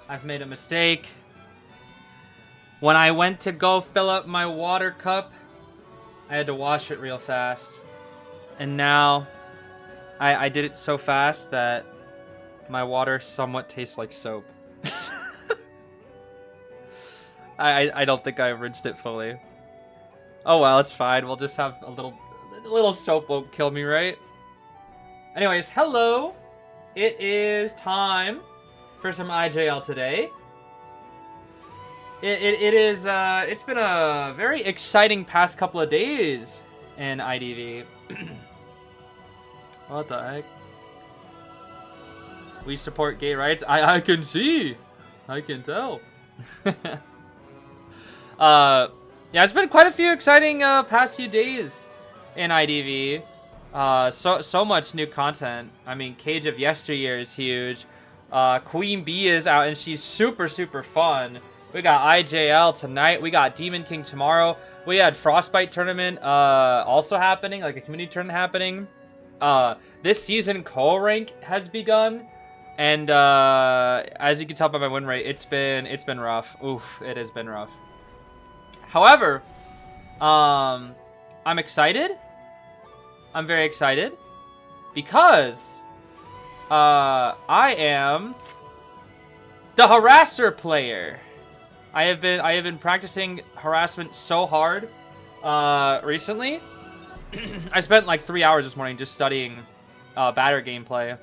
I've made a mistake. When I went to go fill up my water cup, I had to wash it real fast. And now, I did it so fast that my water somewhat tastes like soap. I don't think I rinsed it fully. Oh well, it's fine. We'll just have a little soap won't kill me, right? Anyways, hello. It is time for some IJL today. It's been a very exciting past couple of days in IDV. What the heck? We support gay rights. I can see. I can tell. Yeah, it's been quite a few exciting past few days in IDV. So much new content. I mean, Cage of Yesteryear is huge. Queen Bee is out and she's super fun. We got IJL tonight. We got Demon King tomorrow. We had Frostbite tournament also happening, like a community tournament happening. This season COA rank has begun, and as you can tell by my win rate, it's been rough. Oof, it has been rough. However, I'm excited. I'm very excited because I am the harasser player. I have been practicing harassment so hard recently. I spent like 3 hours this morning just studying Batter gameplay,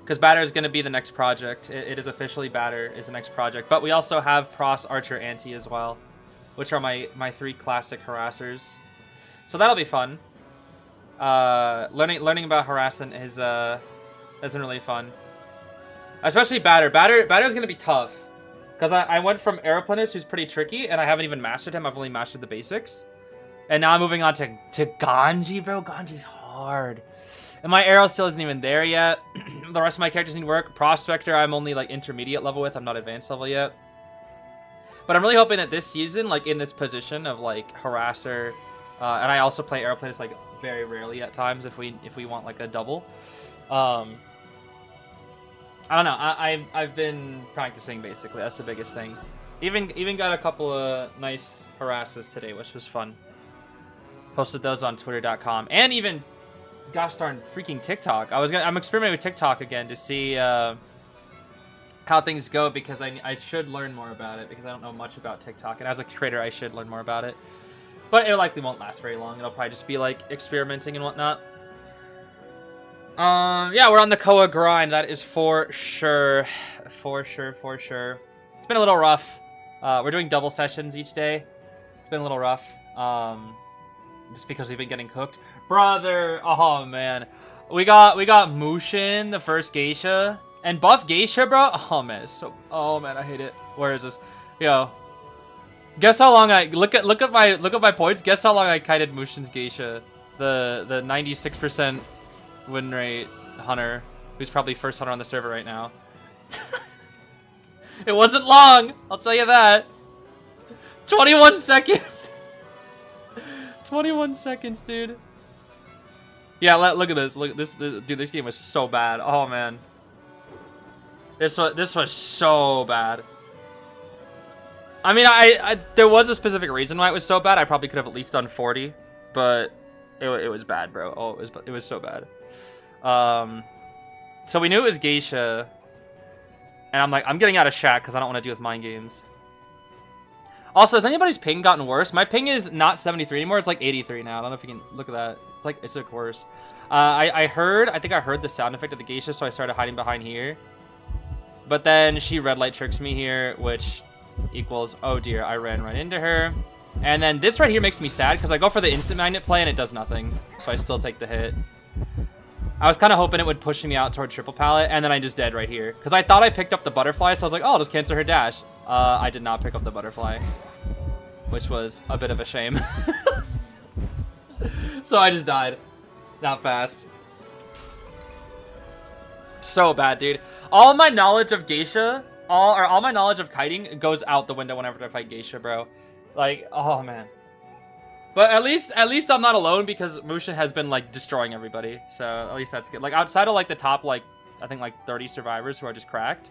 because Batter is going to be the next project. It is officially Batter is the next project, but we also have Pros, Archer, Anti as well, which are my three classic harassers. So that'll be fun. Learning about harassment has been really fun, especially Batter. Batter is going to be tough. Because I went from Aeroplanist, who's pretty tricky, and I haven't even mastered him. I've only mastered the basics. And now I'm moving on to Ganji, bro. Ganji's hard. And my arrow still isn't even there yet. The rest of my characters need work. Prospector, I'm only like intermediate level with. I'm not advanced level yet. But I'm really hoping that this season, like in this position of like harasser, and I also play Aeroplanist like very rarely at times if we want like a double. I don't know. I've been practicing basically. That's the biggest thing. Even got a couple of nice harasses today, which was fun. Posted those on Twitter.com and even, gosh darn, freaking TikTok. I'm experimenting with TikTok again to see how things go, because I should learn more about it, because I don't know much about TikTok, and as a creator I should learn more about it. But it likely won't last very long. It'll probably just be like experimenting and whatnot. Yeah, we're on the COA grind, that is for sure. For sure. It's been a little rough. We're doing double sessions each day. It's been a little rough. Just because we've been getting cooked. Brother, oh man. We got Mushin, the first Geisha. And buff Geisha, bro. Oh man, it's so, oh man, I hate it. Where is this? Yo. Guess how long look at my points. Guess how long I kited Mushin's Geisha. The 96% win rate hunter, who's probably first hunter on the server right now. It wasn't long, I'll tell you that. 21 seconds. 21 seconds, dude. Yeah, look at this. Look at this, dude. This game was so bad. Oh man, this was so bad. I mean, there was a specific reason why it was so bad. I probably could have at least done 40, but it was bad, bro. Oh, it was so bad. So we knew it was Geisha, and I'm like, I'm getting out of Shack because I don't want to deal with mind games. Also, has anybody's ping gotten worse? My ping is not 73 anymore. It's like 83 now. I don't know if you can look at that. It's like worse. I think I heard the sound effect of the Geisha, so I started hiding behind here. But then she red light tricks me here, which equals, oh dear, I ran right into her. And then this right here makes me sad because I go for the instant magnet play and it does nothing. So I still take the hit. I was kind of hoping it would push me out toward triple pallet, and then I just dead right here. Because I thought I picked up the butterfly, so I was like, oh, I'll just cancel her dash. I did not pick up the butterfly, which was a bit of a shame. So I just died. Not fast. So bad, dude. All my knowledge of Geisha, all my knowledge of kiting goes out the window whenever I fight Geisha, bro. Like, oh man. But at least I'm not alone, because Mushin has been like destroying everybody. So at least that's good. Like outside of like the top, like I think like 30 survivors who are just cracked,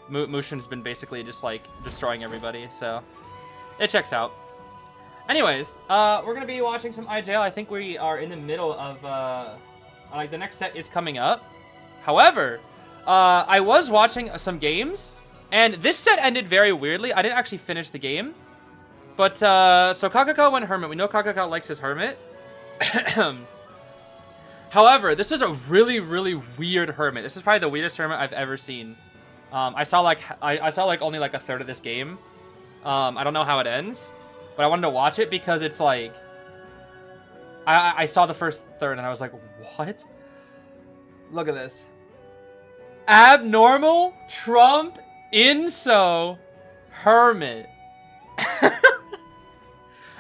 Mushin's been basically just like destroying everybody, so it checks out. Anyways, we're gonna be watching some IJL. I think we are in the middle of like the next set is coming up. However, I was watching some games, and this set ended very weirdly. I didn't actually finish the game, but so Kakako went Hermit. We know Kakako likes his Hermit. However, this was a really, really weird Hermit. This is probably the weirdest Hermit I've ever seen. I saw like only like a third of this game. I don't know how it ends, but I wanted to watch it because it's like I saw the first third and I was like, what? Look at this. Abnormal Trump Inso Hermit.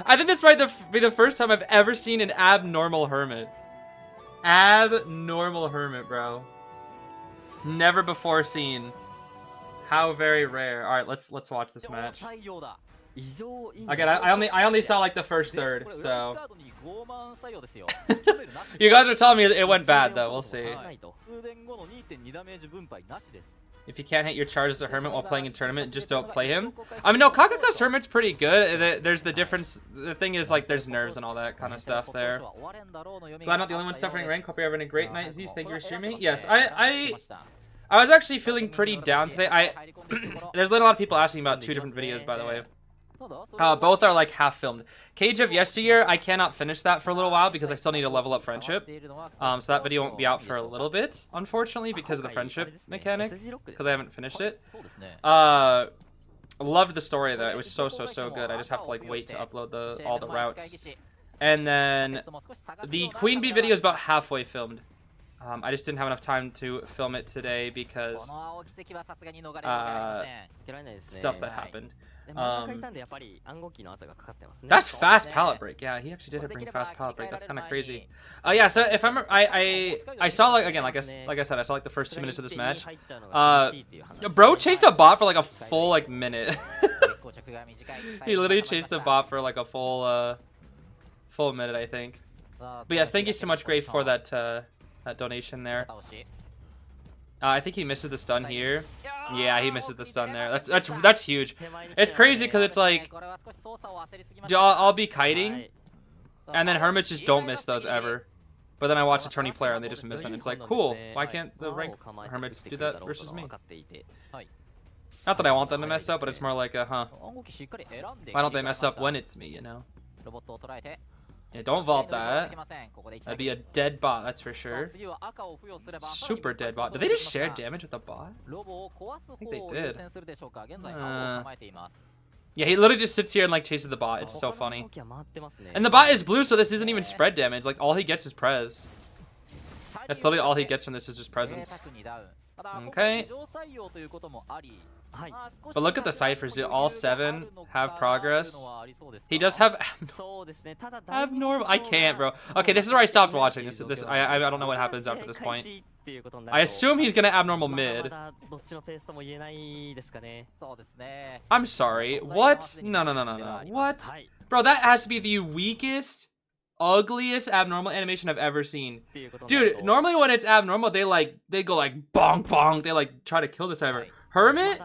I think this might be the first time I've ever seen an abnormal Hermit. Abnormal Hermit, bro. Never before seen. How very rare. All right, let's watch this match. Again, I only saw like the first third, so you guys are telling me it went bad though. We'll see. If you can't hit your charge as a Hermit while playing in tournament, just don't play him. I mean, no, Kakako's Hermit's pretty good. There's the difference. The thing is, like, there's nerves and all that kind of stuff there. Glad not the only one suffering rank. Hope you're having a great night, Zeez. Thank you for streaming. Yes, I was actually feeling pretty down today. There's been a lot of people asking about 2 different videos, by the way. Both are like half filmed. Cage of Yesteryear, I cannot finish that for a little while because I still need to level up friendship. So that video won't be out for a little bit, unfortunately, because of the friendship mechanic, because I haven't finished it. Loved the story though. It was so good. I just have to like wait to upload all the routes. And then the Queen Bee video is about halfway filmed. I just didn't have enough time to film it today because stuff that happened. That's fast pallet break. Yeah, he actually did bring fast pallet break. That's kind of crazy. Yeah, so if I saw like again, like I said, I saw like the first 2 minutes of this match. Bro chased a bot for like a full like minute. He literally chased a bot for like a full minute, I think. But yes, thank you so much, Gray, for that that donation there. I think he misses the stun here. Yeah, he misses the stun there. That's huge. It's crazy because it's like I'll be kiting, and then Hermits just don't miss those ever. But then I watch a tourney player and they just miss them. It's like, cool. Why can't the rank Hermits do that versus me? Not that I want them to mess up, but it's more like huh. Why don't they mess up when it's me? You know. Yeah, don't vault that. That'd be a dead bot, that's for sure. Super dead bot. Did they just share damage with the bot? I think they did. Yeah, he literally just sits here and like chases the bot. It's so funny. And the bot is blue, so this isn't even spread damage. Like all he gets is prez. That's literally all he gets from this is just presence. Okay. But look at the ciphers. All 7 have progress. He does have abnormal. I can't, bro. Okay, this is where I stopped watching. I don't know what happens after this point. I assume he's gonna abnormal mid. I'm sorry. What? No. What? Bro, that has to be the weakest, ugliest abnormal animation I've ever seen. Dude, normally when it's abnormal, they go like bonk bonk. They like try to kill the cipher. Hermit?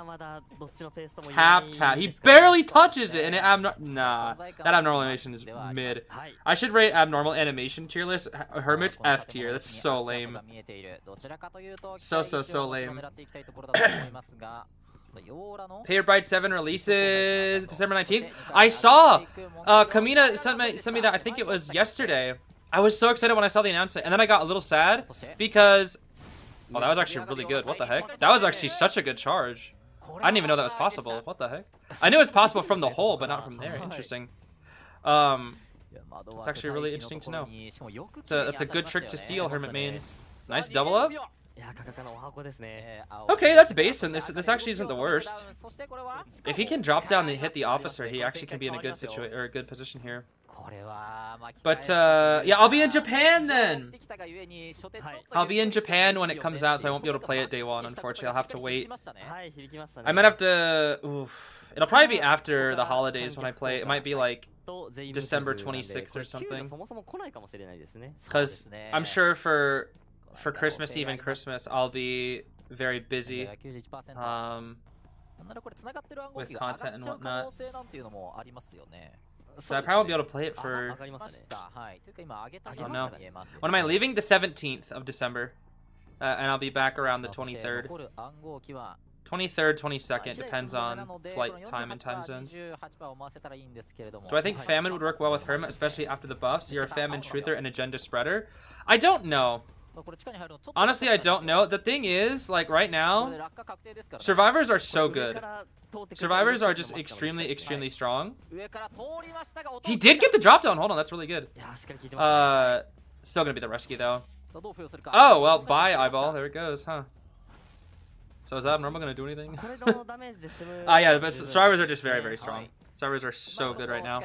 Tap. He barely touches it, and nah. That abnormal animation is mid. I should rate abnormal animation tier list. Hermit's F tier. That's so lame. So lame. Paper Bride 7 releases December 19th. I saw Kamina sent me that. I think it was yesterday. I was so excited when I saw the announcement, and then I got a little sad because oh, that was actually really good. What the heck? That was actually such a good charge. I didn't even know that was possible. What the heck? I knew it was possible from the hole, but not from there. Interesting. It's actually really interesting to know. That's a good trick to steal, Hermit mains. Nice double up. Okay, that's base, and this actually isn't the worst. If he can drop down and hit the officer, he actually can be in a good situation or a good position here. But yeah, I'll be in Japan then. I'll be in Japan when it comes out, so I won't be able to play it day 1. Unfortunately, I'll have to wait. I might have to. Oof. It'll probably be after the holidays when I play. It might be like December 26th or something. Because I'm sure for Christmas Eve and Christmas, I'll be very busy with content and whatnot. So I probably won't be able to play it for... I don't know. When am I leaving? The 17th of December. And I'll be back around the 23rd. 23rd, 22nd, depends on flight time and time zones. Do I think Famine would work well with Hermit, especially after the buffs? You're a Famine truther and agenda spreader. I don't know. Honestly, I don't know. The thing is, like, right now, survivors are so good. Survivors are just extremely, extremely strong. He did get the drop down. Hold on, that's really good. Still gonna be the rescue, though. Oh, well, bye, eyeball. There it goes, huh? So is that abnormal gonna do anything? Yeah, but survivors are just very, very strong. Survivors are so good right now.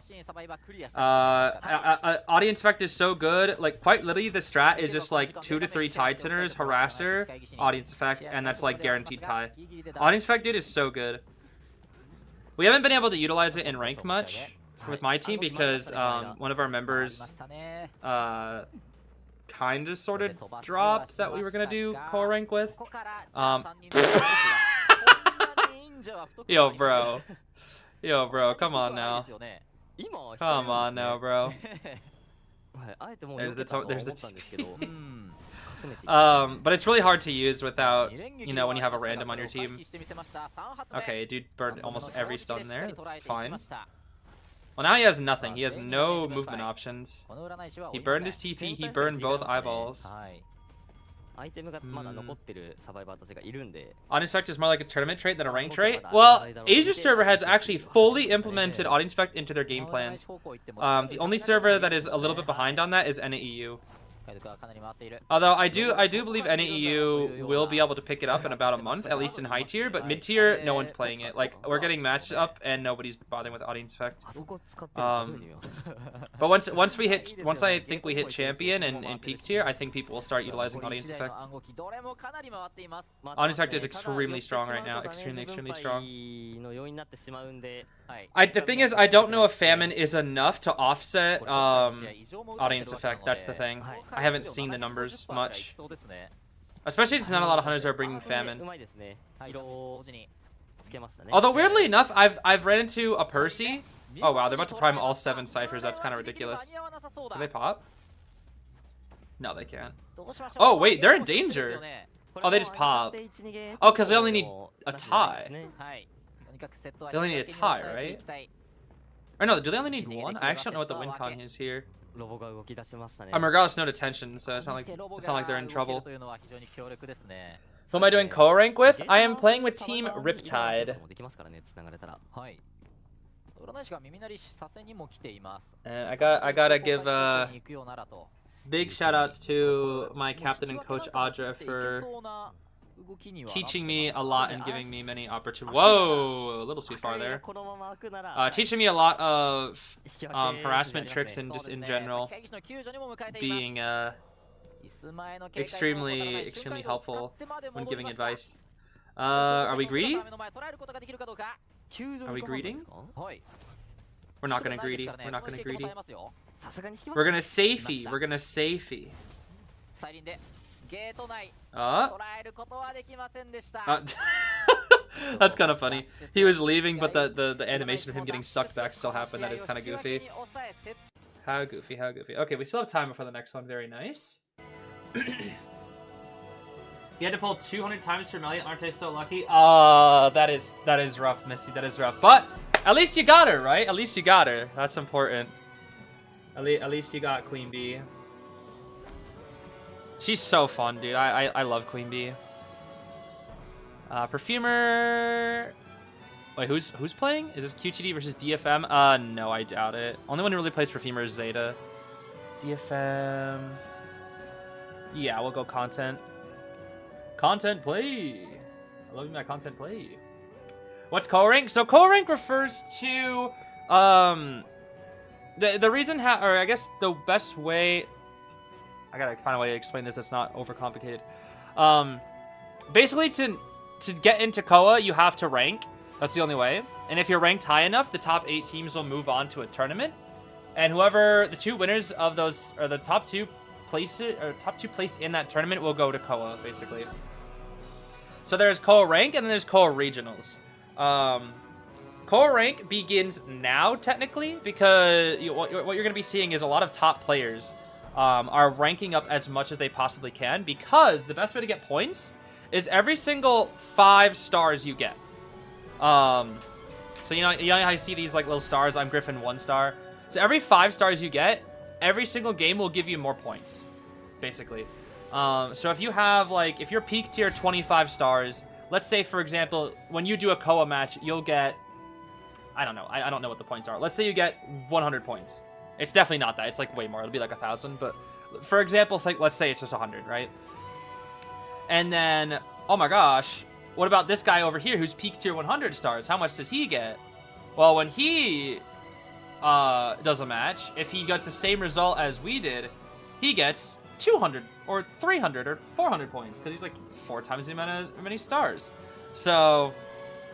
Audience effect is so good. Like, quite literally, the strat is just like 2 to 3 tide centers, harasser, audience effect, and that's like guaranteed tie. Audience effect, dude, is so good. We haven't been able to utilize it in rank much with my team because one of our members kind of sort of dropped that we were gonna do COA rank with. Yo, bro, come on now. Come on now, bro. There's the TP. But it's really hard to use without, you know, when you have a random on your team. Okay, dude burned almost every stun there. That's fine. Well, now he has nothing. He has no movement options. He burned his TP. He burned both eyeballs. Audience effect is more like a tournament trait than a rank trait. Well, Asia server has actually fully implemented audience effect into their game plans. The only server that is a little bit behind on that is NAEU. Although I do believe NAEU will be able to pick it up in about a month, at least in high tier, but mid tier no one's playing it. Like, we're getting matched up and nobody's bothering with audience effect. But once I think we hit champion and peak tier, I think people will start utilizing audience effect. Audience effect is extremely strong right now, extremely strong. The thing is, I don't know if Famine is enough to offset audience effect. That's the thing. I haven't seen the numbers much. Especially since not a lot of hunters are bringing Famine. Although weirdly enough, I've ran into a Percy. Oh wow, they're about to prime all 7 ciphers. That's kind of ridiculous. Can they pop? No, they can't. Oh wait, they're in danger. Oh, they just pop. Oh, because they only need a tie. They only need a tie, right? Or no, do they only need 1? I actually don't know what the win con is here. Regardless, no detention, so it's not like they're in trouble. Who am I doing COA rank with? I am playing with Team Riptide. And I gotta give big shoutouts to my captain and coach Audra for teaching me a lot and giving me many opportunities. Whoa, a little too far there. Teaching me a lot of harassment tricks and just in general being extremely helpful when giving advice. Are we greedy? Are we greeting? We're not gonna greedy. We're not gonna greedy. We're gonna safey. We're gonna safey. That's kind of funny. He was leaving, but the animation of him getting sucked back still happened. That is kind of goofy. How goofy, how goofy. Okay, we still have time before the next one. Very nice. You had to pull 200 times for Melly. Aren't I so lucky? That is rough, Missy. That is rough. But at least you got her, right? At least you got her. That's important. At least you got Queen Bee. She's so fun, dude. I love Queen Bee. Perfumer. Wait, who's playing? Is this QTD versus DFM? No, I doubt it. Only one who really plays Perfumer is Zeta. DFM. Yeah, we'll go content. Content play. I love my content play. What's COA rank? So COA rank refers to the reason how, or I guess the best way. I gotta find a way to explain this that's not overcomplicated. Basically, to get into COA, you have to rank. That's the only way. And if you're ranked high enough, the top 8 teams will move on to a tournament. And whoever the 2 winners of those, or the top 2 placed in that tournament, will go to COA, basically. So there's COA rank and then there's COA regionals. COA rank begins now, technically, because what you're going to be seeing is a lot of top players are ranking up as much as they possibly can, because the best way to get points is every single 5 stars you get. So you know how you see these like little stars? I'm Griffin 1 star. So every 5 stars you get, every single game will give you more points, basically. So if you have like, if you're peak tier 25 stars, let's say for example, when you do a COA match, you'll get, I don't know, I don't know what the points are. Let's say you get 100 points. It's definitely not that. It's like way more. It'll be like 1,000. But for example, it's like, let's say it's just 100, right? And then, oh my gosh, what about this guy over here who's peak tier 100 stars? How much does he get? Well, when he does a match, if he gets the same result as we did, he gets 200 or 300 or 400 points because he's like 4 times the amount of many stars. So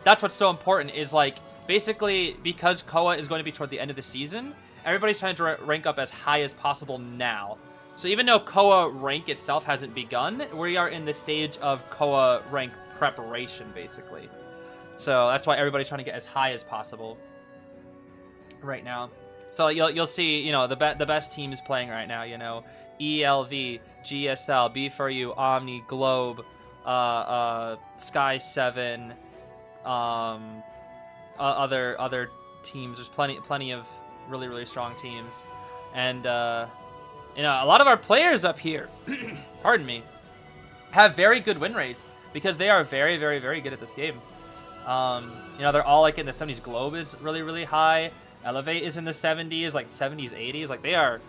that's what's so important, is like basically because COA is going to be toward the end of the season, everybody's trying to rank up as high as possible now. So even though COA rank itself hasn't begun, we are in the stage of COA rank preparation, basically. So that's why everybody's trying to get as high as possible right now. So you'll see, you know, the best teams playing right now, you know, ELV, GSL, B4U, Omni, Globe, Sky 7, other teams. There's plenty of really strong teams, and you know, a lot of our players up here, pardon me, have very good win rates because they are very good at this game. You know, they're all like in the 70s. Globe is really high. Elevate is in the 70s, like 70s, 80s. Like they are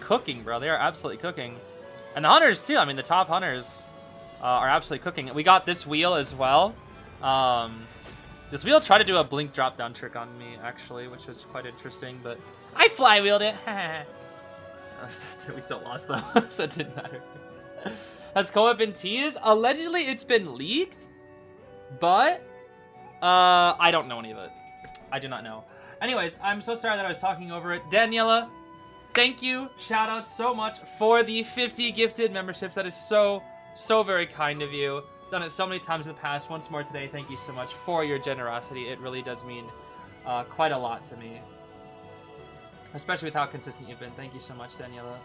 cooking, bro. They are absolutely cooking. And the hunters too. I mean, the top hunters are absolutely cooking. We got this wheel as well. This wheel tried to do a blink drop down trick on me, actually, which was quite interesting, but I flywheeled it. We still lost though, so it didn't matter. Has COA been teased? Allegedly, it's been leaked, but I don't know any of it. I do not know. Anyways, I'm so sorry that I was talking over it. Daniela, thank you. Shout out so much for the 50 gifted memberships. That is so very kind of you. Done it so many times in the past. Once more today, thank you so much for your generosity. It really does mean quite a lot to me, especially with how consistent you've been. Thank you so much, Daniela.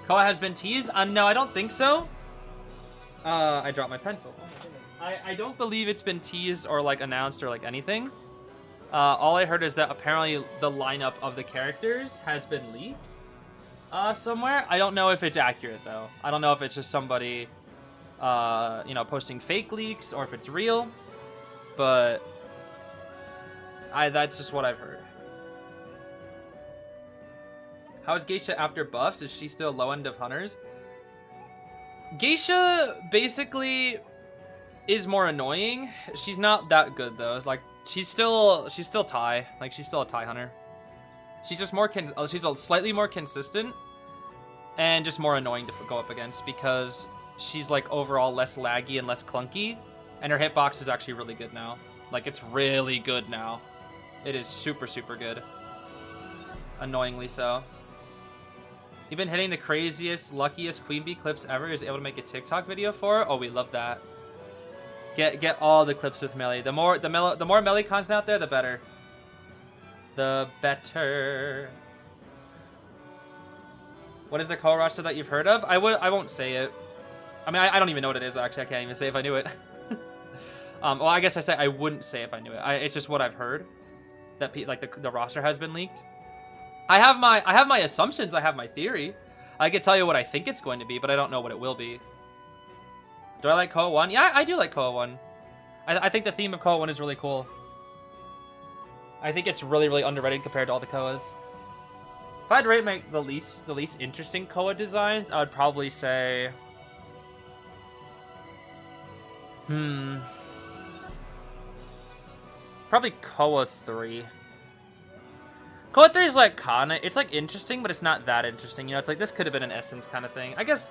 COA has been teased? No, I don't think so. I dropped my pencil. Oh my goodness. I don't believe it's been teased or like announced or like anything. All I heard is that apparently the lineup of the characters has been leaked somewhere. I don't know if it's accurate though. I don't know if it's just somebody you know, posting fake leaks or if it's real, but that's just what I've heard. How is Geisha after buffs? Is she still low end of hunters? Geisha basically is more annoying. She's not that good though. Like she's still Thai. Like she's still a Thai hunter. She's just more she's a slightly more consistent and just more annoying to go up against because she's like overall less laggy and less clunky, and her hitbox is actually really good now. Like it's really good now. It is super good. Annoyingly so. You've been hitting the craziest, luckiest Queen Bee clips ever. Is able to make a TikTok video for? Oh, we love that. Get all the clips with melee. The more melee content out there, the better. The better. What is the COA roster that you've heard of? I won't say it. I mean, I don't even know what it is, actually. I can't even say if I knew it. Well, I guess I wouldn't say if I knew it. It's just what I've heard. That like the roster has been leaked. I have my assumptions. I have my theory. I can tell you what I think it's going to be, but I don't know what it will be. Do I like COA 1? Yeah, I do like COA 1. I think the theme of COA 1 is really cool. I think it's really underrated compared to all the COAs. If I'd rate the least interesting COA designs, I would probably say probably COA 3. COA 3 is like it's like interesting, but it's not that interesting. You know, it's like this could have been an Essence kind of thing. I guess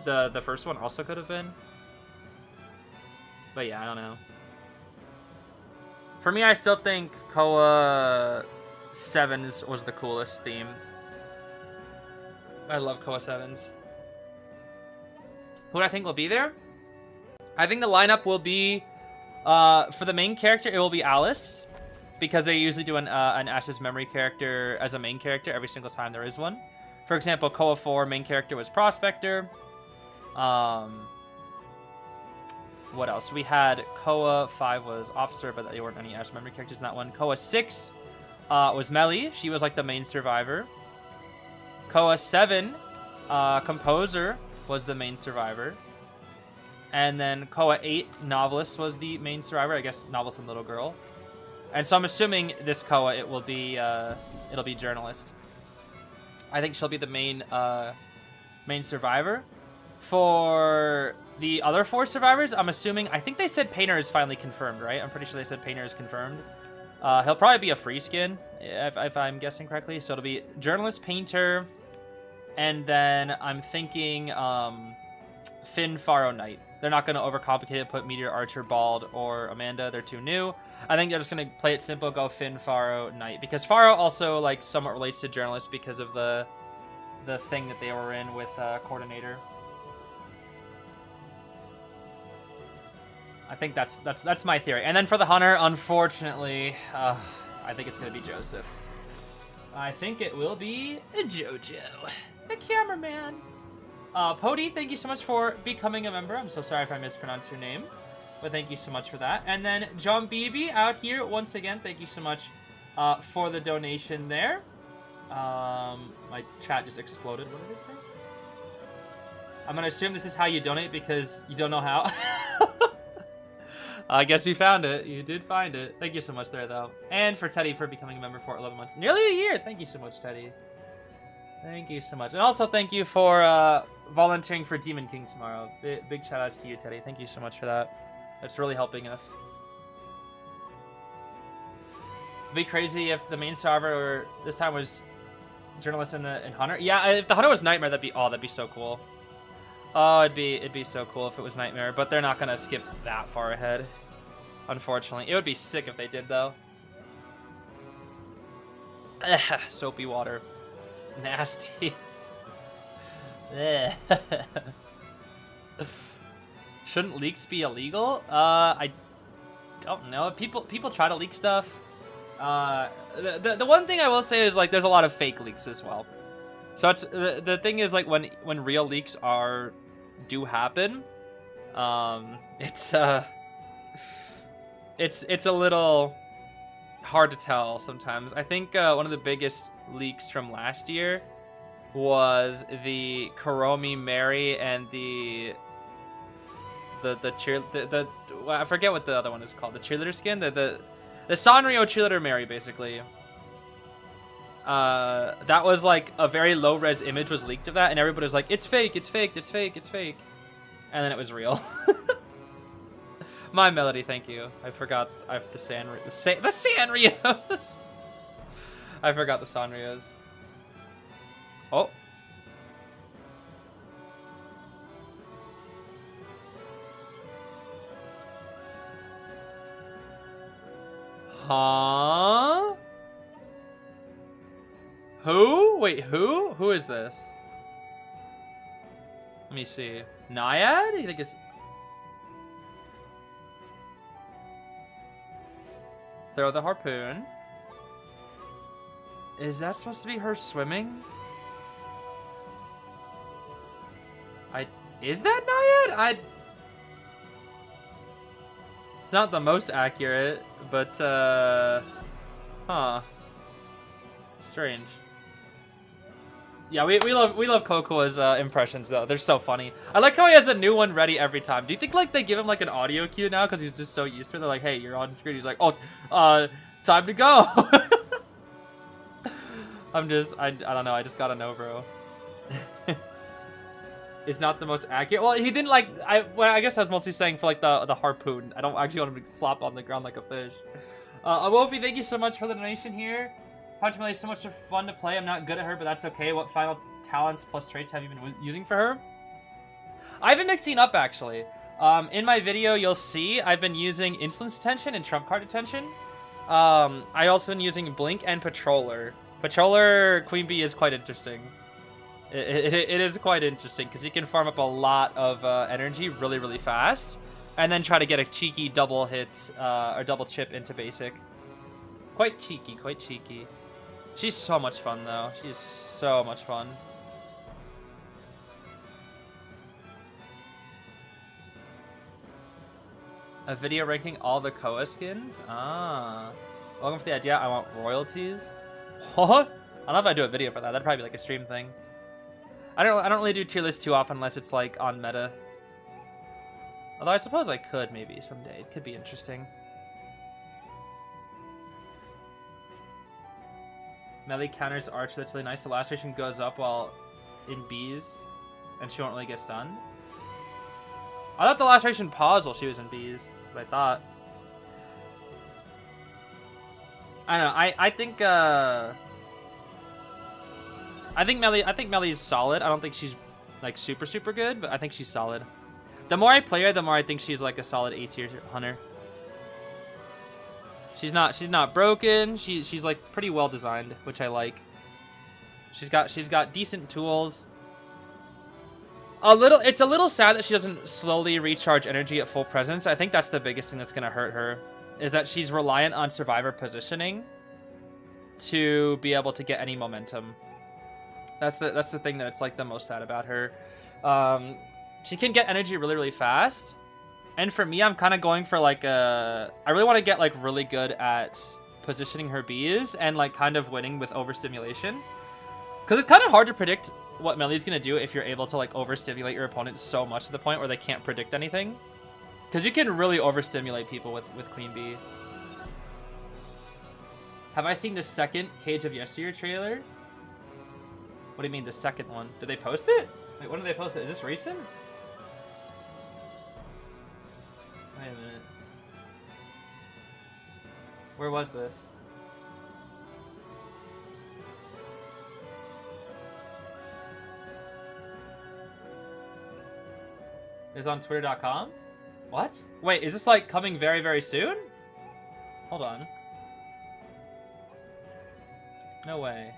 the first one also could have been. But yeah, I don't know. For me, I still think COA 7s was the coolest theme. I love COA 7s. Who do I think will be there? I think the lineup will be, for the main character, it will be Alice, because they usually do an Ash's Memory character as a main character every single time there is one. For example, COA 4 main character was Prospector. What else? We had COA 5 was Officer, but there weren't any Ash Memory characters in that one. COA 6 was Melly. She was like the main survivor. COA 7, Composer was the main survivor. And then COA 8, Novelist was the main survivor. I guess Novelist and Little Girl. And so I'm assuming this COA, it'll be Journalist. I think she'll be the main survivor. For the other 4 survivors, I'm assuming, I think they said Painter is finally confirmed, right? I'm pretty sure they said Painter is confirmed. He'll probably be a free skin, if I'm guessing correctly. So it'll be Journalist, Painter, and then I'm thinking Finn, Pharaoh, Knight. They're not going to overcomplicate it, put Meteor, Archer, Bald, or Amanda. They're too new. I think they're just going to play it simple, go Finn, Pharaoh, Knight. Because Pharaoh also like somewhat relates to Journalist because of the thing that they were in with Coordinator. I think that's my theory. And then for the Hunter, unfortunately, I think it's going to be Joseph. I think it will be Jojo, the cameraman. Pody, thank you so much for becoming a member. I'm so sorry if I mispronounced your name, but thank you so much for that. And then John Beebe out here once again. Thank you so much for the donation there. My chat just exploded. What did it say? I'm gonna assume this is how you donate because you don't know how. I guess you found it. You did find it. Thank you so much there, though. And for Teddy for becoming a member for 11 months. Nearly a year. Thank you so much, Teddy. Thank you so much. And also thank you for volunteering for Demon King tomorrow. Big shout outs to you, Teddy. Thank you so much for that. That's really helping us. It'd be crazy if the main server this time was Journalist and Hunter. Yeah, if the Hunter was Nightmare, that'd be so cool. Oh, it'd be so cool if it was Nightmare, but they're not gonna skip that far ahead, unfortunately. It would be sick if they did, though. Ugh, soapy water, nasty. Shouldn't leaks be illegal? I don't know. People try to leak stuff. The one thing I will say is like there's a lot of fake leaks as well. So it's the thing is like when real leaks do happen, it's a little hard to tell sometimes. I think one of the biggest leaks from last year was the Kuromi Mary and the I forget what the other one is called. The cheerleader skin, the Sanrio cheerleader Mary, basically. That was like a very low res image was leaked of that, and everybody was like, "It's fake, it's fake, it's fake, it's fake," and then it was real. My Melody, thank you. I forgot the Sanrios. I forgot the Sanrios. Oh. Huh? Who? Wait, who? Who is this? Let me see. Naiad? You think it's... Throw the harpoon. Is that supposed to be her swimming? Is that Naiad? It's not the most accurate, but, huh. Strange. Yeah, we love Cocoa's impressions, though. They're so funny. I like how he has a new one ready every time. Do you think, like, they give him, like, an audio cue now? Because he's just so used to it. They're like, hey, you're on screen. He's like, oh, time to go. I don't know. I just gotta know, bro. It's not the most accurate. Well, he didn't, like, I guess I was mostly saying for, like, the harpoon. I don't actually want him to flop on the ground like a fish. Wolfie, thank you so much for the donation here. Punch Melly is so much fun to play. I'm not good at her, but that's okay. What final talents plus traits have you been using for her? I've been mixing up, actually. In my video, you'll see I've been using Insolence Detention and Trump Card Detention. I also been using Blink and Patroller. Patroller Queen Bee is quite interesting. It is quite interesting because you can farm up a lot of energy really, really fast. and then try to get a cheeky double hit or double chip into basic. Quite cheeky, quite cheeky. She's so much fun though. She's so much fun. A video ranking all the COA skins? Ah. Welcome to the idea. I want royalties. What? I don't know if I do a video for that. That'd probably be like a stream thing. I don't really do tier lists too often unless it's like on meta. Although I suppose I could maybe someday. It could be interesting. Melee counters archer. That's really nice. The laceration goes up while in bees, and she won't really get stunned. I thought the laceration paused while she was in bees. That's what I thought. I don't know. I think Melee is solid. I don't think she's like super good, but I think she's solid. The more I play her, the more I think she's like a solid A tier hunter. She's not broken. She's like pretty well designed, which I like. She's got decent tools. It's a little sad that she doesn't slowly recharge energy at full presence. I think that's the biggest thing that's gonna hurt her, is that she's reliant on survivor positioning to be able to get any momentum. That's the thing that's like the most sad about her. She can get energy really fast, and for me, I'm kind of going for like I really want to get like really good at positioning her bees and like kind of winning with overstimulation, because it's kind of hard to predict what Melee's gonna do if you're able to like overstimulate your opponent so much to the point where they can't predict anything, because you can really overstimulate people with Queen Bee. Have I seen the second Cage of Yesteryear trailer? What do you mean the second one? Did they post it? Wait, when did they post it? Is this recent? Wait a minute. Where was this? It was on twitter.com? What? Wait, is this like coming very soon? Hold on. No way.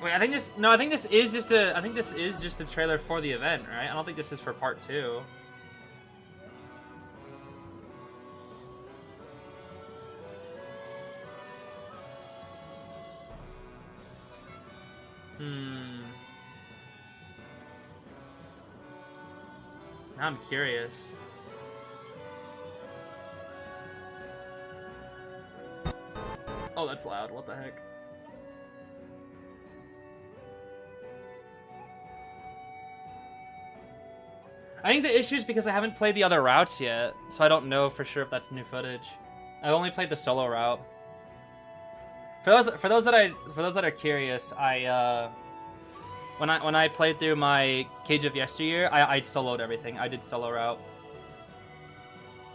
Wait, I think this is just a trailer for the event, right? I don't think this is for part 2. Now I'm curious. Oh, that's loud. What the heck? I think the issue is because I haven't played the other routes yet, so I don't know for sure if that's new footage. I've only played the solo route. For those that are curious, when I played through my Cage of Yesteryear, I soloed everything. I did solo route.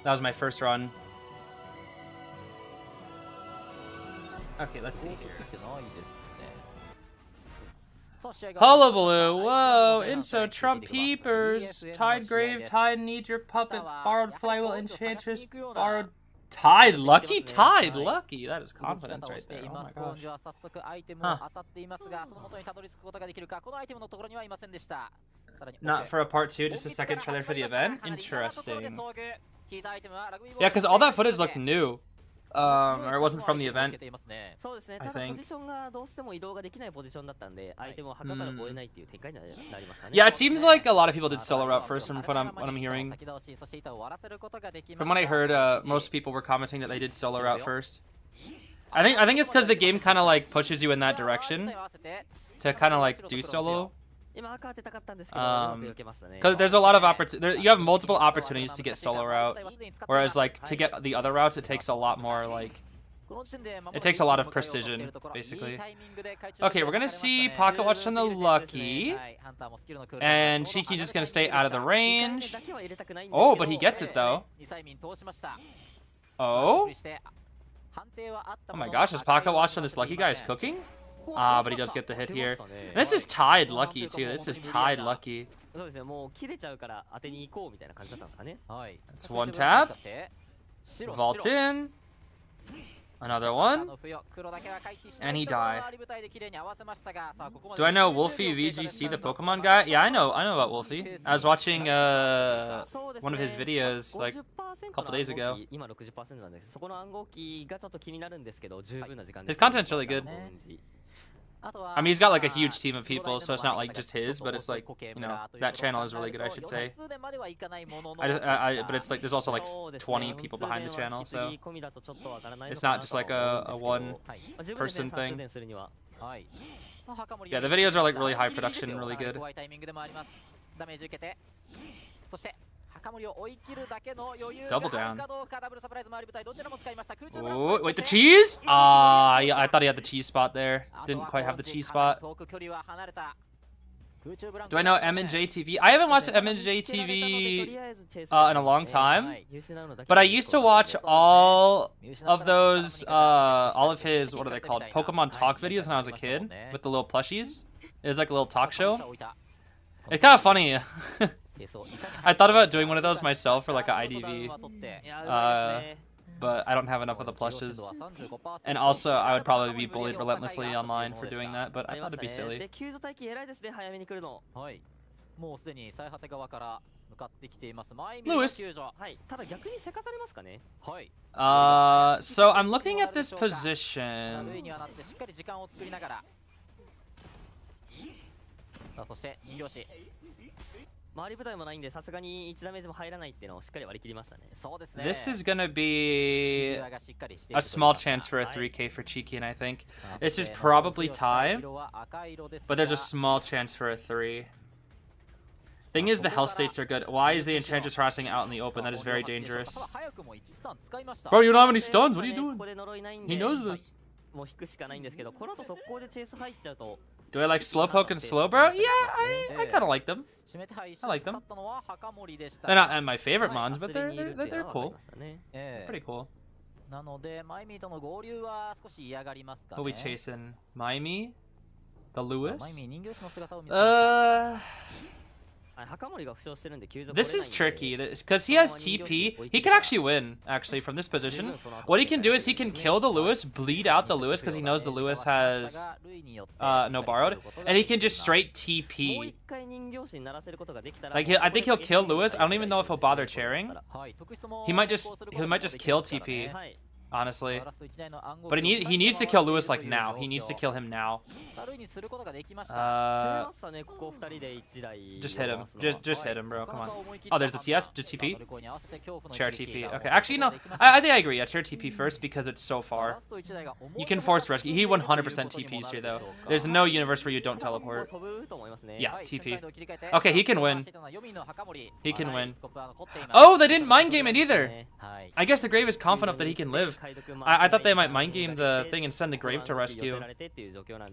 That was my first run. Okay, let's see here. Hullabaloo, whoa, Inso, Trump Peepers, Tide Grave, Tide Needra Puppet, Borrowed Flywheel, Enchantress, Borrowed Tide, Lucky? Tide, Lucky, that is confidence right there, oh my gosh. Huh. Not for a part 2, just a second trailer for the event? Interesting. Yeah, because all that footage looked new. Or it wasn't from the event, I think. Yeah, it seems like a lot of people did solo route first from what I'm hearing. From what I heard, most people were commenting that they did solo route first. I think it's because the game kind of like pushes you in that direction to kind of like do solo. Because there's a lot of opportunity. You have multiple opportunities to get solo route, whereas like to get the other routes, it takes a lot more like. It takes a lot of precision, basically. Okay, we're gonna see Pocket Watch on the Lucky, and Cheeky just gonna stay out of the range. Oh, but he gets it though. Oh. Oh my gosh, is Pocket Watch on this Lucky guy is cooking? Ah, but he does get the hit here. And this is tied lucky too. This is tied lucky. That's one tap. Vault in. Another one. And he died. Do I know Wolfie VGC, the Pokemon guy? Yeah, I know about Wolfie. I was watching one of his videos like a couple days ago. His content's really good. I mean, he's got like a huge team of people, so it's not like just his, but it's like, you know, that channel is really good, I should say. But it's like, there's also like 20 people behind the channel, so it's not just like a one-person thing. Yeah, the videos are like really high production and really good. Double down. Oh, wait, the cheese? Ah, yeah, I thought he had the cheese spot there. Didn't quite have the cheese spot. Do I know M&J TV? I haven't watched M&J TV in a long time, but I used to watch all of those, all of his, what are they called? Pokemon Talk videos when I was a kid with the little plushies. It was like a little talk show. It's kind of funny. I thought about doing one of those myself for like an IDV, but I don't have enough of the plushes. And also, I would probably be bullied relentlessly online for doing that, but I thought it'd be silly. Lewis. So I'm looking at this position. This is gonna be a small chance for a 3K for Cheeky, I think. This is probably time, but there's a small chance for a 3. Thing is, the health states are good. Why is the Enchantress harassing out in the open? That is very dangerous. Bro, you don't have any stuns. What are you doing? He knows this. Do I like Slowpoke and Slowbro? Yeah, I kind of like them. I like them. They're not my favorite mons, but they're cool. They're pretty cool. Who we chasing? Maimi? The Lewis? This is tricky, because he has TP. He can actually win, actually, from this position. What he can do is he can kill the Lewis, bleed out the Lewis, because he knows the Lewis has no borrowed, and he can just straight TP. Like, I think he'll kill Lewis. I don't even know if he'll bother chairing. He might just kill TP. Honestly, but he needs to kill Lewis like now. He needs to kill him now. Just hit him. Just hit him, bro. Come on. Oh, there's the TS. Just TP. Chair TP. Okay, actually no. I think I agree. Yeah, chair TP first because it's so far. You can force rescue. He 100% TPs here though. There's no universe where you don't teleport. Yeah, TP. Okay, he can win. He can win. Oh, they didn't mind game it either. I guess the Grave is confident enough that he can live. I thought they might mind game the thing and send the Grave to rescue.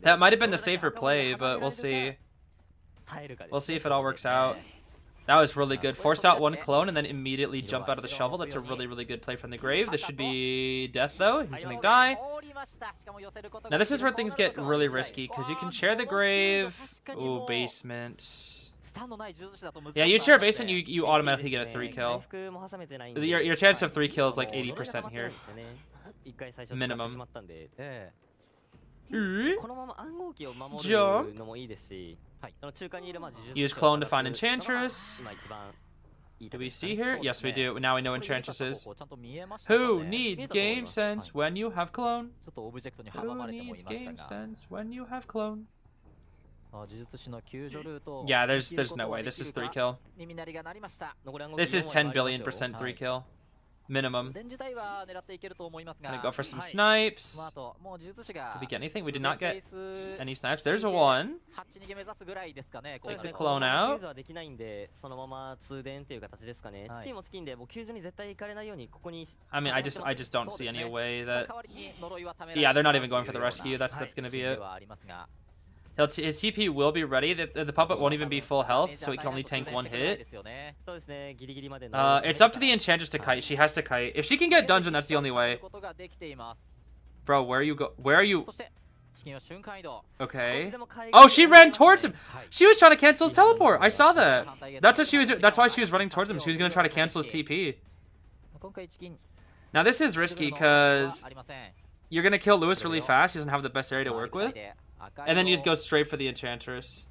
That might have been the safer play, but we'll see. We'll see if it all works out. That was really good. Force out one clone and then immediately jump out of the shovel. That's a really, really good play from the Grave. This should be death though. He's gonna die. Now this is where things get really risky because you can share the Grave. Ooh, basement. Yeah, you share basement, you automatically get a 3 kill. Your chance of 3 kills is like 80% here. Minimum. Jump. Use clone to find Enchantress. Do we see here? Yes, we do. Now we know Enchantresses. Who needs game sense when you have clone? Who needs game sense when you have clone? Yeah, there's no way. This is 3 kill. This is 10 billion% 3 kill. Minimum. Gonna go for some snipes. Did we get anything? We did not get any snipes. There's a 1. Take the clone out. I mean, I just don't see any way that. Yeah, they're not even going for the rescue. That's gonna be it. His TP will be ready. The puppet won't even be full health, so he can only tank 1 hit. It's up to the Enchantress to kite. She has to kite. If she can get dungeon, that's the only way. Bro, where are you go? Where are you? Okay. Oh, she ran towards him. She was trying to cancel his teleport. I saw that. That's what she was. That's why she was running towards him. She was gonna try to cancel his TP. Now this is risky because you're gonna kill Lewis really fast. He doesn't have the best area to work with, and then you just go straight for the Enchantress.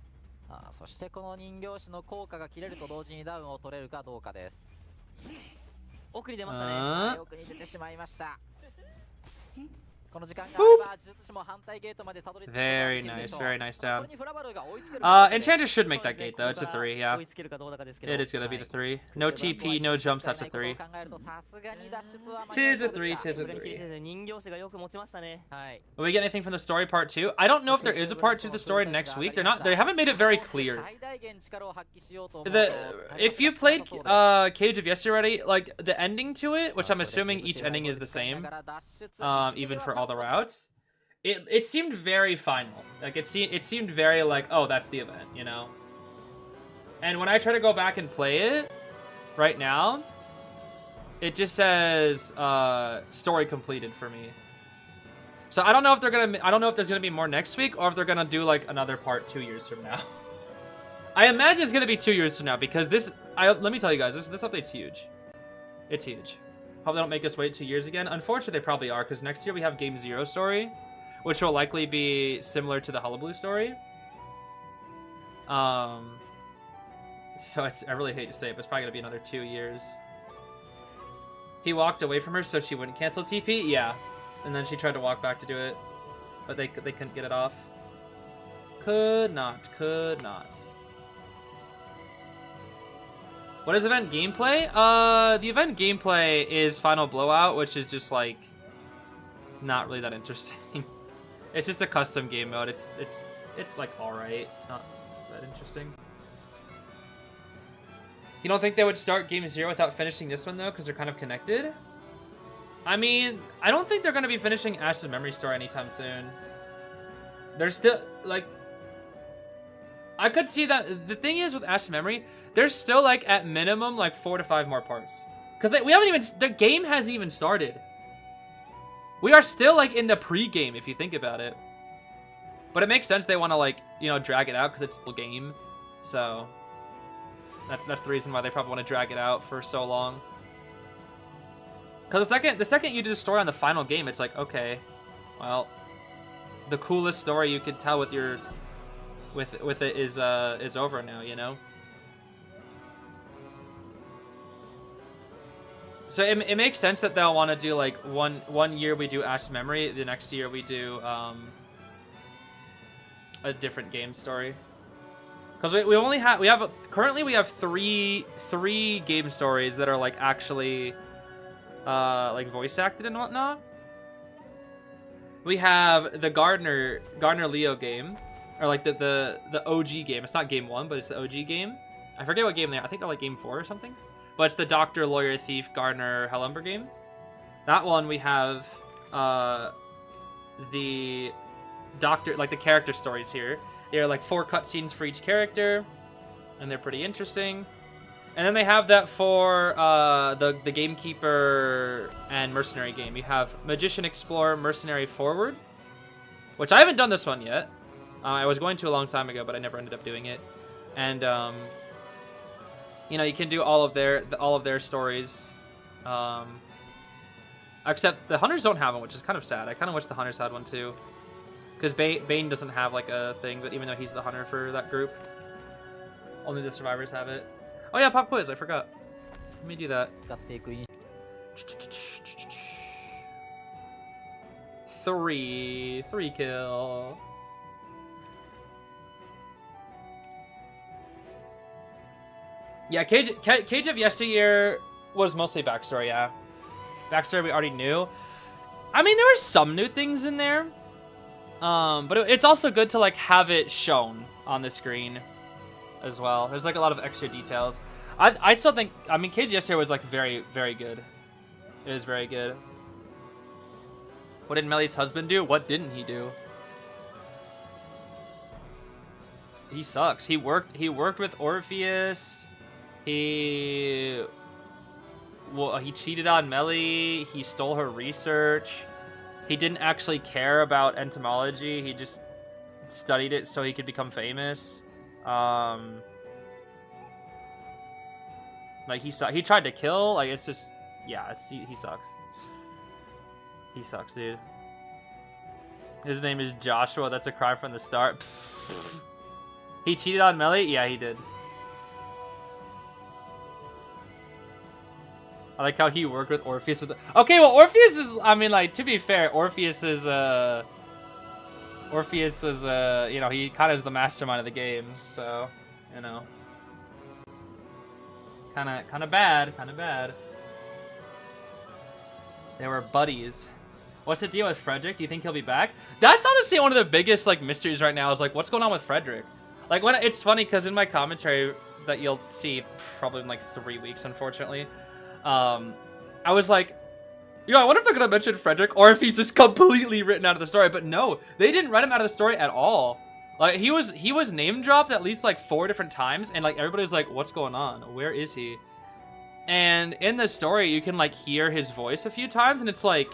Very nice, very nice down. Enchantress should make that gate though. It's a 3, yeah. It is gonna be the 3. No TP, no jumps, that's a 3. Tis a 3, tis a 3. Will we get anything from the story part 2? I don't know if there is a part 2 to the story next week. They haven't made it very clear. If you played Cage of Yesteryear already, like the ending to it, which I'm assuming each ending is the same, even for all the routes, it seemed very final. Like it seemed very like, oh, that's the event, you know. And when I try to go back and play it right now, it just says story completed for me. So I don't know if they're gonna. I don't know if there's gonna be more next week or if they're gonna do like another part 2 years from now. I imagine it's gonna be 2 years from now because this. Let me tell you guys, this update's huge. It's huge. Hope they don't make us wait 2 years again. Unfortunately, they probably are, because next year we have Game 0 story, which will likely be similar to the Hullabaloo story. So I really hate to say it, but it's probably gonna be another 2 years. He walked away from her so she wouldn't cancel TP? Yeah. And then she tried to walk back to do it, but they couldn't get it off. Could not. What is event gameplay? The event gameplay is Final Blowout, which is just like not really that interesting. It's just a custom game mode. It's like alright. It's not that interesting. You don't think they would start Game 0 without finishing this one though, because they're kind of connected? I mean, I don't think they're gonna be finishing Ash's Memory Story anytime soon. They're still like, I could see that. The thing is with Ash's Memory, there's still like at minimum like 4 to 5 more parts, because we haven't even, the game hasn't even started. We are still like in the pre-game if you think about it. But it makes sense they want to like, you know, drag it out because it's the game. So that's the reason why they probably want to drag it out for so long. Because the second you do the story on the final game, it's like, okay, well, the coolest story you could tell with your with it is over now, you know. So it makes sense that they'll want to do like one year we do Ash's Memory, the next year we do a different game story. Because currently we have three game stories that are like actually like voice acted and whatnot. We have the Gardner Leo game, or like the OG game. It's not game 1, but it's the OG game. I forget what game they are. I think they're like game 4 or something. But it's the Doctor, Lawyer, Thief, Gardner, Hellumber game. That one we have the Doctor, like the character stories here. They're like 4 cutscenes for each character, and they're pretty interesting. And then they have that for the Gamekeeper and Mercenary game. You have Magician Explorer, Mercenary Forward, which I haven't done this one yet. I was going to a long time ago, but I never ended up doing it. And you know, you can do all of their stories, except the Hunters don't have one, which is kind of sad. I kind of wish the Hunters had one too, because Bane doesn't have like a thing, but even though he's the Hunter for that group, only the Survivors have it. Oh yeah, pop quiz, I forgot. Let me do that. 3 kill. Yeah, Cage of Yesteryear was mostly backstory, yeah. Backstory we already knew. I mean, there were some new things in there. But it's also good to like have it shown on the screen as well. There's like a lot of extra details. I still think, I mean, Cage of Yesteryear was like very, very good. It was very good. What did Melly's husband do? What didn't he do? He sucks. He worked with Orpheus. He cheated on Melly. He stole her research. he didn't actually care about entomology. He just studied it so he could become famous. Like he tried to kill. Like it's just, yeah, he sucks. He sucks, dude. His name is Joshua. That's a crime from the start. He cheated on Melly? Yeah, he did. I like how he worked with Orpheus. Okay, well, Orpheus is, I mean, like, to be fair, Orpheus is, you know, he kind of is the mastermind of the game, so, you know. It's kind of bad, They were buddies. What's the deal with Frederick? Do you think he'll be back? That's honestly one of the biggest, like, mysteries right now is, like, what's going on with Frederick? Like, when it's funny, because in my commentary that you'll see probably in, like, 3 weeks, unfortunately, I was like, yo, I wonder if they're gonna mention Frederick or if he's just completely written out of the story. But no, they didn't write him out of the story at all. Like he was name dropped at least like 4 different times, and like everybody's like, what's going on? Where is he? And in the story, you can like hear his voice a few times, and it's like,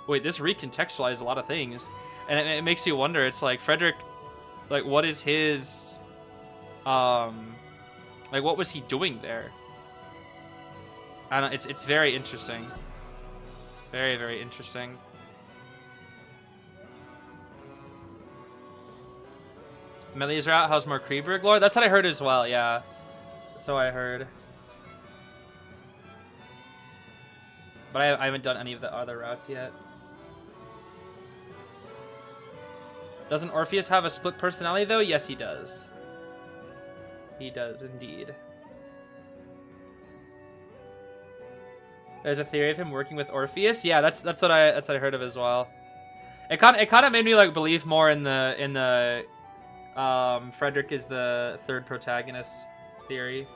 wait, this recontextualizes a lot of things, and it makes you wonder. It's like Frederick, like what is his, like what was he doing there? I don't. It's very interesting. Very, very interesting. Melly's route has more Kreberg lore. That's what I heard as well. Yeah, so I heard. But I haven't done any of the other routes yet. Doesn't Orpheus have a split personality though? Yes, he does. He does indeed. There's a theory of him working with Orpheus. Yeah, that's what I heard of as well. It kind of made me like believe more in the Frederick is the third protagonist theory.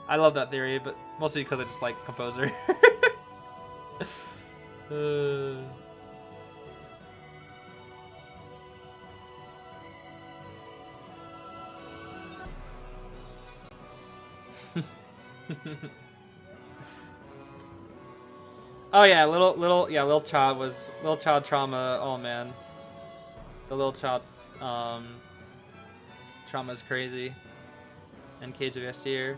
I love that theory, but mostly because I just like Composer. Oh yeah, little child trauma. Oh man, the little child trauma is crazy. And Cage of Yesteryear.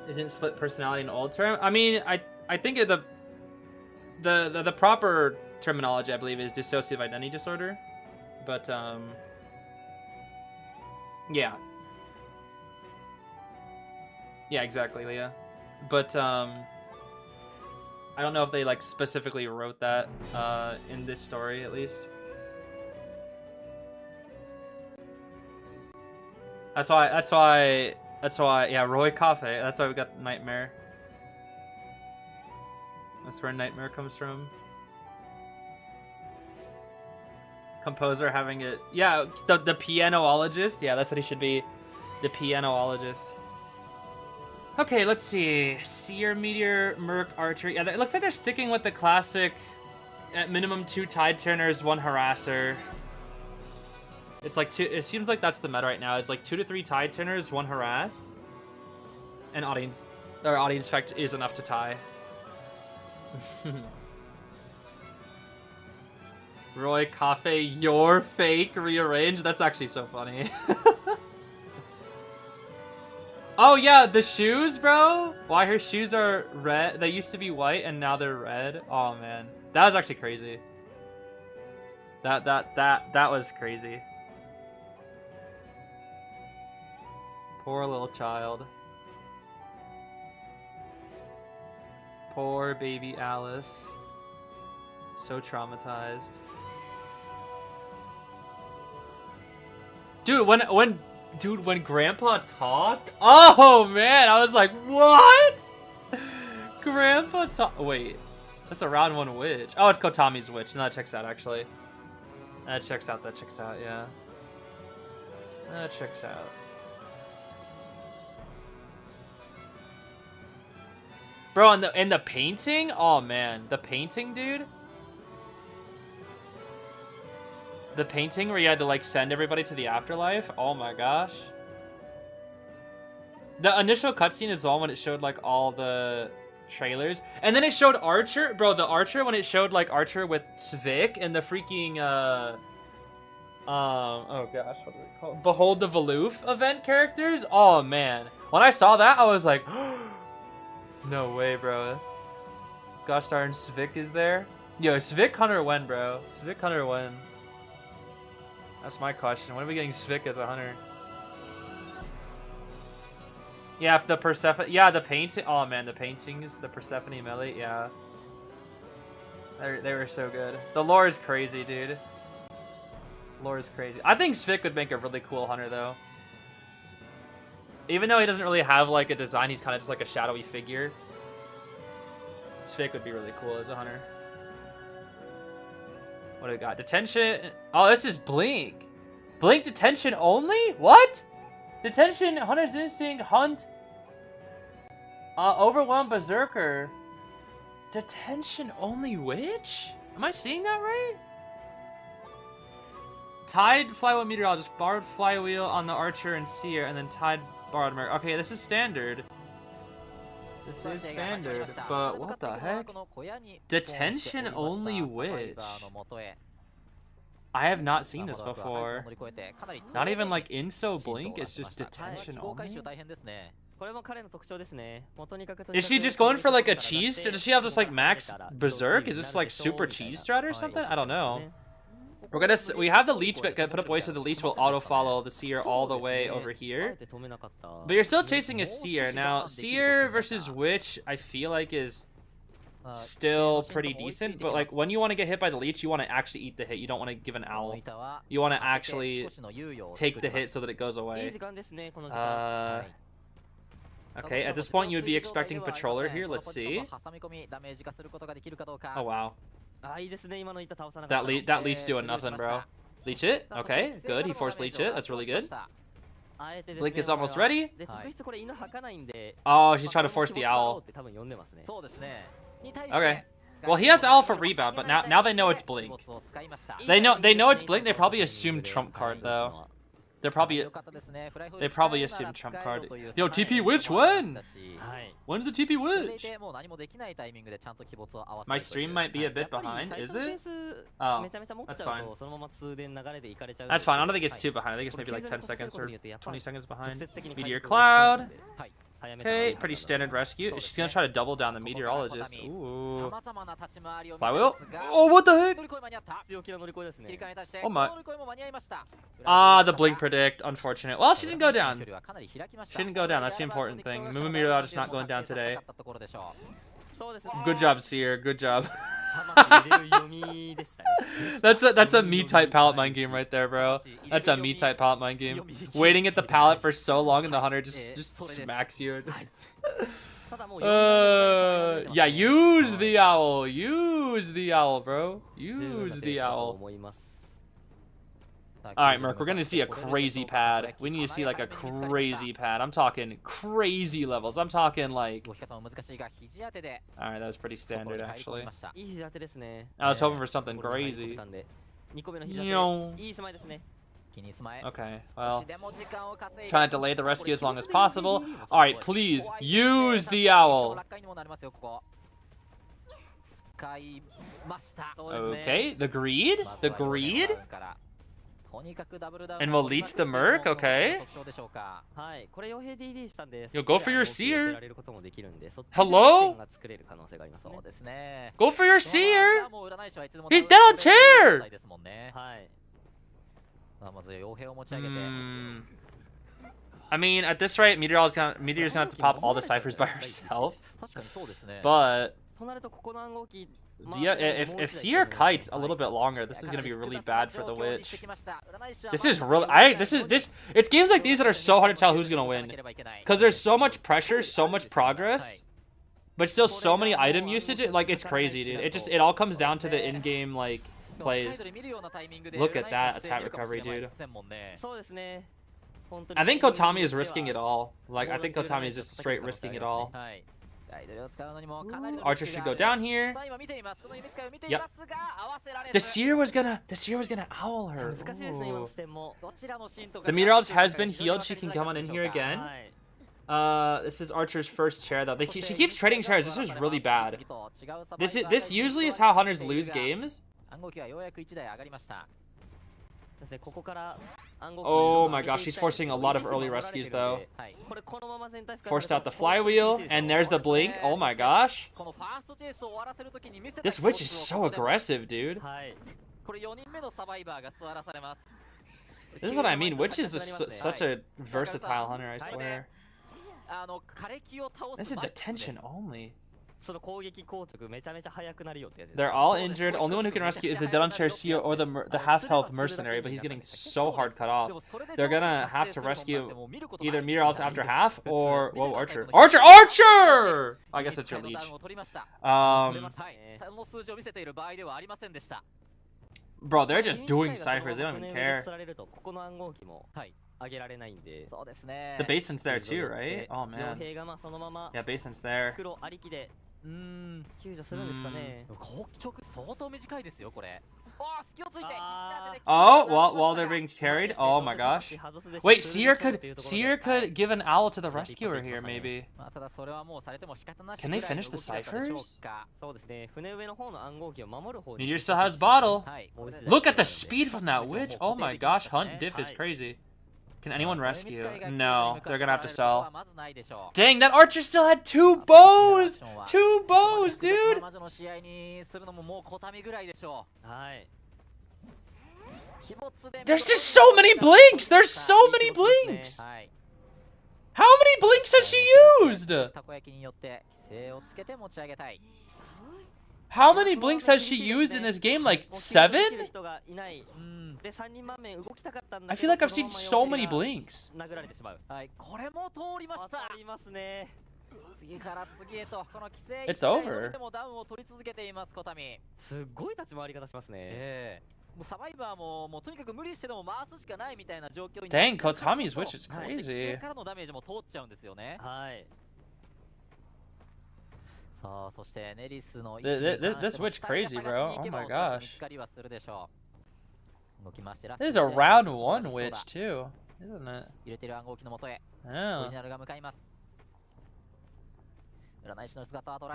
Isn't split personality an old term? I mean, I think the proper terminology, I believe, is dissociative identity disorder. But yeah. Yeah, exactly, Leah. But I don't know if they like specifically wrote that in this story, at least. That's why. Yeah, Roy Cafe. That's why we got Nightmare. That's where Nightmare comes from. Composer having it. Yeah, the pianologist. Yeah, that's what he should be. The pianologist. Okay, let's see. Seer, Meteor, Merc, Archery. Yeah, it looks like they're sticking with the classic, at minimum 2 Tide Turners, 1 Harasser. It's like 2. It seems like that's the meta right now. It's like 2 to 3 Tide Turners, 1 Harass, and audience effect is enough to tie. Roy Cafe, your fake rearranged. That's actually so funny. Oh yeah, the shoes, bro. Why her shoes are red? They used to be white and now they're red. Oh man, that was actually crazy. That was crazy. Poor little child. Poor baby Alice. So traumatized. Dude, when Grandpa talked, oh man, I was like, what? Grandpa talk. Wait, that's a round 1 witch. Oh, it's Kotami's witch. No, that checks out actually. That checks out. Yeah. That checks out. Bro, and the painting? Oh man, the painting, dude. The painting where you had to like send everybody to the afterlife. Oh my gosh. The initial cutscene is the one when it showed like all the trailers, and then it showed Archer, bro. The Archer when it showed like Archer with Svik and the freaking oh gosh, what do we call it? Behold the Valoof event characters. Oh man, when I saw that, I was like, no way, bro. Gosh darn, Svik is there. Yo, Svik Hunter when, bro? Svik Hunter when? That's my question. When are we getting Svik as a hunter? Yeah, the Persephone. Yeah, the painting. Oh man, the paintings, the Persephone melee. Yeah, they were so good. The lore is crazy, dude. Lore is crazy. I think Svik would make a really cool hunter though. Even though he doesn't really have like a design, he's kind of just like a shadowy figure. Svik would be really cool as a hunter. What do we got? Detention. Oh, this is Blink. Blink detention only? What? Detention, Hunter's Instinct, Hunt. Overwhelm, Berserker. Detention only Witch? Am I seeing that right? Tide, Flywheel, Meteorologist, Borrowed Flywheel on the Archer and Seer, and then Tide, Borrowed Merc. Okay, this is standard. This is standard, but what the heck? Detention only Witch. I have not seen this before. Not even like Inso Blink, it's just detention only. Is she just going for like a cheese? Or does she have this like max berserk? Is this like super cheese strat or something? I don't know. We have the leech put up away so the leech will auto follow the seer all the way over here. But you're still chasing a seer. Now, seer versus witch, I feel like is still pretty decent, but like when you want to get hit by the leech, you want to actually eat the hit. You don't want to give an owl. You want to actually take the hit so that it goes away. Okay, at this point you would be expecting patroller here. Let's see. Oh wow. That leech doing nothing, bro. Leech it? Okay, good. He forced leech it. That's really good. Blink is almost ready. Oh, she's trying to force the owl. Okay. Well, he has owl for rebound, but now they know it's Blink. They know it's Blink. They probably assume trump card though. They probably assume trump card. Yo, TP Witch when? When's the TP Witch? My stream might be a bit behind, is it? Oh, that's fine. That's fine. I don't think it's too behind. I think it's maybe like 10 seconds or 20 seconds behind. Meteor Cloud. Okay, pretty standard rescue. She's gonna try to double down the meteorologist. Ooh. Flywheel? Oh, what the heck? Oh my. Ah, the blink predict. Unfortunate. Well, she didn't go down. She didn't go down. That's the important thing. Moo meteorologist not going down today. Good job, Seer. Good job. That's a me type pallet mine game right there, bro. That's a me type pallet mine game. Waiting at the pallet for so long and the hunter just smacks you. Yeah, use the owl. Use the owl, bro. Use the owl. Alright, Merc, we're gonna see a crazy pad. We need to see like a crazy pad. I'm talking crazy levels. I'm talking like... Alright, that was pretty standard actually. I was hoping for something crazy. Okay, well, trying to delay the rescue as long as possible. Alright, please, use the owl. Okay, the greed? The greed? And we'll leech the merc, okay? Yo, go for your seer. Hello? Go for your seer. He's dead on chair. I mean, at this rate, Meteor's gonna have to pop all the ciphers by herself. But if Seer kites a little bit longer, this is gonna be really bad for the witch. This is really it's games like these that are so hard to tell who's gonna win, because there's so much pressure, so much progress, but still so many item usage. Like, it's crazy, dude. It all comes down to the in-game like plays. Look at that attack recovery, dude. I think Kotami is risking it all. Like, I think Kotami is just straight risking it all. Archer should go down here. Yep. The seer was gonna owl her. Ooh. The meteorologist has been healed. She can come on in here again. This is Archer's first chair though. She keeps trading chairs. This is really bad. This usually is how hunters lose games. Oh my gosh, she's forcing a lot of early rescues though. Forced out the flywheel, and there's the blink. Oh my gosh. This witch is so aggressive, dude. This is what I mean. Witch is such a versatile hunter, I swear. This is detention only. They're all injured. Only one who can rescue is the dead on chair CEO or the half-health mercenary, but he's getting so hard cut off. They're gonna have to rescue either Mirals after half or... Whoa, Archer. Archer! Archer! I guess it's your leech. Bro, they're just doing ciphers. They don't even care. The basin's there too, right? Oh man. Yeah, basin's there. Oh, while they're being carried. Oh my gosh. Wait, Seer could give an owl to the rescuer here, maybe. Can they finish the ciphers? Meteor still has bottle. Look at the speed from that witch. Oh my gosh, hunt diff is crazy. Can anyone rescue? No, they're gonna have to sell. Dang, that archer still had 2 bows! 2 bows, dude! There's just so many blinks! There's so many blinks! How many blinks has she used? How many blinks has she used in this game? Like 7? I feel like I've seen so many blinks. It's over. Dang, Kotami's witch is crazy. This witch crazy, bro. Oh my gosh. This is a round 1 witch too, isn't it? Yeah.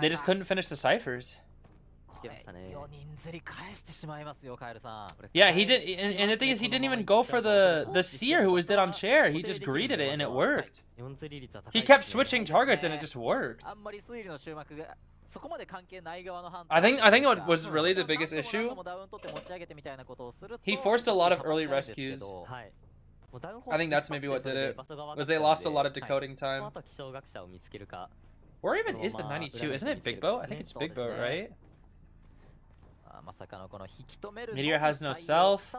They just couldn't finish the ciphers. Yeah, he did, and the thing is, he didn't even go for the seer who was dead on chair. He just greeted it, and it worked. He kept switching targets, and it just worked. I think what was really the biggest issue, he forced a lot of early rescues. I think that's maybe what did it, was they lost a lot of decoding time. Where even is the 92? Isn't it Big Boat? I think it's Big Boat, right? Meteor has no self.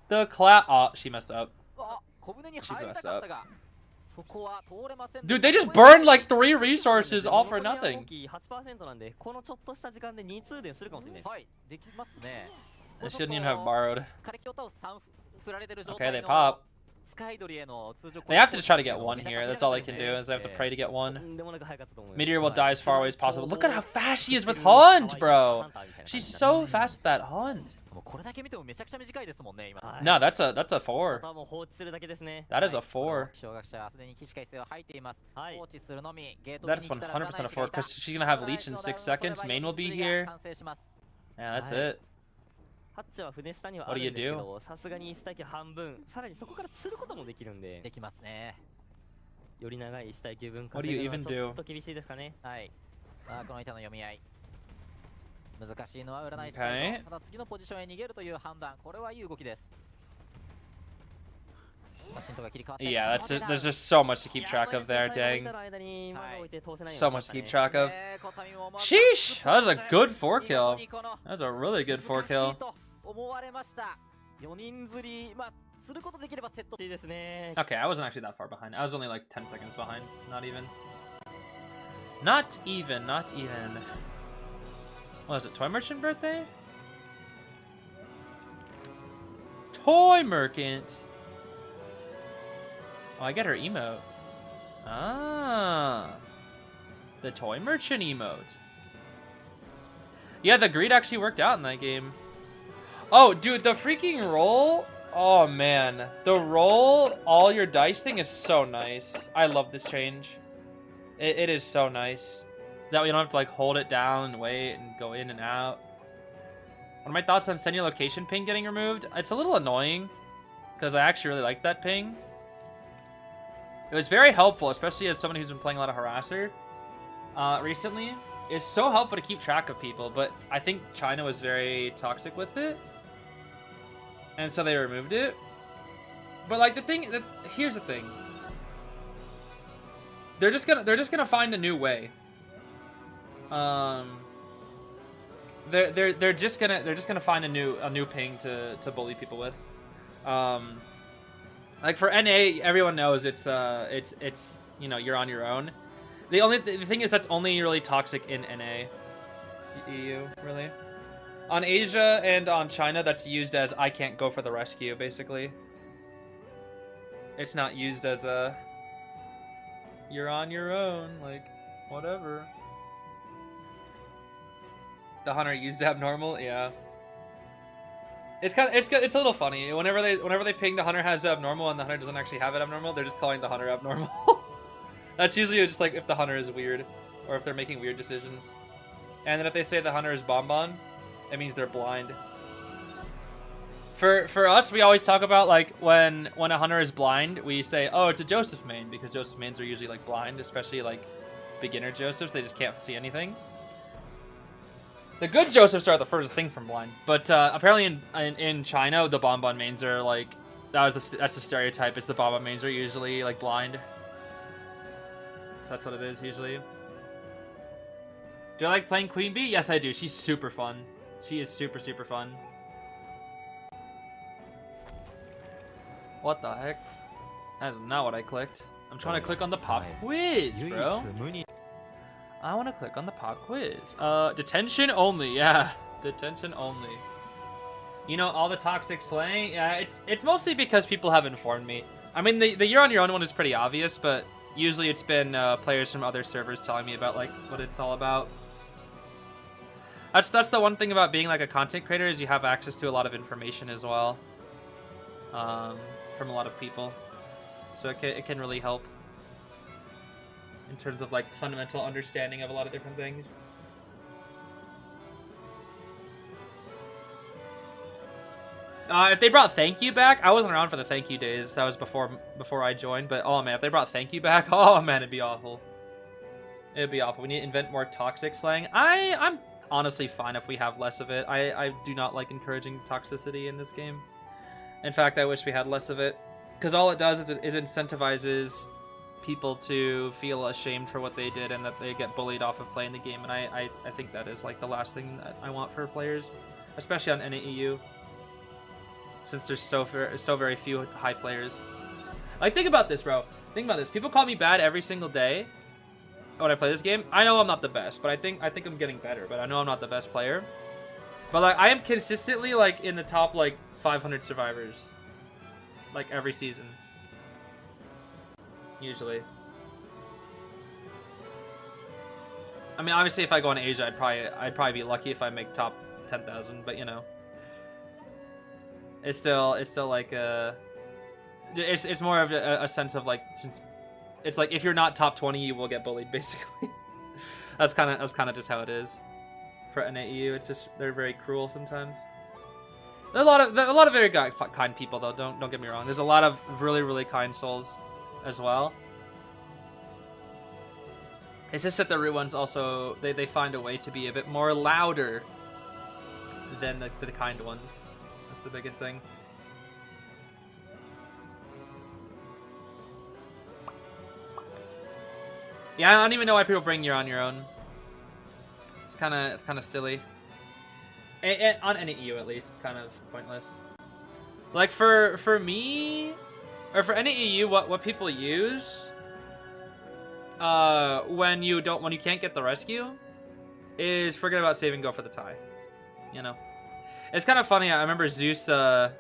The clap. Oh, she messed up. She messed up. Dude, they just burned like 3 resources all for nothing. They shouldn't even have borrowed. Okay, they pop. They have to just try to get 1 here. That's all they can do, is they have to pray to get 1. Meteor will die as far away as possible. Look at how fast she is with Hunt, bro. She's so fast with that Hunt. No, that's a 4. That is a 4. That is 100% a 4, because she's gonna have leech in 6 seconds. Main will be here. Yeah, that's it. What do you do? What do you even do? Okay. Yeah, there's just so much to keep track of there, dang. So much to keep track of. Sheesh! That was a good 4 kill. That was a really good 4 kill. Okay, I wasn't actually that far behind. I was only like 10 seconds behind. Not even. Not even. What is it, Toy Merchant birthday? Toy Merchant! Oh, I get her emote. Ah. The Toy Merchant emote. Yeah, the greed actually worked out in that game. Oh, dude, the freaking roll. Oh man, the roll all your dice thing is so nice. I love this change. It is so nice that we don't have to like hold it down and wait and go in and out. What are my thoughts on send your location ping getting removed? It's a little annoying because I actually really like that ping. It was very helpful, especially as someone who's been playing a lot of Harasser recently. It's so helpful to keep track of people, but I think China was very toxic with it, and so they removed it. But like here's the thing. They're just gonna find a new way. They're just gonna find a new ping to bully people with. Like for NA, everyone knows it's you know, you're on your own. The thing is that's only really toxic in NA, EU really. On Asia and on China, that's used as I can't go for the rescue basically. It's not used as a you're on your own, like whatever. The hunter used abnormal, yeah. It's a little funny. Whenever they ping the hunter has abnormal and the hunter doesn't actually have it abnormal, they're just calling the hunter abnormal. That's usually just like if the hunter is weird, or if they're making weird decisions. And then if they say the hunter is bonbon, it means they're blind. For us, we always talk about like when a hunter is blind, we say, oh, it's a Joseph main, because Joseph mains are usually like blind, especially like beginner Josephs. They just can't see anything. The good Josephs are the furthest thing from blind, but apparently in China, the bonbon mains are like that's the stereotype. It's the bonbon mains are usually like blind. So that's what it is usually. Do I like playing Queen Bee? Yes, I do. She's super fun. She is super fun. What the heck? That is not what I clicked. I'm trying to click on the pop quiz, bro. I want to click on the pop quiz. Detention only. Yeah, detention only. You know, all the toxic slang. Yeah, it's mostly because people have informed me. I mean, the you're on your own one is pretty obvious, but usually it's been players from other servers telling me about like what it's all about. That's the one thing about being like a content creator is you have access to a lot of information as well, from a lot of people, so it can really help in terms of like fundamental understanding of a lot of different things. If they brought thank you back, I wasn't around for the thank you days. That was before I joined. But oh man, if they brought thank you back, oh man, it'd be awful. It'd be awful. We need to invent more toxic slang. I'm honestly fine if we have less of it. I do not like encouraging toxicity in this game. In fact, I wish we had less of it, because all it does is it incentivizes people to feel ashamed for what they did and that they get bullied off of playing the game, and I think that is like the last thing that I want for players, especially on NAEU, since there's so very few high players. Like, think about this, bro. Think about this. People call me bad every single day when I play this game. I know I'm not the best, but I think I'm getting better, but I know I'm not the best player. But like, I am consistently like in the top like 500 survivors like every season. Usually. I mean, obviously, if I go in Asia, I'd probably be lucky if I make top 10,000. But you know, it's still like it's more of a sense of like, since it's like if you're not top 20, you will get bullied. Basically, that's kind of just how it is for NAEU. It's just they're very cruel sometimes. There are a lot of very kind people though. Don't get me wrong. There's a lot of really kind souls as well. It's just that the rude ones also they find a way to be a bit more louder than the kind ones. That's the biggest thing. Yeah, I don't even know why people bring you're on your own. It's kind of silly. And on NAEU at least, it's kind of pointless. Like for me, or for NAEU, what people use when you can't get the rescue is forget about save and go for the tie. You know, it's kind of funny. I remember Zeus said,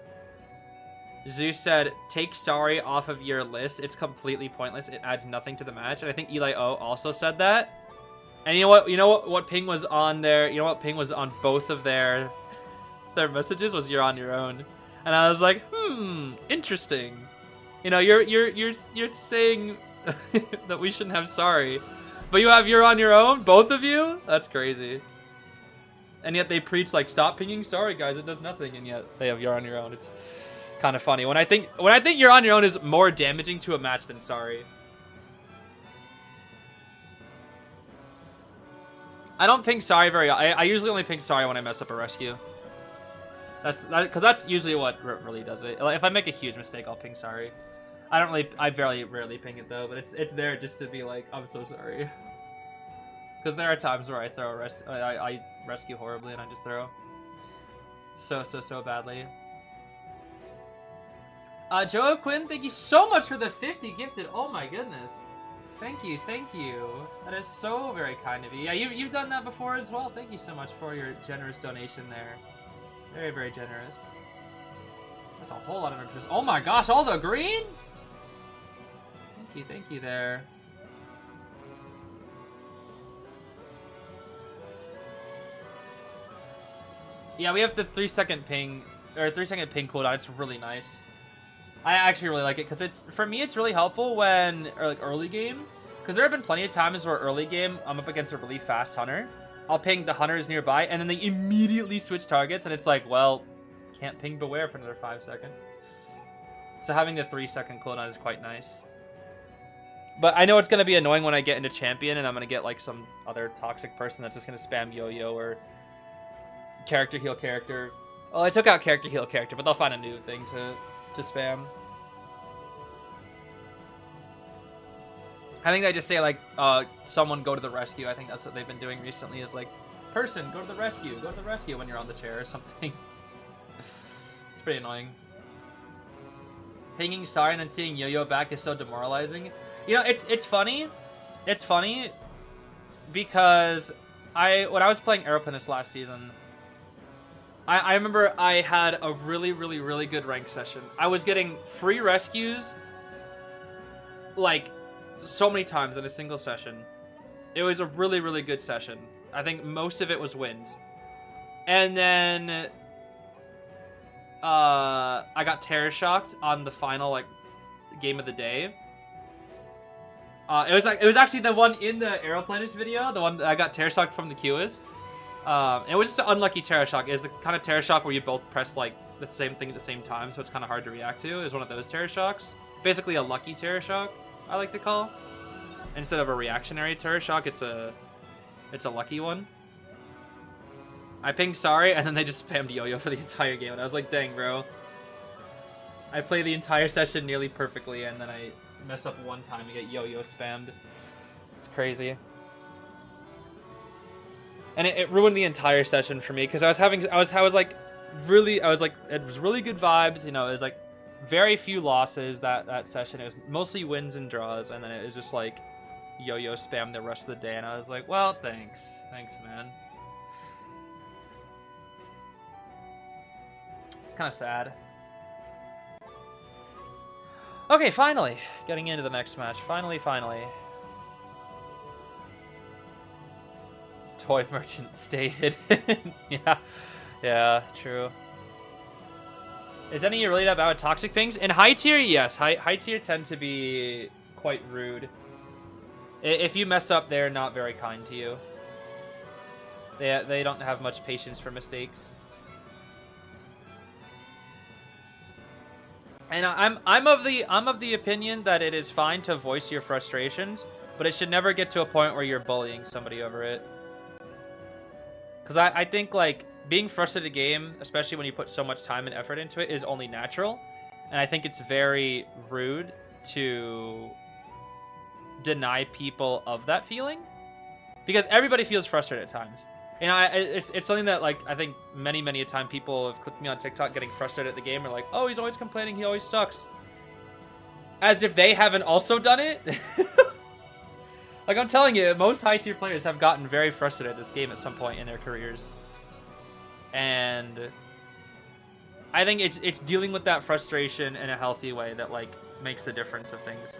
take sorry off of your list. It's completely pointless. It adds nothing to the match. And I think Eli O also said that. And you know what ping was on there? You know what ping was on both of their messages was you're on your own. And I was like, interesting. You know, you're saying that we shouldn't have sorry, but you're on your own, both of you. That's crazy. And yet they preach like, stop pinging sorry, guys. It does nothing. And yet they have you're on your own. It's kind of funny. When I think you're on your own is more damaging to a match than sorry. I don't ping sorry very. I usually only ping sorry when I mess up a rescue. Because that's usually what really does it. Like, if I make a huge mistake, I'll ping sorry. I rarely ping it though, but it's there just to be like, I'm so sorry. Because there are times where I throw I rescue horribly and I just throw so badly. Joe Quinn, thank you so much for the 50 gifted. Oh my goodness. Thank you. That is so very kind of you. Yeah, you've done that before as well. Thank you so much for your generous donation there. Very, very generous. That's a whole lot of interest. Oh my gosh, all the green? Thank you there. Yeah, we have the 3-second ping, or 3-second ping cooldown. It's really nice. I actually really like it because for me it's really helpful when like early game, because there have been plenty of times where early game I'm up against a really fast hunter. I'll ping the hunters nearby and then they immediately switch targets and it's like, well, can't ping beware for another 5 seconds. So having the 3-second cooldown is quite nice. But I know it's gonna be annoying when I get into champion and I'm gonna get like some other toxic person that's just gonna spam yo-yo or character heal character. Well, I took out character heal character, but they'll find a new thing to spam. I think they just say like, someone go to the rescue. I think that's what they've been doing recently is like, person, go to the rescue when you're on the chair or something. It's pretty annoying. Pinging sorry and then seeing yo-yo back is so demoralizing. You know, it's funny. It's funny because when I was playing Aeroplanist last season, I remember I had a really good rank session. I was getting free rescues like so many times in a single session. It was a really good session. I think most of it was wins. And then I got terror shocked on the final like game of the day. It was actually the one in the Aeroplanist video, the one that I got terror shocked from the queuist. It was just an unlucky terror shock. It was the kind of terror shock where you both press like the same thing at the same time, so it's kind of hard to react to. It was one of those terror shocks. Basically a lucky terror shock, I like to call. Instead of a reactionary terror shock, it's a lucky one. I pinged sorry, and then they just spammed yo-yo for the entire game, and I was like, dang, bro. I play the entire session nearly perfectly, and then I mess up one time and get yo-yo spammed. It's crazy. And it ruined the entire session for me because it was really good vibes. You know, it was like very few losses that session. It was mostly wins and draws, and then it was just like yo-yo spam the rest of the day. And I was like, well, thanks, man. It's kind of sad. Okay, finally getting into the next match. Finally. Toy merchant stay hidden. Yeah, true. Is any of you really that bad with toxic pings? In high tier, yes. High tier tend to be quite rude. If you mess up, they're not very kind to you. They don't have much patience for mistakes. And I'm of the opinion that it is fine to voice your frustrations, but it should never get to a point where you're bullying somebody over it. Because I think, like, being frustrated at a game, especially when you put so much time and effort into it, is only natural. And I think it's very rude to deny people of that feeling. Because everybody feels frustrated at times. You know, it's something that, like, I think many a time people have clicked me on TikTok getting frustrated at the game. Are like, oh, he's always complaining, he always sucks. As if they haven't also done it. Like, I'm telling you, most high-tier players have gotten very frustrated at this game at some point in their careers. And I think it's dealing with that frustration in a healthy way that, like, makes the difference of things.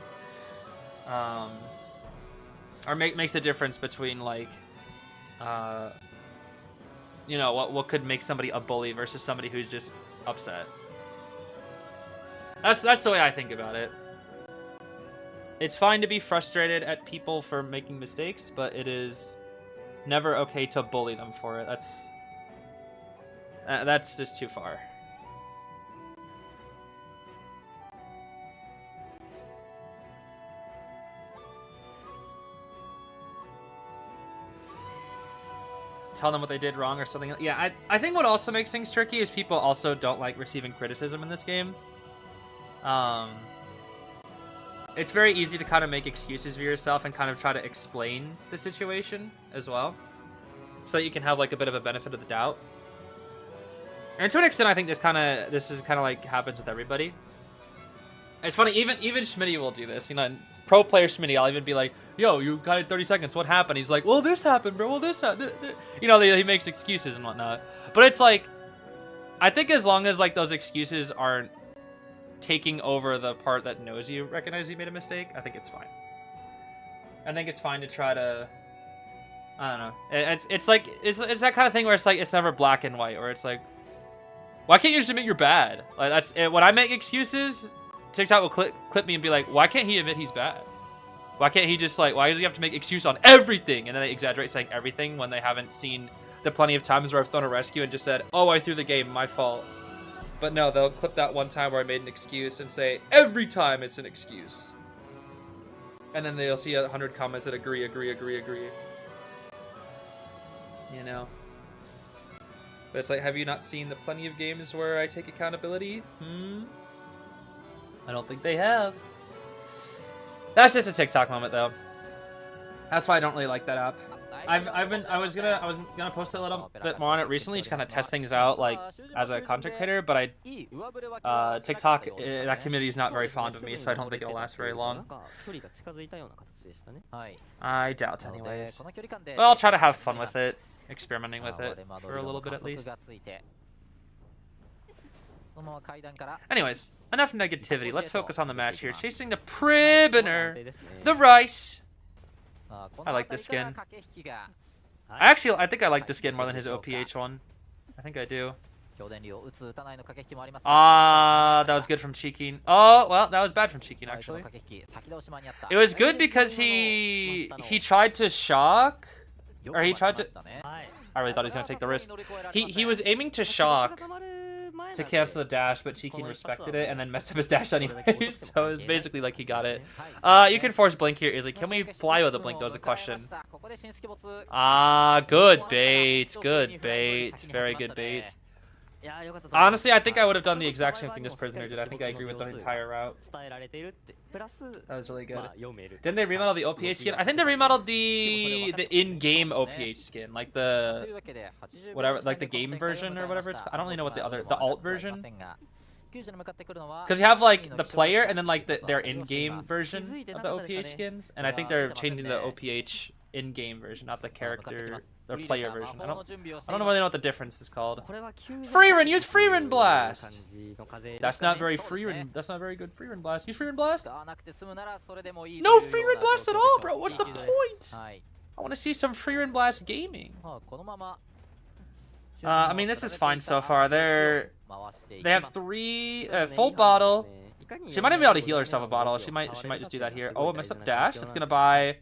Or makes the difference between, like, you know, what could make somebody a bully versus somebody who's just upset. That's the way I think about it. It's fine to be frustrated at people for making mistakes, but it is never okay to bully them for it. That's just too far. Tell them what they did wrong or something. Yeah, I think what also makes things tricky is people also don't like receiving criticism in this game. It's very easy to kind of make excuses for yourself and kind of try to explain the situation as well, so that you can have like a bit of a benefit of the doubt. And to an extent, I think this is kind of like happens with everybody. It's funny, even Schmitty will do this. You know, pro player Schmitty, I'll even be like, "Yo, you got it 30 seconds. What happened?" He's like, "Well, this happened, bro. Well, this happened." You know, he makes excuses and whatnot. But it's like, I think as long as like those excuses aren't taking over the part that knows you recognize you made a mistake, I think it's fine. I think it's fine to try to, I don't know. It's like it's that kind of thing where it's like it's never black and white, or it's like, why can't you just admit you're bad? Like that's it. When I make excuses, TikTok will clip me and be like, why can't he admit he's bad? Why can't he just like, why does he have to make excuse on everything? And then they exaggerate saying everything when they haven't seen the plenty of times where I've thrown a rescue and just said, oh, I threw the game, my fault. But no, they'll clip that one time where I made an excuse and say, every time it's an excuse. And then they'll see 100 comments that agree. You know? But it's like, have you not seen the plenty of games where I take accountability? I don't think they have. That's just a TikTok moment, though. That's why I don't really like that app. I was gonna post a little bit more on it recently to kind of test things out, like as a content creator, but TikTok, that community is not very fond of me, so I don't think it'll last very long. I doubt, anyways. But I'll try to have fun with it, experimenting with it for a little bit at least. Anyways, enough negativity. Let's focus on the match here. Chasing the Prisoner, the Rice. I like this skin. I think I like this skin more than his OPH one. I think I do. That was good from Cheeking. Oh, well, that was bad from Cheeking, actually. It was good because he tried to shock, or he tried to... I really thought he was going to take the risk. He was aiming to shock to cancel the dash, but Cheeking respected it and then messed up his dash anyway. So it was basically like he got it. You can force blink here easily. Can we fly with a blink? That was the question. Good bait. Good bait. Very good bait. Honestly, I think I would have done the exact same thing this prisoner did. I think I agree with the entire route. That was really good. Didn't they remodel the OPH skin? I think they remodeled the in-game OPH skin, like the whatever, like the game version or whatever it's called. I don't really know what the alt version. Because you have like the player and then like their in-game version of the OPH skins, and I think they're changing the OPH in-game version, not the character or player version. I don't really know what the difference is called. Free run, use free run blast. That's not very free run. That's not very good free run blast. Use free run blast. No free run blast at all, bro. What's the point? I want to see some free run blast gaming. I mean, this is fine so far. They have 3 full bottle. She might even be able to heal herself a bottle. She might just do that here. Oh, a messed up dash. That's gonna buy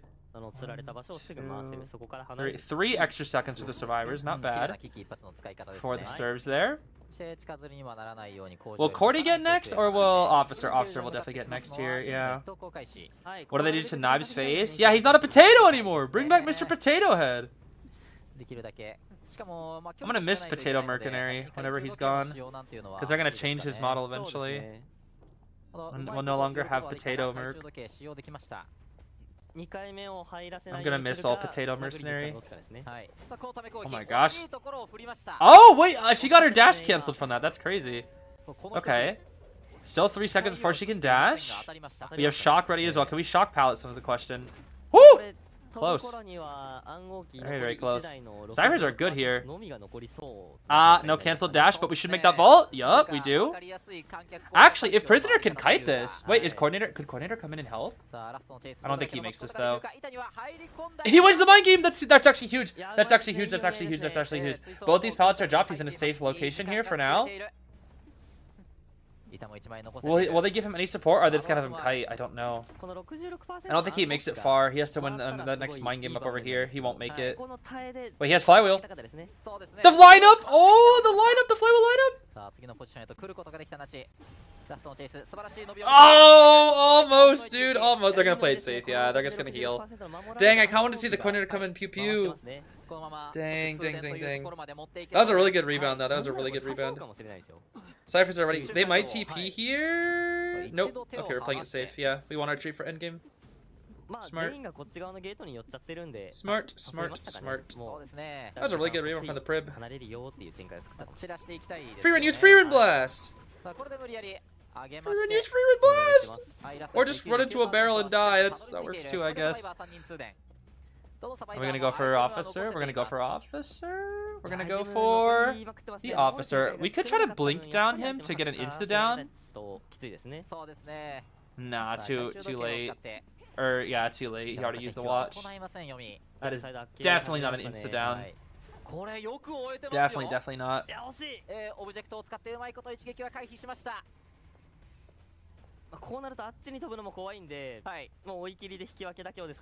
3 extra seconds for the survivors. Not bad for the serves there. Will Cordy get next, or will Officer? Officer will definitely get next here. Yeah. What do they do to Knives' face? Yeah, he's not a potato anymore. Bring back Mr. Potato Head. I'm gonna miss Potato Mercenary whenever he's gone, because they're gonna change his model eventually. We'll no longer have Potato Merc. I'm gonna miss all Potato Mercenary. Oh my gosh. Oh wait, she got her dash canceled from that. That's crazy. Okay. Still 3 seconds before she can dash. We have shock ready as well. Can we shock pallet? That was the question. Woo! Close. Very, very close. Ciphers are good here. No canceled dash, but we should make that vault. Yup, we do. Actually, if Prisoner can kite this. Wait, could Coordinator come in and help? I don't think he makes this, though. He wins the mind game! That's actually huge. That's actually huge. That's actually huge. That's actually huge. Both these pallets are dropped. He's in a safe location here for now. Will they give him any support, or are they just gonna have him kite? I don't know. I don't think he makes it far. He has to win the next mind game up over here. He won't make it. Wait, he has flywheel. The lineup! Oh, the lineup! The flywheel lineup! Oh, almost, dude. Almost. They're gonna play it safe. Yeah, they're just gonna heal. Dang, I kind of want to see the coordinator come in pew pew. Dang. That was a really good rebound, though. That was a really good rebound. Cyphers are ready. They might TP here. Nope. Okay, we're playing it safe. Yeah, we want our tree for endgame. Smart. That was a really good rebound from the Prib. Free run, use free run blast! Free run, use free run blast! Or just run into a barrel and die. That works too, I guess. Are we gonna go for officer? We're gonna go for officer? We're gonna go for the officer. We could try to blink down him to get an insta down. Nah, too late. Or yeah, too late. He already used the watch. That is definitely not an insta down. Definitely not.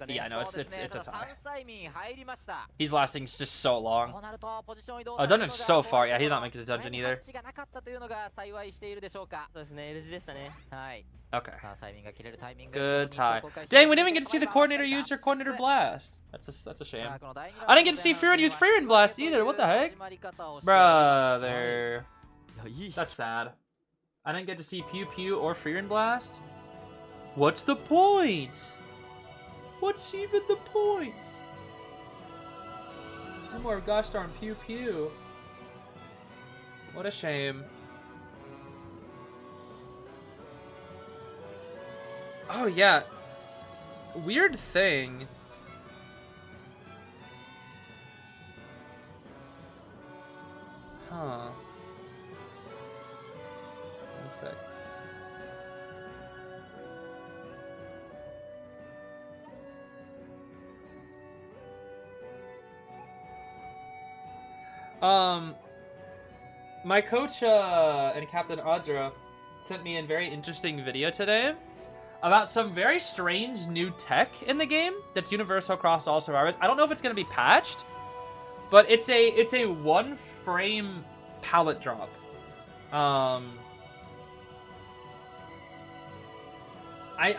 Yeah, no, it's a tie. He's lasting just so long. Oh, dungeon so far. Yeah, he's not making the dungeon either. Okay. Good tie. Dang, we didn't even get to see the coordinator use her coordinator blast. That's a shame. I didn't get to see Freerin use Freerin blast either. What the heck? Brother. That's sad. I didn't get to see Pew Pew or Freerin blast. What's the point? What's even the point? No more Gosh darn Pew Pew. What a shame. Oh yeah. Weird thing. Huh. One sec. My coach and Captain Audra sent me a very interesting video today about some very strange new tech in the game that's universal across all survivors. I don't know if it's gonna be patched, but it's a one frame pallet drop. I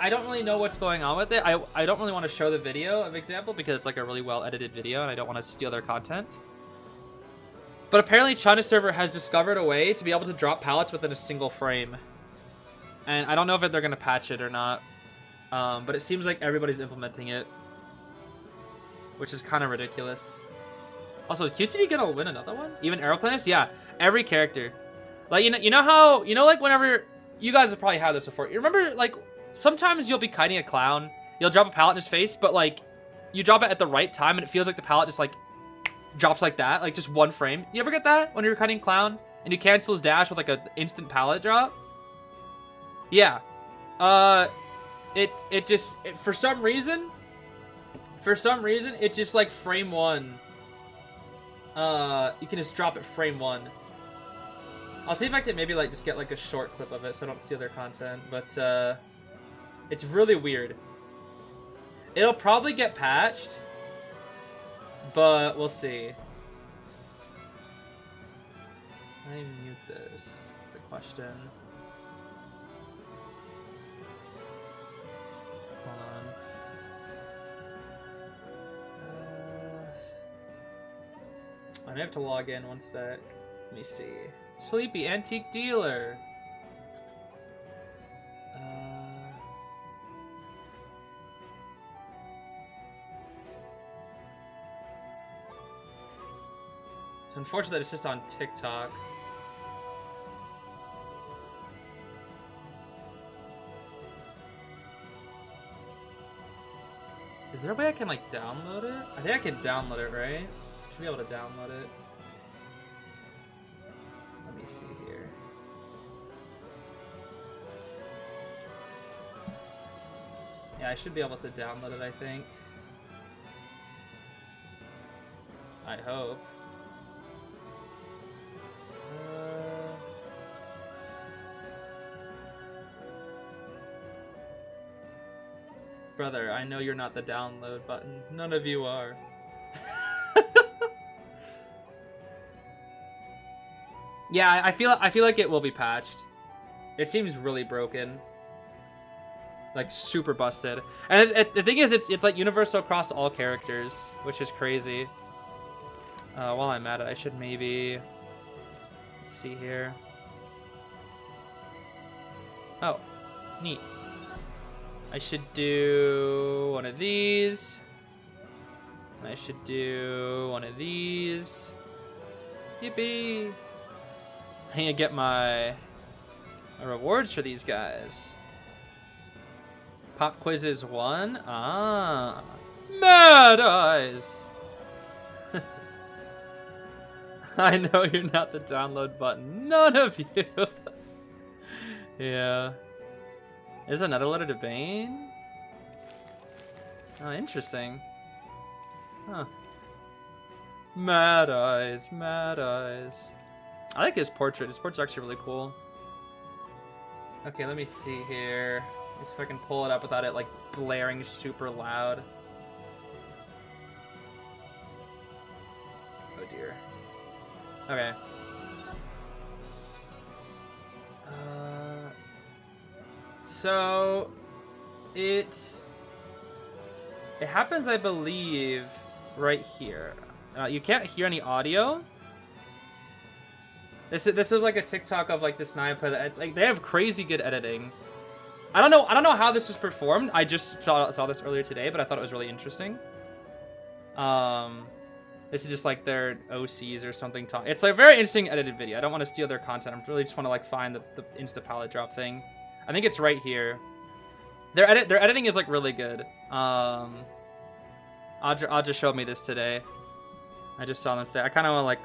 don't really know what's going on with it. I don't really want to show the video of example because it's like a really well edited video and I don't want to steal their content. But apparently China server has discovered a way to be able to drop pallets within a single frame. And I don't know if they're going to patch it or not. But it seems like everybody's implementing it. Which is kind of ridiculous. Also, is QTD going to win another one? Even Aeroplanist? Yeah, every character. Like, you know how, like whenever, you guys have probably had this before. You remember, like, sometimes you'll be kiting a clown. You'll drop a pallet in his face, but like, you drop it at the right time and it feels like the pallet just like, drops like that, like just one frame. You ever get that when you're cutting clown and you cancel his dash with like an instant pallet drop? Yeah. For some reason, it's just like frame one. You can just drop it frame one. I'll see if I can maybe like just get like a short clip of it so I don't steal their content, but it's really weird. It'll probably get patched, but we'll see. Can I mute this? Is the question. Hold on. I may have to log in one sec. Let me see. Sleepy Antique Dealer. It's unfortunate that it's just on TikTok. Is there a way I can like download it? I think I can download it, right? Should be able to download it. Let me see here. Yeah, I should be able to download it, I think. I hope. Brother, I know you're not the download button. None of you are. Yeah, I feel like it will be patched. It seems really broken. Like super busted. And the thing is, it's like universal across all characters, which is crazy. While I'm at it, I should maybe... Let's see here. Oh, neat. I should do one of these. I should do one of these. Yippee! I need to get my rewards for these guys. Pop quizzes 1. Ah, Mad Eyes. I know you're not the download button. None of you. Yeah. Is another letter to Bane? Oh, interesting. Huh. Mad Eyes, Mad Eyes. I like his portrait. His portrait's actually really cool. Okay, let me see here. Let me see if I can pull it up without it like blaring super loud. Oh dear. Okay. So it happens, I believe, right here. You can't hear any audio. This was like a TikTok of like this sniper. It's like they have crazy good editing. I don't know how this was performed. I just saw this earlier today, but I thought it was really interesting. This is just like their OCs or something. It's like a very interesting edited video. I don't want to steal their content. I really just want to like find the insta palette drop thing. I think it's right here. Their editing is like really good. Audra just showed me this today. I just saw them today. I kind of like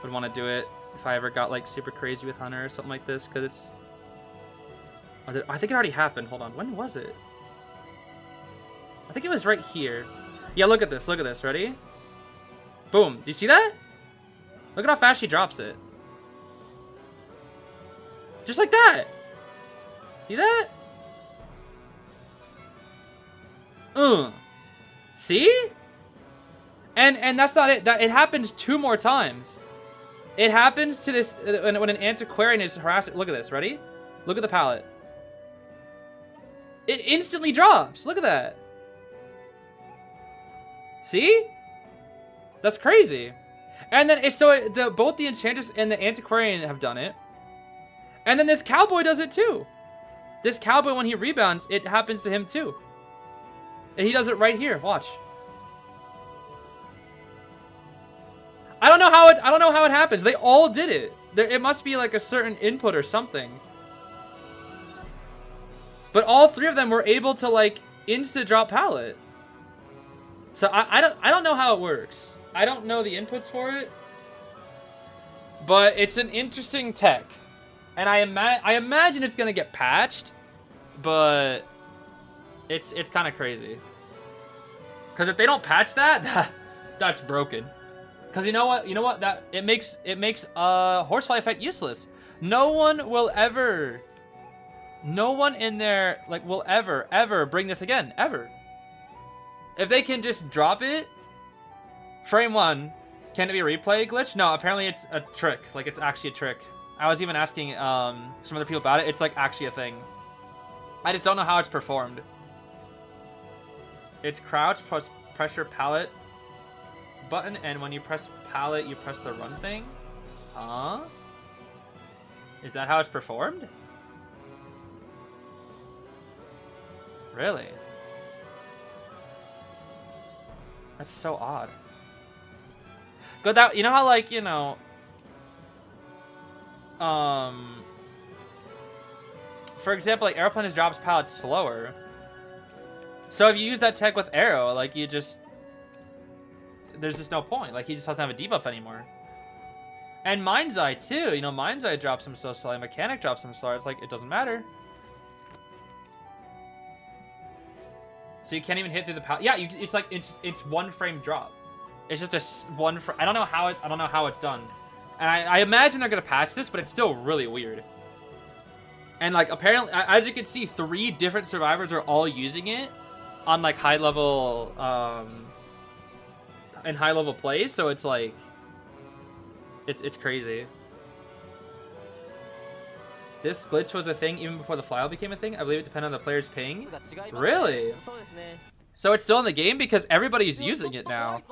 would want to do it if I ever got like super crazy with Hunter or something like this, because it's... I think it already happened. Hold on. When was it? I think it was right here. Yeah, look at this. Look at this. Ready? Boom. Do you see that? Look at how fast she drops it. Just like that. See that? See? And that's not it. It happens 2 more times. It happens to this when an antiquarian is harassing. Look at this. Ready? Look at the palette. It instantly drops. Look at that. See? That's crazy. And then both the enchantress and the antiquarian have done it. And then this cowboy does it too. This cowboy, when he rebounds, it happens to him too. And he does it right here. Watch. I don't know how it happens. They all did it. It must be like a certain input or something. But all 3 of them were able to like insta drop palette. So I don't know how it works. I don't know the inputs for it. But it's an interesting tech. And I imagine it's gonna get patched, but it's kind of crazy. Because if they don't patch that, that's broken. Because you know what? That it makes horsefly effect useless. No one in there like will ever bring this again, ever. If they can just drop it, frame 1, can it be a replay glitch? No, apparently it's a trick. Like it's actually a trick. I was even asking some other people about it. It's like actually a thing. I just don't know how it's performed. It's crouch plus pressure palette button, and when you press palette, you press the run thing. Huh? Is that how it's performed? Really? That's so odd. But that, you know how like, for example, like Aeroplan drops pallets slower. So if you use that tech with Arrow, like there's just no point. Like he just doesn't have a debuff anymore. And Mind's Eye too. Mind's Eye drops him so slow. Mechanic drops him slow. It's like it doesn't matter. So you can't even hit through the pallet. Yeah, it's like it's 1 frame drop. It's just a 1 frame. I don't know how it's done. And I imagine they're gonna patch this, but it's still really weird. And like apparently, as you can see, 3 different survivors are all using it. on like high level in high level play, so it's like it's crazy. This glitch was a thing even before the flyout became a thing. I believe it depended on the player's ping. Really? So it's still in the game because everybody's using it now.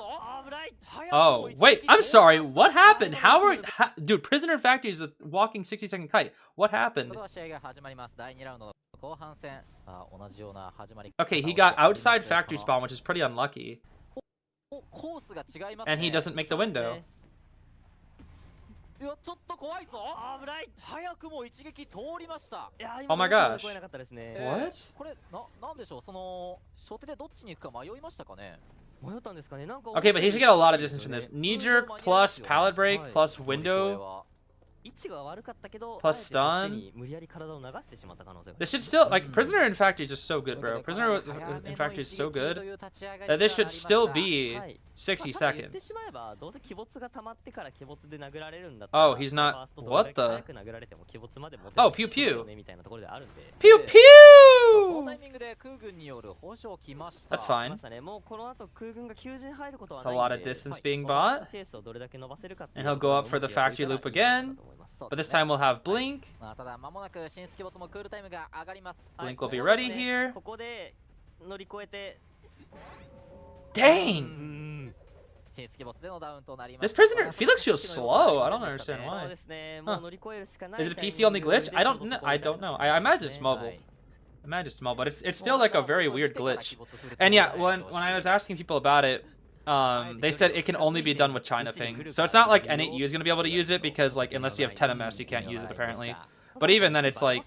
Oh, wait, I'm sorry. What happened? Dude, Prisoner Factory is a walking 60-second kite. What happened? Okay, he got outside factory spawn, which is pretty unlucky. And he doesn't make the window. Oh my gosh. What? Okay, but he should get a lot of distance from this. Knee jerk plus pallet break plus window plus stun. This should still, like, Prisoner in Factory is just so good, bro. Prisoner in Factory is so good that this should still be 60 seconds. Oh, he's not. What the? Oh, pew pew. Pew pew! That's fine. It's a lot of distance being bought. And he'll go up for the factory loop again. But this time we'll have Blink. Blink will be ready here. Dang! This prisoner, Felix feels slow. I don't understand why. Huh. Is it a PC only glitch? I don't know. I imagine it's mobile. I imagine it's mobile, but it's still like a very weird glitch. And yeah, when I was asking people about it, they said it can only be done with China ping. So it's not like N8U is going to be able to use it because, like, unless you have 10 MS, you can't use it apparently. But even then, it's like,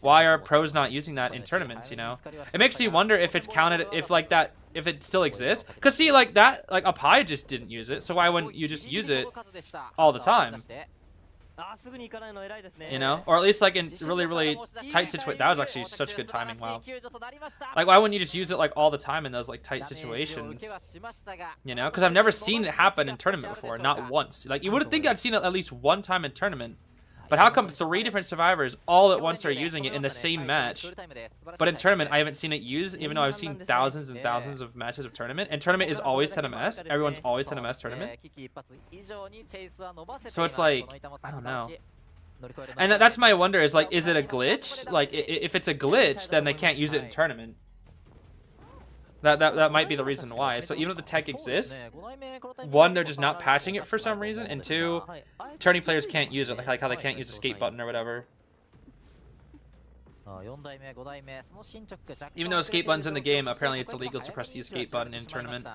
why are pros not using that in tournaments, you know? It makes you wonder if it's counted, if like that, if it still exists. Because see, like that, like Apai just didn't use it, so why wouldn't you just use it all the time? You know? Or at least like in really, really tight situations. That was actually such good timing, wow. Like, why wouldn't you just use it like all the time in those like tight situations? You know? Because I've never seen it happen in tournament before, not once. Like, you would think I'd seen it at least one time in tournament. But how come 3 different survivors all at once are using it in the same match? But in tournament, I haven't seen it used, even though I've seen thousands and thousands of matches of tournament. And tournament is always 10 MS. Everyone's always 10 MS tournament. So it's like, I don't know. And that's my wonder is like, is it a glitch? Like, if it's a glitch, then they can't use it in tournament. That might be the reason why. So even if the tech exists, 1, they're just not patching it for some reason, and 2, tourney players can't use it, like how they can't use the skate button or whatever. Even though escape button's in the game, apparently it's illegal to press the escape button in tournament.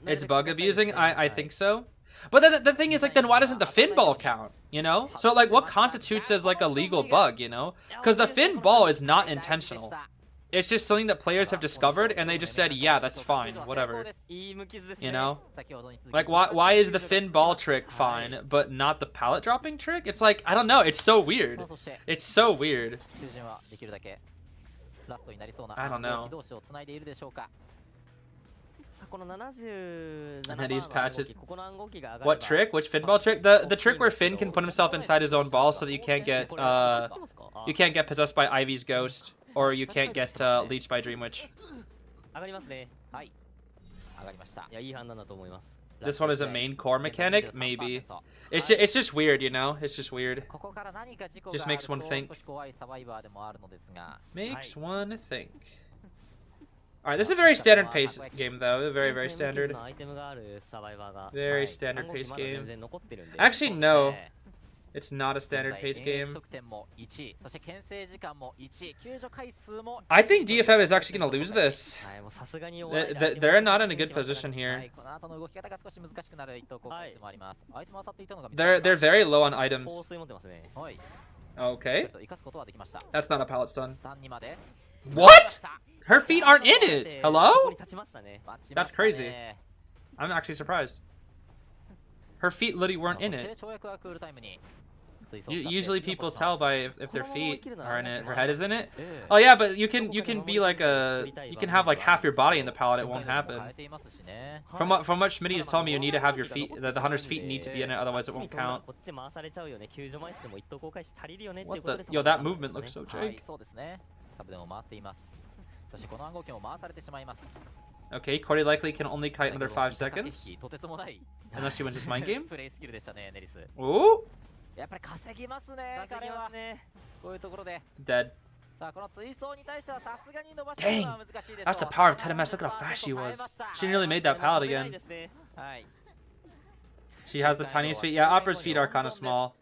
It's bug abusing? I think so. But then the thing is, like, then why doesn't the fin ball count, you know? So, like, what constitutes as, like, a legal bug, you know? Because the fin ball is not intentional. It's just something that players have discovered, and they just said, yeah, that's fine, whatever. You know? Like, why is the fin ball trick fine, but not the pallet dropping trick? It's like, I don't know, it's so weird. It's so weird. I don't know. And then these patches. What trick? Which fin ball trick? The trick where Finn can put himself inside his own ball so that you can't get possessed by Ivy's ghost. Or you can't get leeched by Dream Witch. This one is a main core mechanic? Maybe. It's just weird, you know? It's just weird. Just makes one think. Makes one think. Alright, this is a very standard pace game, though. Very, very standard. Very standard pace game. Actually, no. It's not a standard pace game. I think DFM is actually going to lose this. They're not in a good position here. They're very low on items. Okay. That's not a pallet stun. What? Her feet aren't in it! Hello? That's crazy. I'm actually surprised. Her feet literally weren't in it. Usually people tell by if their feet are in it, her head is in it. Oh yeah, but you can be like you can have like half your body in the pallet, it won't happen. From what Schmitty is telling me, you need to have your feet, the hunter's feet need to be in it, otherwise it won't count. What the? Yo, that movement looks so jank. Okay, Cordy likely can only kite another 5 seconds. Unless she wins this mind game. Ooh! Dead. Dang! That's the power of Tedemesh. Look at how fast she was. She nearly made that pallet again. She has the tiniest feet. Yeah, Opera's feet are kind of small.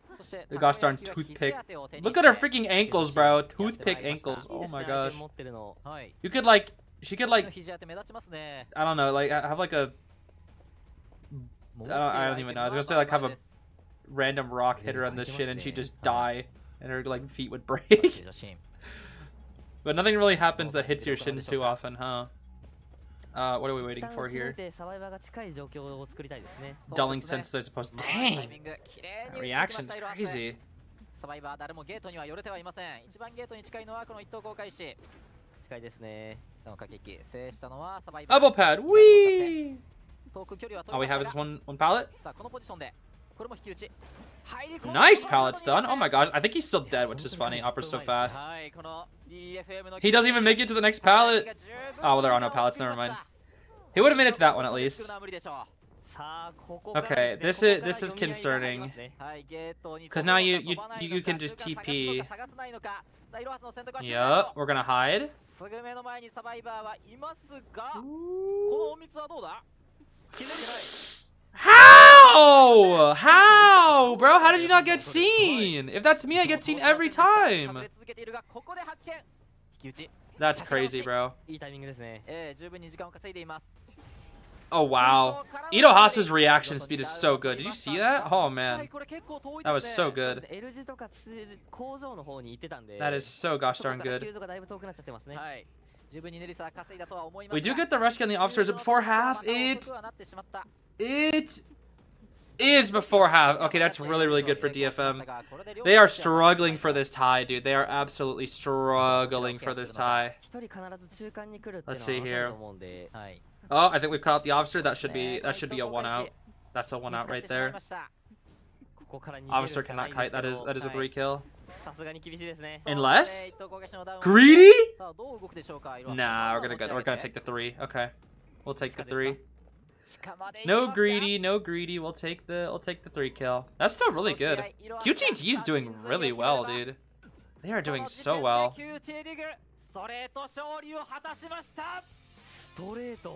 The gosh darn toothpick. Look at her freaking ankles, bro. Toothpick ankles. Oh my gosh. You could like, she could like, I don't know, like have like a, I don't even know. I was gonna say like have a random rock hit her on the shin and she'd just die and her like feet would break. But nothing really happens that hits your shins too often, huh? What are we waiting for here? Dulling sense they're supposed to. Dang! That reaction's crazy. Elbow pad! Whee! All we have is one pallet. Nice pallets done. Oh my gosh, I think he's still dead, which is funny. Opera's so fast. He doesn't even make it to the next pallet. Oh, well, there are no pallets. Never mind. He would have made it to that one at least. Okay, this is concerning. Because now you can just TP. Yup, we're gonna hide. How? How? Bro, how did you not get seen? If that's me, I get seen every time. That's crazy, bro. Oh, wow. Itohasu's reaction speed is so good. Did you see that? Oh, man. That was so good. That is so gosh darn good. We do get the rescue on the officers before half. It is before half. Okay, that's really, really good for DFM. They are struggling for this tie, dude. They are absolutely struggling for this tie. Let's see here. Oh, I think we've cut out the officer. That should be a 1 out. That's a 1 out right there. Officer cannot kite. That is a great kill. Unless greedy? Nah, we're gonna take the 3. Okay, we'll take the 3. No greedy, no greedy. We'll take the 3 kill. That's still really good. QTD is doing really well, dude. They are doing so well.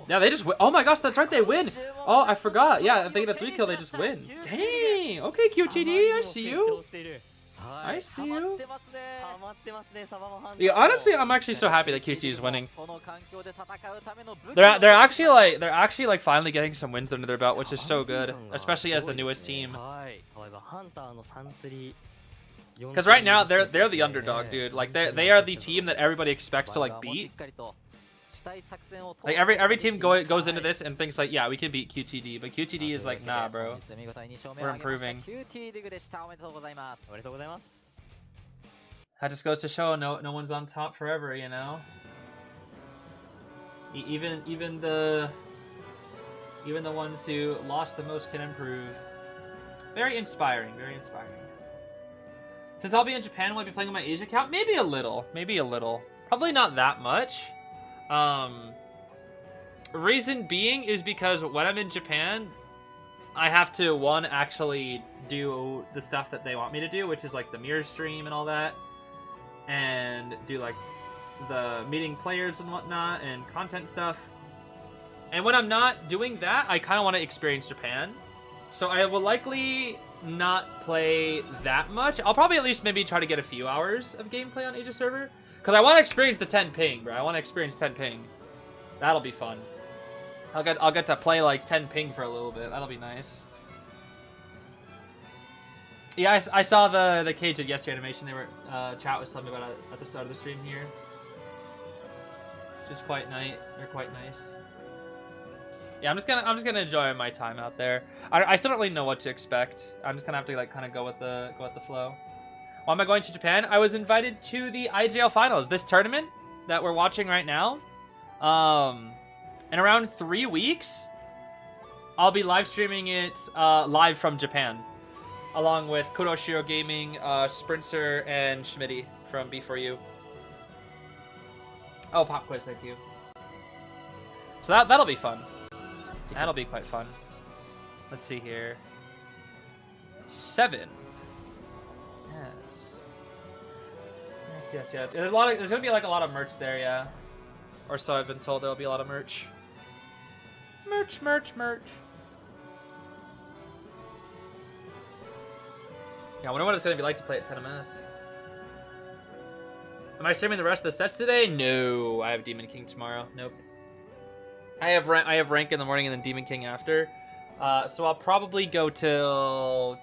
Yeah, they just win. Oh my gosh, that's right, they win. Oh, I forgot. Yeah, if they get a 3 kill, they just win. Dang. Okay, QTD, I see you. I see you. Yeah, honestly, I'm actually so happy that QT is winning. They're actually like finally getting some wins under their belt, which is so good, especially as the newest team. Because right now they're the underdog, dude. Like they are the team that everybody expects to like beat. Like every team goes into this and thinks like, yeah, we can beat QTD, but QTD is like, nah, bro. We're improving. That just goes to show no one's on top forever, you know. Even the ones who lost the most can improve. Very inspiring, very inspiring. Since I'll be in Japan, will I be playing on my Asia account? Maybe a little. Probably not that much. Reason being is because when I'm in Japan, I have to, one, actually do the stuff that they want me to do, which is like the mirror stream and all that, and do like the meeting players and whatnot and content stuff. And when I'm not doing that, I kind of want to experience Japan. So I will likely not play that much. I'll probably at least maybe try to get a few hours of gameplay on Asia server. Because I want to experience the 10 ping, bro. I want to experience 10 ping. That'll be fun. I'll get to play like 10 ping for a little bit. That'll be nice. Yeah, I saw the Cage of Yesteryear animation. They were chat was telling me about it at the start of the stream here. Just quite nice. They're quite nice. Yeah, I'm just gonna enjoy my time out there. I still don't really know what to expect. I'm just gonna have to like kind of go with the flow. Why am I going to Japan? I was invited to the IJL finals, this tournament that we're watching right now. In around 3 weeks, I'll be live streaming it live from Japan, along with Kuroshiro Gaming, Sprinter, and Schmitty from B4U. Oh, pop quiz, thank you. So that'll be fun. That'll be quite fun. Let's see here. 7. Yes. There's gonna be like a lot of merch there, yeah. Or so I've been told. There'll be a lot of merch. Merch. Yeah, I wonder what it's gonna be like to play at 10 MS. Am I streaming the rest of the sets today? No, I have Demon King tomorrow. Nope. I have rank in the morning and then Demon King after. So I'll probably go till.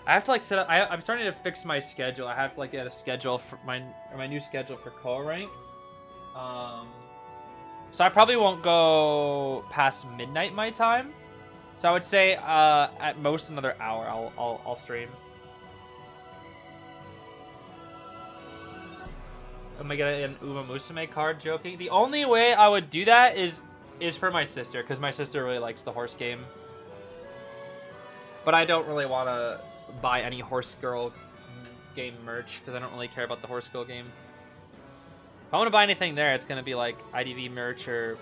I have to like set up. I'm starting to fix my schedule. I have to like get a schedule for my new schedule for COA rank. So I probably won't go past midnight my time. So I would say at most another hour I'll stream. Am I getting an Uma Musume card? Joking. The only way I would do that is for my sister, because my sister really likes the horse game. But I don't really want to buy any horse girl game merch because I don't really care about the horse girl game. If I want to buy anything there, it's gonna be like IDV merch or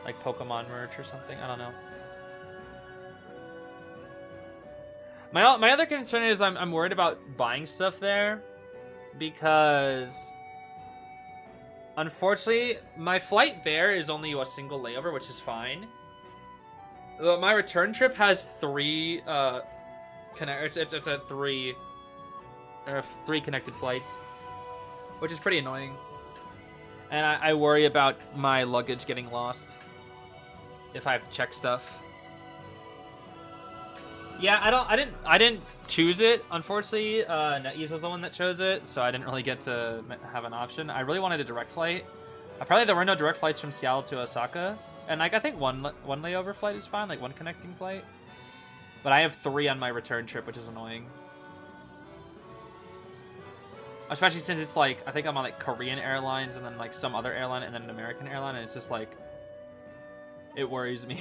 like Pokemon merch or something. I don't know. My other concern is I'm worried about buying stuff there because unfortunately my flight there is only a single layover, which is fine. My return trip has 3 it's a 3 connected flights, which is pretty annoying. And I worry about my luggage getting lost if I have to check stuff. Yeah, I didn't choose it, unfortunately. NetEase was the one that chose it, so I didn't really get to have an option. I really wanted a direct flight. Apparently there were no direct flights from Seattle to Osaka, and like I think one layover flight is fine, like one connecting flight. But I have 3 on my return trip, which is annoying. Especially since it's like, I think I'm on like Korean Airlines and then like some other airline and then an American airline, and it's just like, it worries me.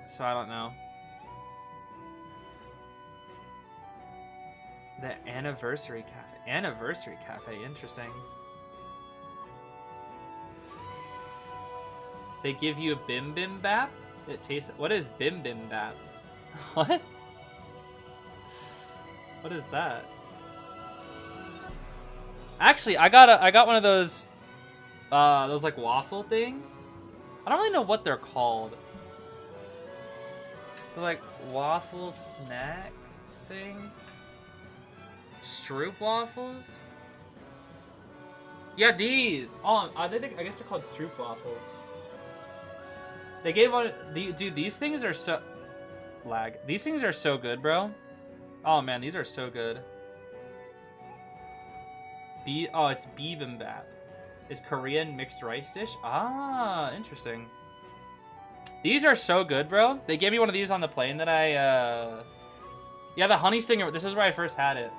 So I don't know. The Anniversary Cafe. Anniversary Cafe, interesting. They give you a Bim Bim Bap? It tastes. What is Bim Bim Bap? What? What is that? Actually, I got one of those like waffle things. I don't really know what they're called. They're like waffle snack thing. Stroop waffles. Yeah, these. Oh, I guess they're called Stroop waffles. They gave one. Dude, these things are so lag. These things are so good, bro. Oh man, these are so good. It's bibimbap. It's Korean mixed rice dish. Ah, interesting. These are so good, bro. They gave me one of these on the plane that yeah, the honey stinger. This is where I first had it.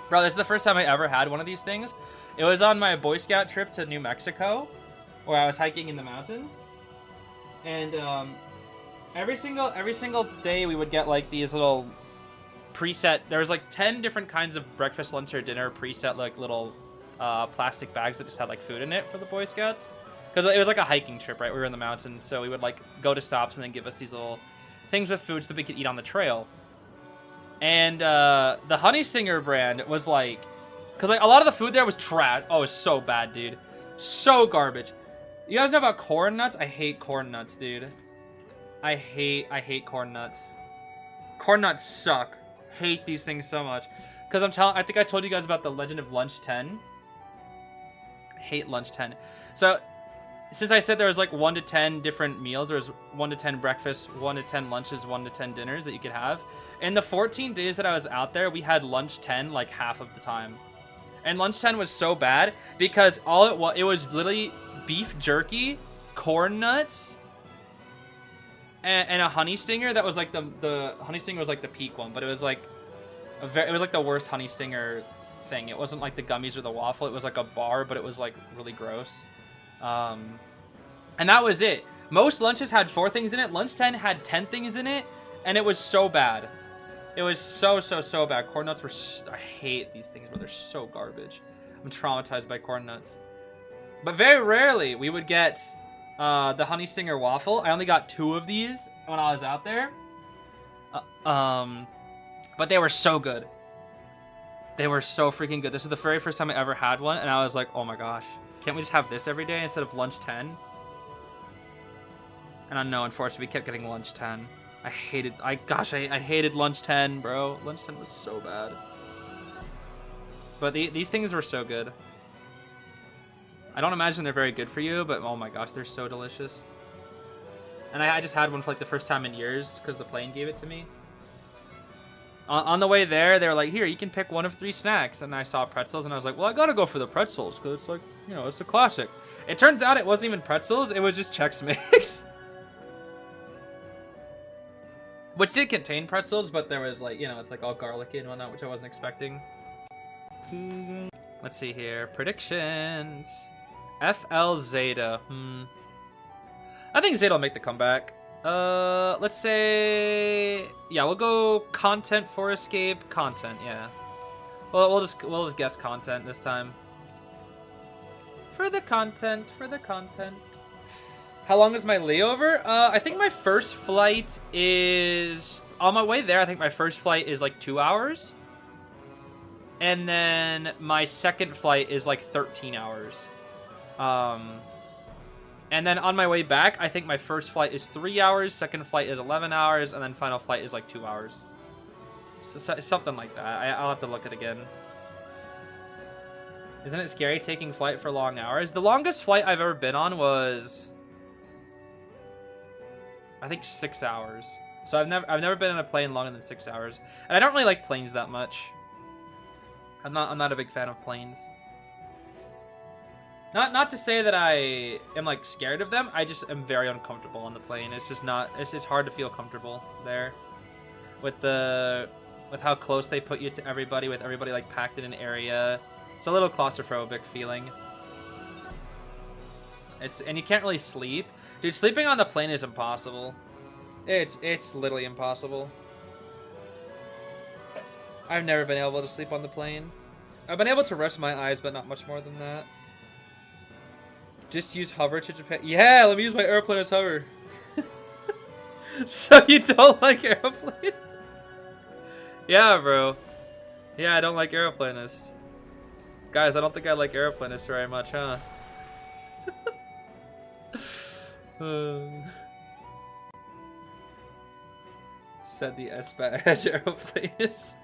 Bro, this is the first time I ever had one of these things. It was on my Boy Scout trip to New Mexico, where I was hiking in the mountains. And every single day we would get like these little preset. There was like 10 different kinds of breakfast, lunch, or dinner preset, like little plastic bags that just had like food in it for the Boy Scouts. Because it was like a hiking trip, right? We were in the mountains, so we would like go to stops and then give us these little things with food so that we could eat on the trail. And the Honey Stinger brand was like, because like a lot of the food there was trash. Oh, it was so bad, dude. So garbage. You guys know about corn nuts? I hate corn nuts, dude. I hate corn nuts. Corn nuts suck. Hate these things so much. Because I think I told you guys about the Legend of Lunch 10. Hate Lunch 10. So, since I said there was like 1 to 10 different meals, there was 1 to 10 breakfasts, 1 to 10 lunches, 1 to 10 dinners that you could have. In the 14 days that I was out there, we had lunch 10 like half of the time. And lunch 10 was so bad because it was literally beef jerky, corn nuts, and a honey stinger that was like the honey stinger was like the peak one, but it was like it was like the worst honey stinger thing. It wasn't like the gummies or the waffle. It was like a bar, but it was like really gross. And that was it. Most lunches had 4 things in it. Lunch 10 had 10 things in it, and it was so bad. It was so bad. Corn nuts were... I hate these things, but they're so garbage. I'm traumatized by corn nuts. But very rarely we would get the Honey Stinger waffle. I only got 2 of these when I was out there. But they were so good. They were so freaking good. This is the very first time I ever had one, and I was like, oh my gosh. Can't we just have this every day instead of lunch 10? And I know, unfortunately, we kept getting lunch 10. I hated lunch 10, bro. Lunch 10 was so bad. But these things were so good. I don't imagine they're very good for you, but oh my gosh, they're so delicious. And I just had one for like the first time in years because the plane gave it to me. On the way there, they were like, here, you can pick one of 3 snacks. And I saw pretzels, and I was like, well, I gotta go for the pretzels because it's like, you know, it's a classic. It turns out it wasn't even pretzels, it was just Chex Mix. Which did contain pretzels, but there was like, you know, it's like all garlicky and whatnot, which I wasn't expecting. Let's see here. Predictions. FL Zeta. I think Zeta will make the comeback. Let's say... Yeah, we'll go content for escape. Content, yeah. Well, we'll just guess content this time. For the content. How long is my layover? I think my first flight is... On my way there, I think my first flight is like 2 hours. And then my second flight is like 13 hours. And then on my way back, I think my first flight is 3 hours, second flight is 11 hours, and then final flight is like 2 hours. So, something like that. I'll have to look at it again. Isn't it scary taking flight for long hours? The longest flight I've ever been on was... I think 6 hours. So I've never been on a plane longer than 6 hours. And I don't really like planes that much. I'm not a big fan of planes. Not to say that I am like scared of them. I just am very uncomfortable on the plane. It's just not. It's hard to feel comfortable there, with how close they put you to everybody, with everybody like packed in an area. It's a little claustrophobic feeling. And you can't really sleep, dude. Sleeping on the plane is impossible. It's literally impossible. I've never been able to sleep on the plane. I've been able to rest my eyes, but not much more than that. Just use hover to Japan. Yeah, let me use my airplane as hover. So you don't like airplane? Yeah, bro. Yeah, I don't like aeroplanists. Guys, I don't think I like aeroplanists very much, huh? Said the S-Badge aeroplanist.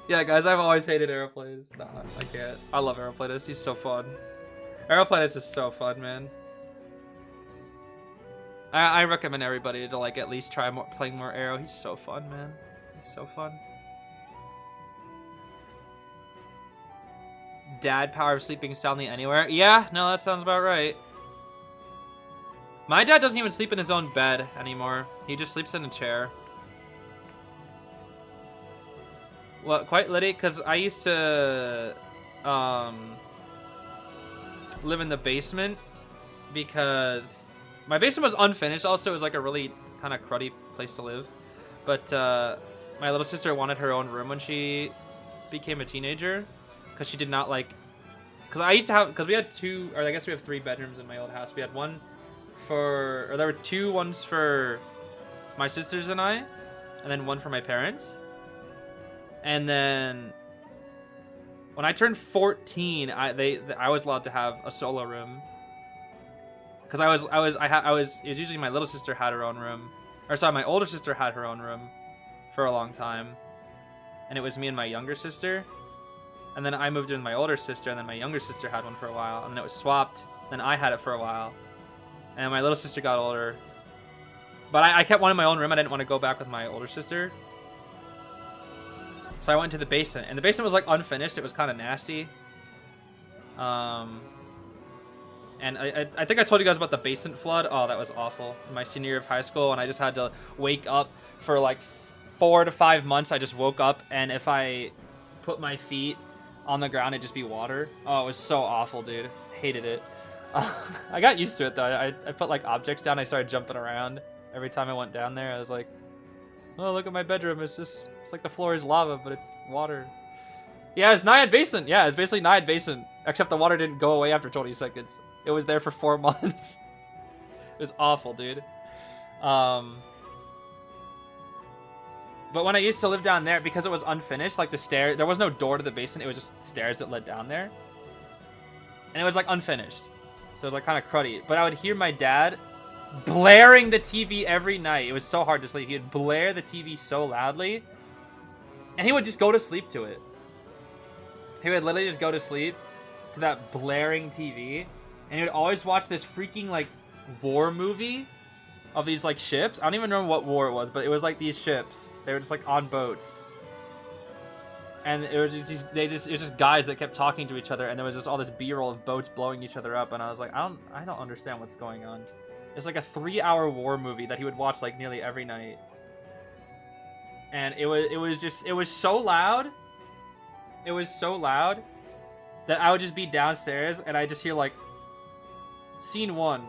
Yeah, guys, I've always hated airplanes. Nah, I can't. I love aeroplanist. He's so fun. Aeroplanist is so fun, man. I recommend everybody to like at least try playing more Aero. He's so fun, man. He's so fun. Dad power of sleeping soundly anywhere. Yeah, no, that sounds about right. My dad doesn't even sleep in his own bed anymore. He just sleeps in a chair. Well, quite literally, because I used to live in the basement because my basement was unfinished. Also, it was like a really kind of cruddy place to live. But my little sister wanted her own room when she became a teenager because she did not like... Because I used to have... Because we had 2... Or I guess we have 3 bedrooms in my old house. We had one for... Or there were 2 ones for my sisters and I. And then one for my parents. And then when I turned 14, I was allowed to have a solo room. Because it was usually my little sister had her own room. Or sorry, my older sister had her own room for a long time. And it was me and my younger sister. And then I moved in with my older sister, and then my younger sister had one for a while, and then it was swapped. Then I had it for a while. And my little sister got older. But I kept wanting my own room. I didn't want to go back with my older sister. So I went to the basement, and the basement was like unfinished. It was kind of nasty. And I think I told you guys about the basement flood. Oh, that was awful. In my senior year of high school, and I just had to wake up for like 4 to 5 months. I just woke up, and if I put my feet on the ground, it'd just be water. Oh, it was so awful, dude. Hated it. I got used to it though. I put like objects down. I started jumping around every time I went down there. I was like, Oh, look at my bedroom. It's like the floor is lava, but it's water. Yeah, it's Naiad Basin. Yeah, it's basically Naiad Basin. Except the water didn't go away after 20 seconds. It was there for 4 months. It was awful, dude. But when I used to live down there, because it was unfinished, like the stair, there was no door to the basin. It was just stairs that led down there. And it was like unfinished. So it was like kind of cruddy. But I would hear my dad blaring the TV every night. It was so hard to sleep. He would blare the TV so loudly. And he would just go to sleep to it. He would literally just go to sleep to that blaring TV. And he would always watch this freaking like war movie of these like ships. I don't even remember what war it was, but it was like these ships. They were just like on boats. And it was just it was just guys that kept talking to each other, and there was just all this B-roll of boats blowing each other up, and I was like, I don't understand what's going on. It's like a 3-hour war movie that he would watch like nearly every night. And it was so loud. It was so loud that I would just be downstairs and I just hear like scene 1,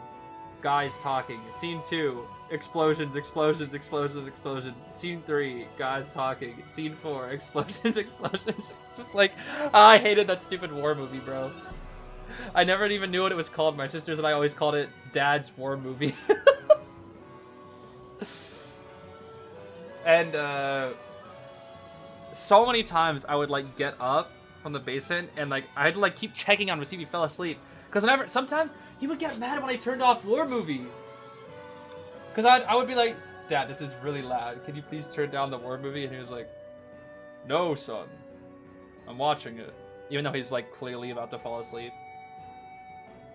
guys talking. Scene 2, explosions, explosions, explosions, explosions. Scene 3, guys talking. Scene 4, explosions, explosions. Just like, I hated that stupid war movie, bro. I never even knew what it was called. My sisters and I always called it Dad's War Movie. And so many times I would like get up from the basin and like I had to like keep checking on him to see if he fell asleep. Because sometimes he would get mad when I turned off War Movie. Because I would be like, Dad, this is really loud. Can you please turn down the War Movie? And he was like, no, son. I'm watching it. Even though he's like clearly about to fall asleep.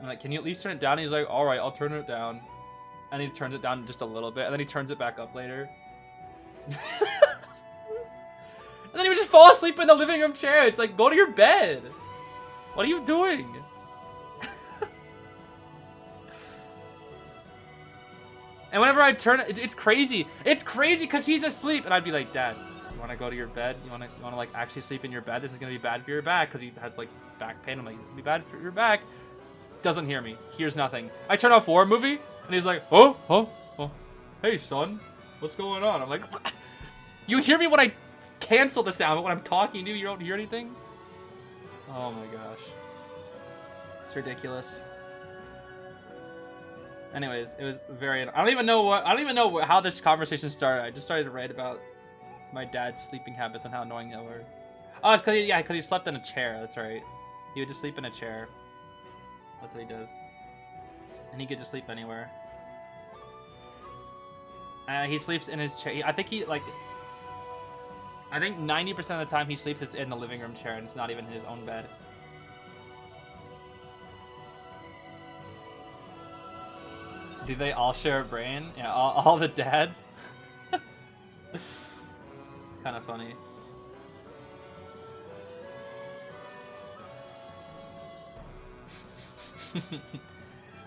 I'm like, can you at least turn it down? And he's like, alright, I'll turn it down. And he turns it down just a little bit. And then he turns it back up later. And then he would just fall asleep in the living room chair. It's like, go to your bed. What are you doing? And whenever I turn it, it's crazy. It's crazy because he's asleep. And I'd be like, Dad, you want to go to your bed? You want to like actually sleep in your bed? This is going to be bad for your back because he has like back pain. I'm like, this is going to be bad for your back. Doesn't hear me. Hears nothing. I turn off War Movie and he's like, oh. Hey, son. What's going on? I'm like, you hear me when I cancel the sound, but when I'm talking to you, you don't hear anything? Oh my gosh. It's ridiculous. Anyways, it was very... I don't even know how this conversation started. I just started to write about my dad's sleeping habits and how annoying they were. Oh, it's because he slept in a chair. That's right. He would just sleep in a chair. That's what he does. And he could just sleep anywhere. He sleeps in his chair. I think 90% of the time he sleeps it's in the living room chair and it's not even in his own bed. Do they all share a brain? Yeah, all the dads. It's kind of funny.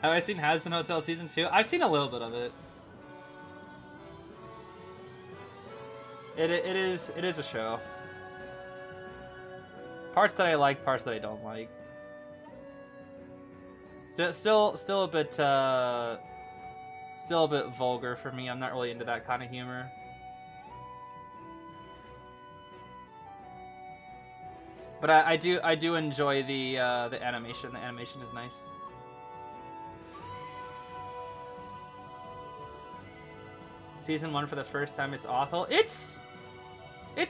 Have I seen Hasden Hotel Season 2? I've seen a little bit of it. It is a show. Parts that I like, parts that I don't like. Still a bit vulgar for me. I'm not really into that kind of humor. But I do enjoy the animation. The animation is nice. Season 1 for the first time, it's awful. It's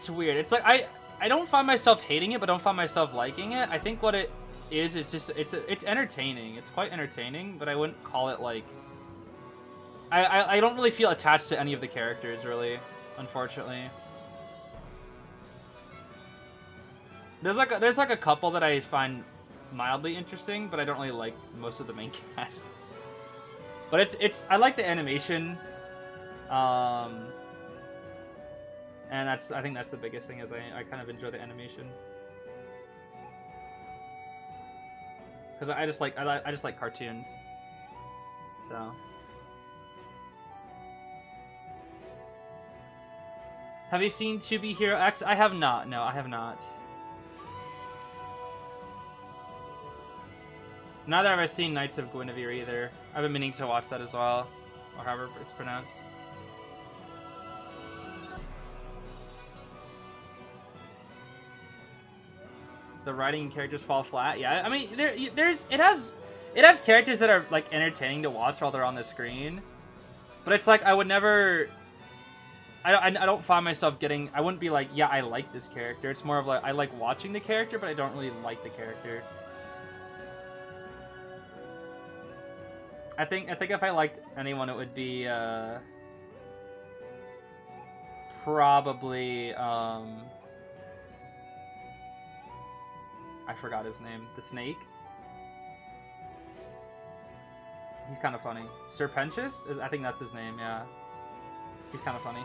weird. It's like I don't find myself hating it, but don't find myself liking it. I think what it is just it's entertaining. It's quite entertaining, but I wouldn't call it like I don't really feel attached to any of the characters really, unfortunately. There's like a couple that I find mildly interesting, but I don't really like most of the main cast. But I like the animation. And I think that's the biggest thing is I kind of enjoy the animation. Cuz I just like cartoons. So have you seen To Be Hero X? I have not. No, I have not. Neither have I seen Knights of Guinevere either. I've been meaning to watch that as well, or however it's pronounced. the writing and characters fall flat. Yeah, I mean, it has characters that are like entertaining to watch while they're on the screen, but it's like I would never. I don't find myself getting. I wouldn't be like, yeah, I like this character. It's more of like I like watching the character, but I don't really like the character. I think if I liked anyone, it would be probably I forgot his name. The snake. He's kind of funny. Serpentious? I think that's his name. Yeah, he's kind of funny.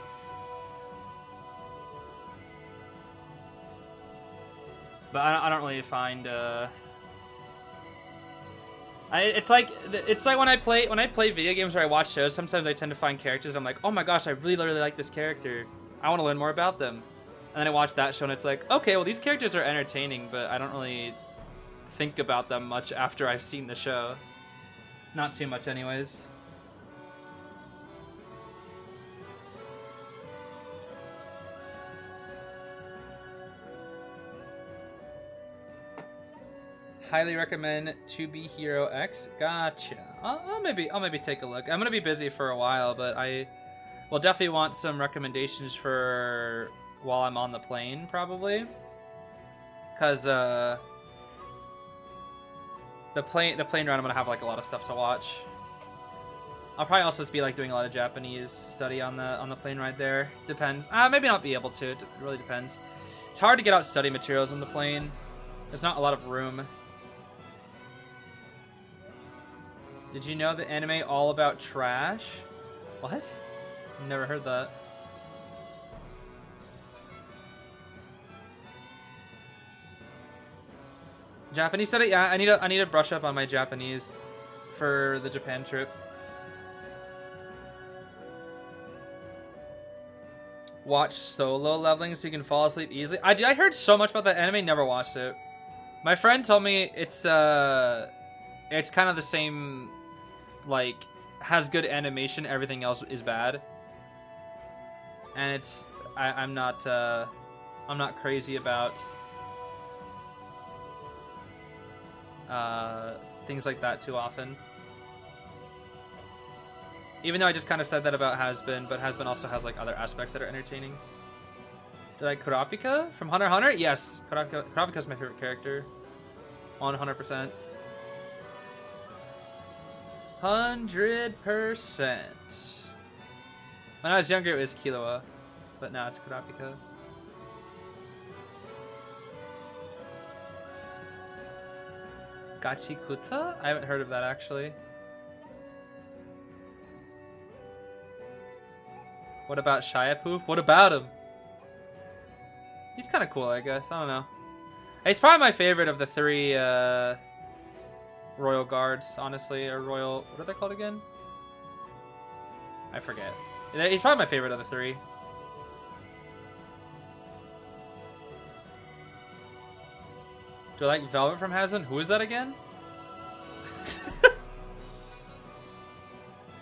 But I don't really find. It's like when I play video games or I watch shows. Sometimes I tend to find characters and I'm like, oh my gosh, I really like this character. I want to learn more about them. And then I watch that show and it's like, okay, well these characters are entertaining, but I don't really think about them much after I've seen the show. Not too much, anyways. Highly recommend To Be Hero X. Gotcha. I'll maybe take a look. I'm gonna be busy for a while, but I will definitely want some recommendations for while I'm on the plane, probably. Cause the plane ride, I'm gonna have like a lot of stuff to watch. I'll probably also just be like doing a lot of Japanese study on the plane ride there. Depends. Maybe not be able to. It really depends. It's hard to get out study materials on the plane. There's not a lot of room. Did you know the anime All About Trash? What? Never heard that. Japanese study? Yeah, I need to brush up on my Japanese for the Japan trip. Watch Solo Leveling so you can fall asleep easily. I heard so much about that anime, never watched it. My friend told me it's kind of the same, like, has good animation, everything else is bad. And it's I'm not crazy about things like that too often. Even though I just kind of said that about Has-Been, but Has-Been also has like other aspects that are entertaining. Do you like Kurapika from Hunter x Hunter? Yes, Kurapika's my favorite character. 100%. 100%. When I was younger, it was Killua, but now it's Kurapika. Gachikuta? I haven't heard of that actually. What about Shiapoof? What about him? He's kind of cool, I guess. I don't know. He's probably my favorite of the three Royal Guards, honestly. Or Royal... What are they called again? I forget. He's probably my favorite of the three. Do I like Velvet from Hazen? Who is that again?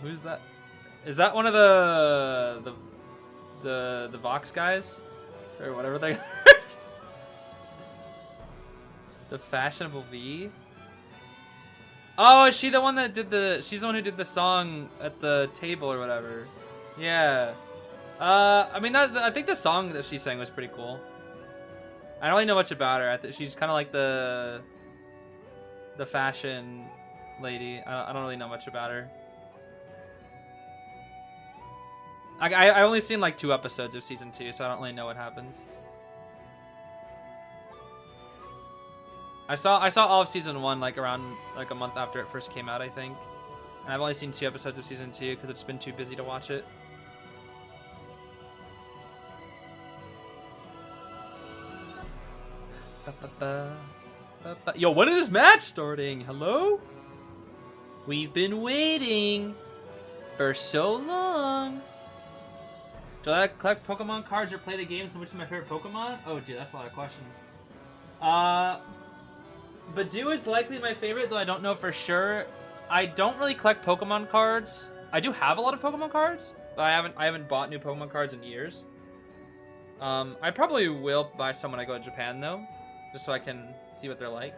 Who's that? Is that one of the Vox guys? Or whatever they are? The Fashionable V? Oh, is she the one that did she's the one who did the song at the table or whatever. Yeah. I mean, I think the song that she sang was pretty cool. I don't really know much about her. She's kind of like the fashion lady. I don't really know much about her. I only seen like 2 episodes of season 2, so I don't really know what happens. I saw all of season 1 like around like a month after it first came out, I think. And I've only seen 2 episodes of season 2 because it's been too busy to watch it. Yo, when is this match starting? Hello? We've been waiting for so long. Do I collect Pokemon cards or play the games? Which is my favorite Pokemon? Oh, dude, that's a lot of questions. Badoo is likely my favorite, though I don't know for sure. I don't really collect Pokemon cards. I do have a lot of Pokemon cards, but I haven't bought new Pokemon cards in years. I probably will buy some when I go to Japan, though. just so I can see what they're like.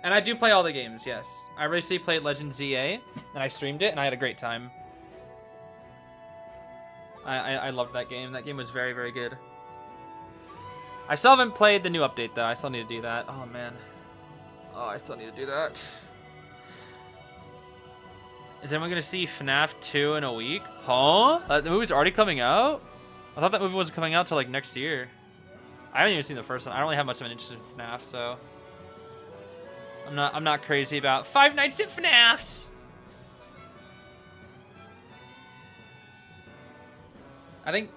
And I do play all the games, yes. I recently played Legend ZA, and I streamed it, and I had a great time. I loved that game. That game was very, very good. I still haven't played the new update, though. I still need to do that. Oh, man. Oh, I still need to do that. Is anyone going to see FNAF 2 in a week? Huh? The movie's already coming out? I thought that movie wasn't coming out till, like, next year. I haven't even seen the first one. I don't really have much of an interest in FNAF, so... I'm not crazy about Five Nights at FNAF's. I think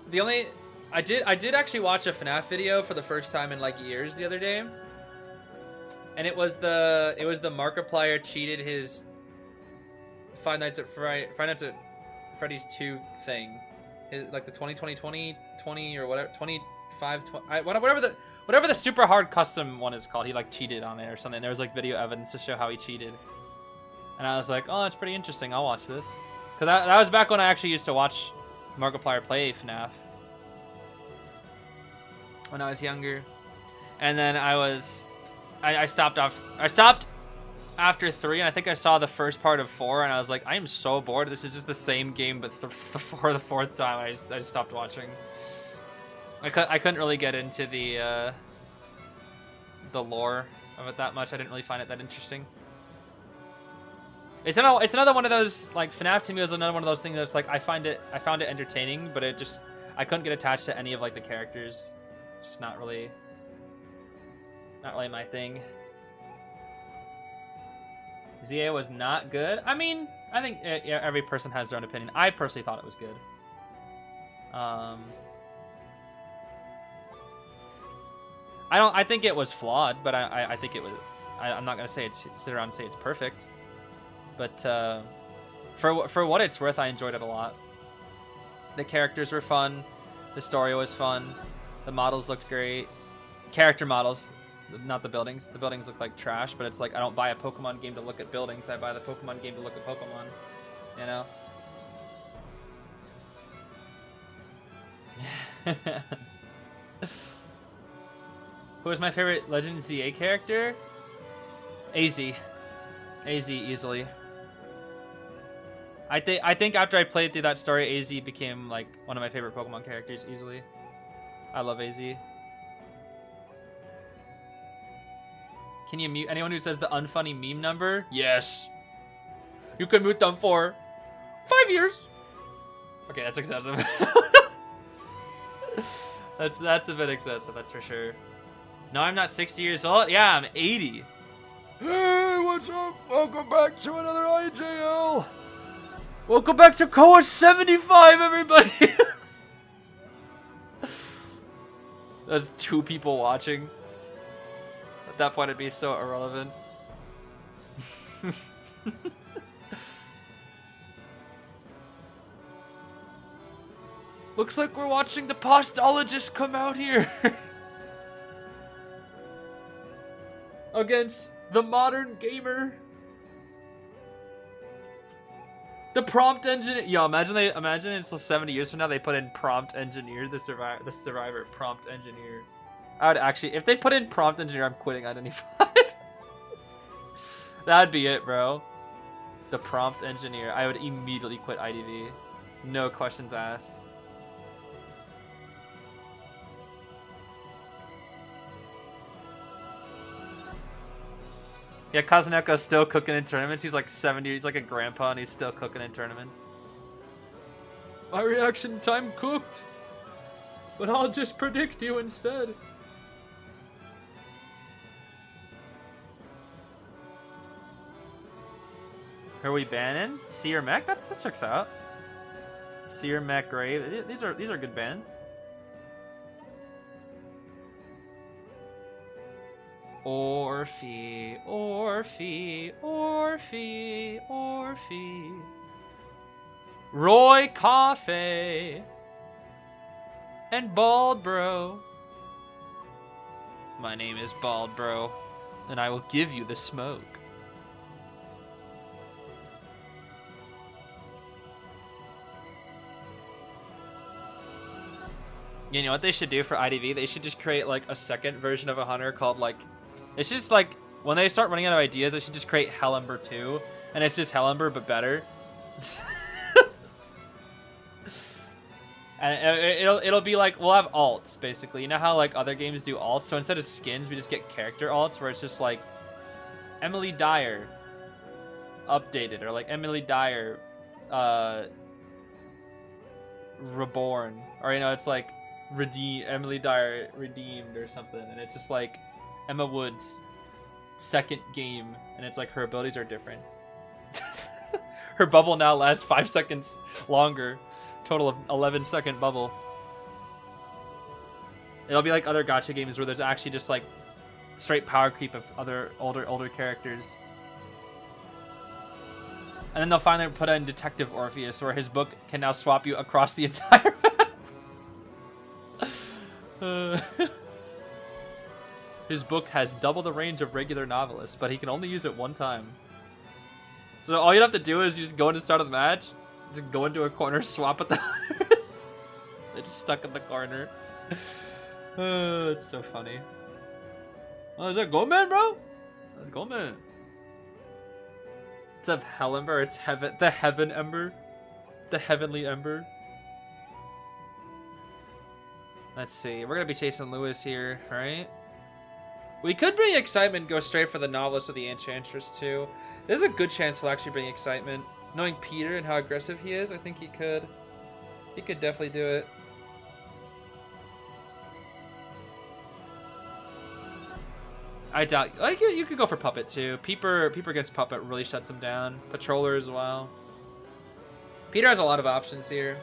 the only I did actually watch a FNAF video for the first time in like years the other day, and it was the Markiplier cheated his Five Nights at Freddy's 2 thing, like the 20 or whatever 25 whatever the super hard custom one is called. He like cheated on it or something. There was like video evidence to show how he cheated, and I was like, oh, that's pretty interesting. I'll watch this, because that was back when I actually used to watch Markiplier play FNAF when I was younger. And then I stopped after 3, and I think I saw the first part of 4, and I was like, I am so bored. This is just the same game, but for the 4th time, I just stopped watching. I couldn't really get into the lore of it that much. I didn't really find it that interesting. It's another one of those, like, FNAF to me was another one of those things that's like I found it entertaining, but I couldn't get attached to any of like the characters. It's just not really my thing. ZA was not good. I mean, I think every person has their own opinion. I personally thought it was good. I think it was flawed, but I think it was. I'm not gonna sit around and say it's perfect. But for what it's worth, I enjoyed it a lot. The characters were fun. The story was fun. The models looked great. Character models, not the buildings. The buildings look like trash, but it's like I don't buy a Pokemon game to look at buildings. I buy the Pokemon game to look at Pokemon. You know? Who was my favorite Legend ZA character? AZ. AZ easily. I think after I played through that story, AZ became like one of my favorite Pokemon characters easily. I love AZ. Can you mute anyone who says the unfunny meme number? Yes. You can mute them for 5 years. Okay, that's excessive. that's a bit excessive, that's for sure. No, I'm not 60 years old. Yeah, I'm 80. Hey, what's up? Welcome back to another IJL. Welcome back to COA 75, everybody. There's 2 people watching. At that point, it'd be so irrelevant. Looks like we're watching the postologist come out here. Against the modern gamer. The prompt engineer. Yo, imagine it's 70 years from now they put in prompt engineer, the survivor prompt engineer. I would actually, if they put in prompt engineer, I'm quitting Identity 5. That'd be it, bro. The prompt engineer. I would immediately quit IDV. No questions asked. Yeah, Kazuneko's still cooking in tournaments. He's like 70. He's like a grandpa, and he's still cooking in tournaments. My reaction time cooked. But I'll just predict you instead. Who are we banning? Seer Mech? That checks out. Seer Mech Grave. These are good bands. Orphe, Orphe, Orphe, Orphe. Roy Coffee. And Bald Bro. My name is Bald Bro, and I will give you the smoke. You know what they should do for IDV? They should just create like a second version of a hunter called like, it's just like when they start running out of ideas, they should just create Hellember 2, and it's just Hellember but better. And it'll be like, we'll have alts basically. You know how like other games do alts? So instead of skins, we just get character alts where it's just like Emily Dyer updated, or like Emily Dyer reborn, or you know, it's like Emily Dyer redeemed or something, and it's just like Emma Wood's second game, and it's like her abilities are different. Her bubble now lasts 5 seconds longer. Total of 11-second bubble. It'll be like other gacha games where there's actually just like straight power creep of other older characters. And then they'll finally put in Detective Orpheus, where his book can now swap you across the entire map. His book has double the range of regular novelists, but he can only use it one time. So all you have to do is you just go into the start of the match, just go into a corner, swap with the hunters. They're just stuck in the corner. It's so funny. Oh, is that Goatman, bro? That's Goatman. It's of Hellember. It's the Heaven Ember. The Heavenly Ember. Let's see. We're going to be chasing Lewis here, right? We could bring Excitement, go straight for the Novelist or the Enchantress, too. There's a good chance he'll actually bring Excitement. Knowing Peter and how aggressive he is, I think he could. He could definitely do it. I doubt. Like, you could go for Puppet too. Peeper against Puppet really shuts him down. Patroller as well. Peter has a lot of options here.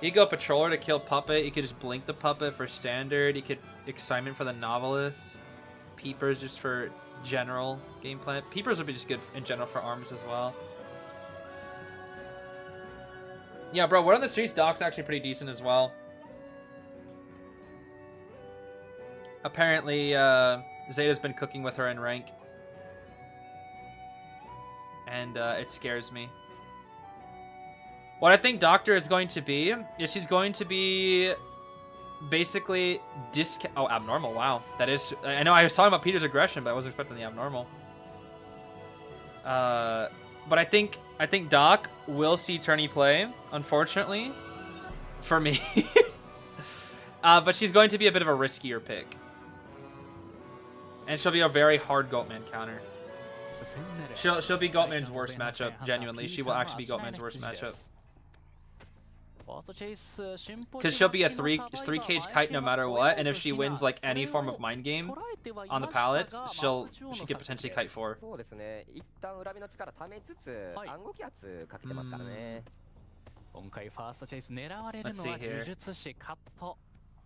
You could go Patroller to kill Puppet. You could just blink the Puppet for standard. You could Excitement for the Novelist. Peepers just for general gameplay. Peepers would be just good in general for arms as well. Yeah, bro, Word on the Streets Doc's actually pretty decent as well. Apparently, Zeta's been cooking with her in rank. And it scares me. What I think Doctor is going to be is she's going to be basically oh, abnormal. Wow. That is, I know I was talking about Peter's aggression, but I wasn't expecting the abnormal. But I think Doc will see tourney play, unfortunately, for me. But she's going to be a bit of a riskier pick. And she'll be a very hard Goatman counter. She'll be Goatman's worst matchup, genuinely. She will actually be Goatman's worst matchup. Because she'll be a three cage kite no matter what, and if she wins like any form of mind game on the pallets, she could potentially kite 4. Let's see here.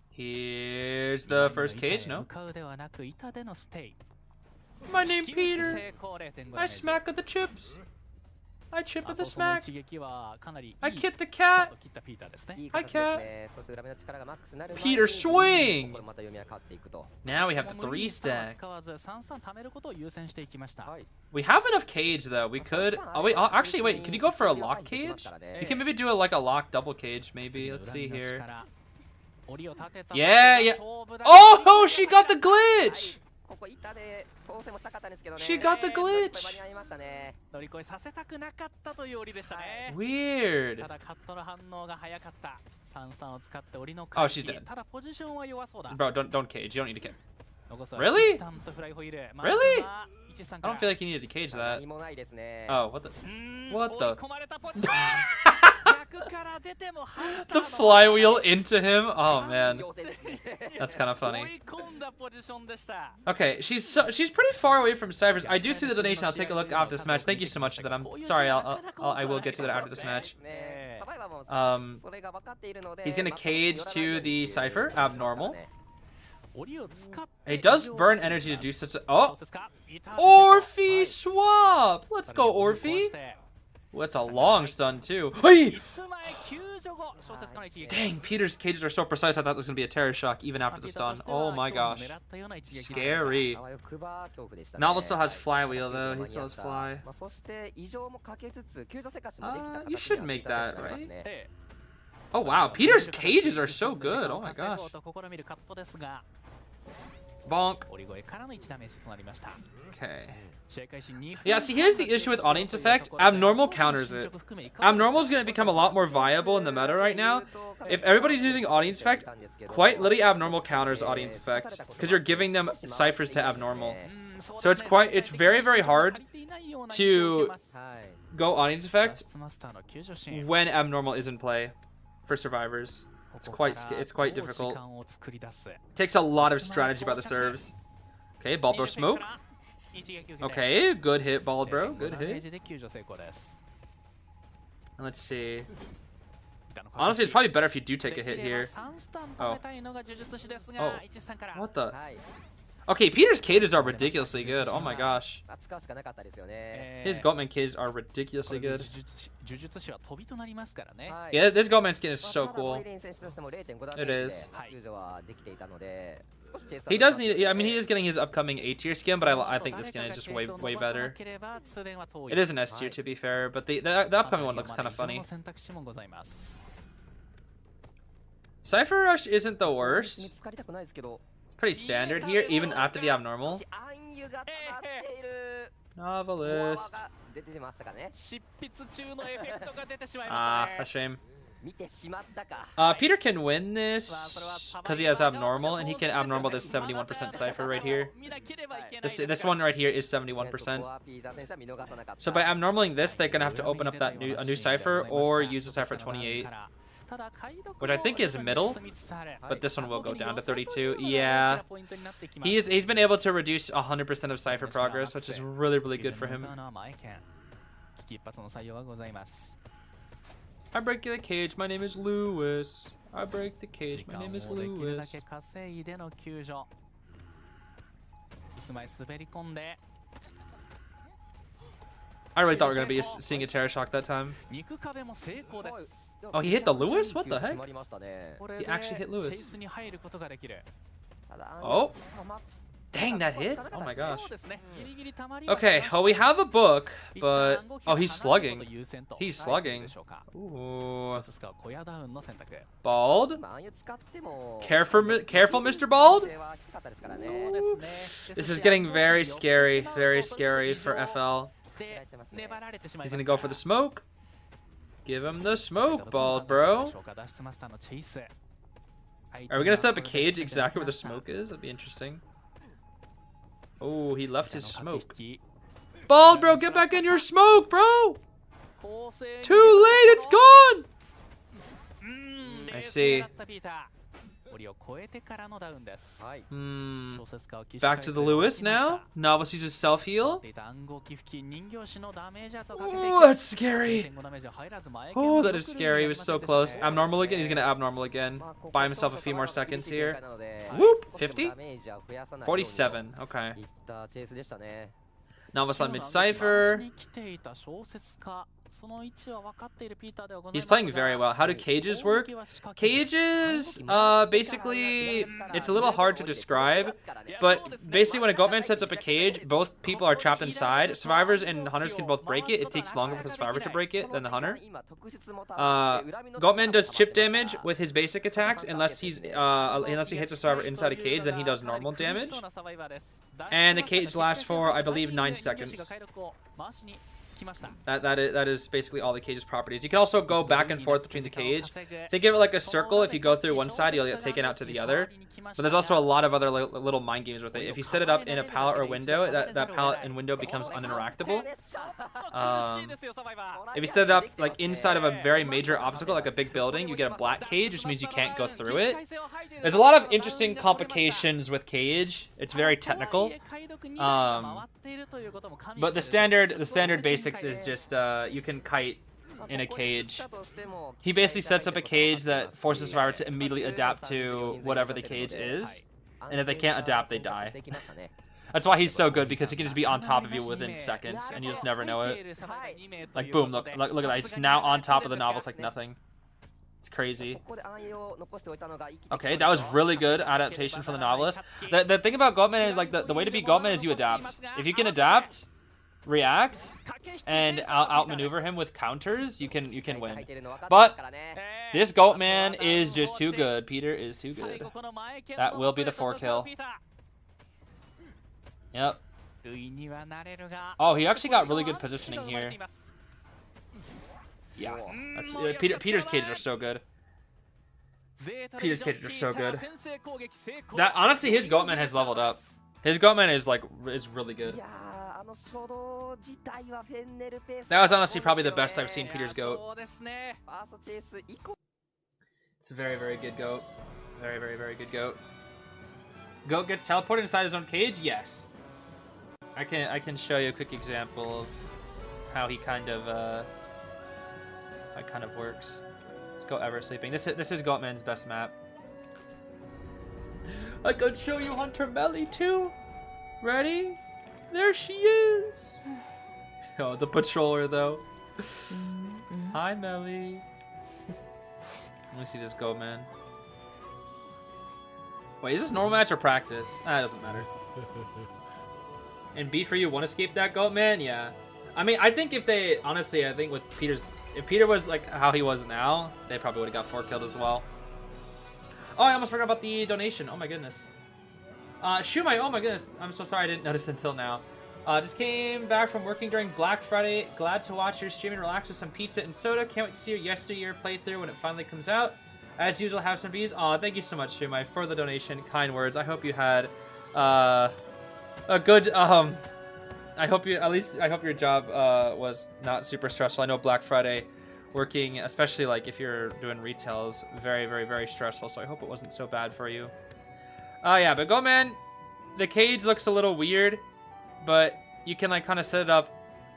Here's the first cage, no? My name Peter. I smack at the chips. I chip at the smack. I kit the cat. Hi, cat. Peter swing. Now we have the 3 stack. We have enough cage though. We could. Oh wait. Actually, wait. Could you go for a lock cage? You can maybe do like a lock double cage. Maybe. Let's see here. Yeah. Oh, she got the glitch. She got the glitch! Weird. Oh, she's dead. Bro, don't cage. You don't need to cage. Really? Really? I don't feel like you needed to cage that. Oh, what the? What the? The flywheel into him? Oh man, that's kind of funny. Okay, she's pretty far away from Cyphers. I do see the donation. I'll take a look after this match. Thank you so much for that. I'm sorry. I will get to that after this match. He's gonna cage to the Cypher. Abnormal. It does burn energy to do such a... Oh! Orphe swap! Let's go, Orphe! Ooh, that's a long stun, too. Hey! Dang, Peter's cages are so precise. I thought it was going to be a terror shock even after the stun. Oh my gosh. Scary. Novel still has flywheel, though. He still has fly. You should make that, right? Oh wow, Peter's cages are so good. Oh my gosh. Bonk. Okay. Yeah, see, here's the issue with audience effect. Abnormal counters it. Abnormal is going to become a lot more viable in the meta right now. If everybody's using audience effect, quite literally abnormal counters audience effect, because you're giving them ciphers to abnormal. So it's very, very hard to go audience effect when abnormal is in play for survivors. It's quite difficult. Takes a lot of strategy by the serves. Okay, Bald Bro smoke. Okay, good hit, Bald Bro. Good hit. And let's see. Honestly, it's probably better if you do take a hit here. Oh. Oh. What the? Okay, Peter's cages are ridiculously good. Oh my gosh. His Goatman cages are ridiculously good. Yeah, this Goatman skin is so cool. It is. He does need. Yeah, I mean, he is getting his upcoming A tier skin, but I think this skin is just way better. It is an S tier to be fair, but the upcoming one looks kind of funny. Cypher Rush isn't the worst. Pretty standard here, even after the abnormal. Novelist. Ah, a shame. Peter can win this because he has abnormal, and he can abnormal this 71% cipher right here. This one right here is 71%. So by abnormaling this, they're gonna have to open up a new cipher or use the cipher 28. Which I think is middle, but this one will go down to 32. Yeah, he's been able to reduce 100% of cipher progress, which is really good for him. I break the cage. My name is Lewis. I break the cage. My name is Lewis. I really thought we were gonna be seeing a Terror Shock that time. Oh, he hit the Lewis? What the heck? He actually hit Lewis. Oh. Dang, that hits? Oh my gosh. Okay, well, we have a book, but... Oh, he's slugging. He's slugging. Ooh. Bald? Careful, Mr. Bald? Ooh. This is getting very scary for FL. He's gonna go for the smoke. Give him the smoke, Bald Bro. Are we gonna set up a cage exactly where the smoke is? That'd be interesting. Oh, he left his smoke. Bald Bro, get back in your smoke, bro! Too late, it's gone! I see. Back to the Lewis now. Novice uses self-heal. Oh, that's scary. Oh, that is scary. He was so close. Abnormal again. He's going to abnormal again. Buy himself a few more seconds here. Whoop. 50? 47. Okay. Novice on mid-cypher. He's playing very well. How do cages work? Cages, basically, it's a little hard to describe, but basically when a Goatman sets up a cage, both people are trapped inside. Survivors and hunters can both break it. It takes longer for the survivor to break it than the hunter. Goatman does chip damage with his basic attacks unless he hits a survivor inside a cage, then he does normal damage. And the cage lasts for, I believe, 9 seconds. That is basically all the cage's properties. You can also go back and forth between the cage. Think of it like a circle. If you go through one side, you'll get taken out to the other. But there's also a lot of other little mind games with it. If you set it up in a pallet or window, that pallet and window becomes uninteractable. If you set it up like inside of a very major obstacle, like a big building, you get a black cage, which means you can't go through it. There's a lot of interesting complications with cage. It's very technical. But the standard basics is just you can kite in a cage. He basically sets up a cage that forces the survivor to immediately adapt to whatever the cage is, and if they can't adapt, they die. That's why he's so good, because he can just be on top of you within seconds, and you just never know it. Like boom, look at that. He's now on top of the novice like nothing. It's crazy. Okay, that was really good adaptation from the novelist. The thing about Goatman is like the way to beat Goatman is you adapt. If you can adapt, react and outmaneuver him with counters, you can win. But this Goatman is just too good. Peter is too good. That will be the 4-kill. Yep. Oh, he actually got really good positioning here. Yeah, that's Peter's cages are so good. Peter's cages are so good. That honestly, his Goatman has leveled up. His Goatman is really good. That was honestly probably the best I've seen Peter's goat. It's a very, very good goat. Very, very, very good goat. Goat gets teleported inside his own cage? Yes. I can show you a quick example of how he kind of works. Let's go Ever Sleeping. This is Goatman's best map. I could show you Hunter Melly too. Ready? There she is. Oh, the patroller though. Hi Melly. Let me see this Goatman. Wait, is this normal match or practice? Ah, it doesn't matter. And B for you, want to escape that Goatman? Yeah. I mean, I think if they, honestly, I think with Peter's, if Peter was like how he was now, they probably would have got 4-killed as well. Oh, I almost forgot about the donation. Oh my goodness. Shumai, oh my goodness. I'm so sorry I didn't notice until now. Just came back from working during Black Friday. Glad to watch your stream and relax with some pizza and soda. Can't wait to see your Yesteryear playthrough when it finally comes out. As usual, have some bees. Aw, thank you so much, Shumai, for the donation. Kind words. I hope you had a good I hope your job was not super stressful. I know Black Friday working, especially like if you're doing retail, is very, very, very stressful. So I hope it wasn't so bad for you. Yeah, but Goatman, the cage looks a little weird, but you can like kind of set it up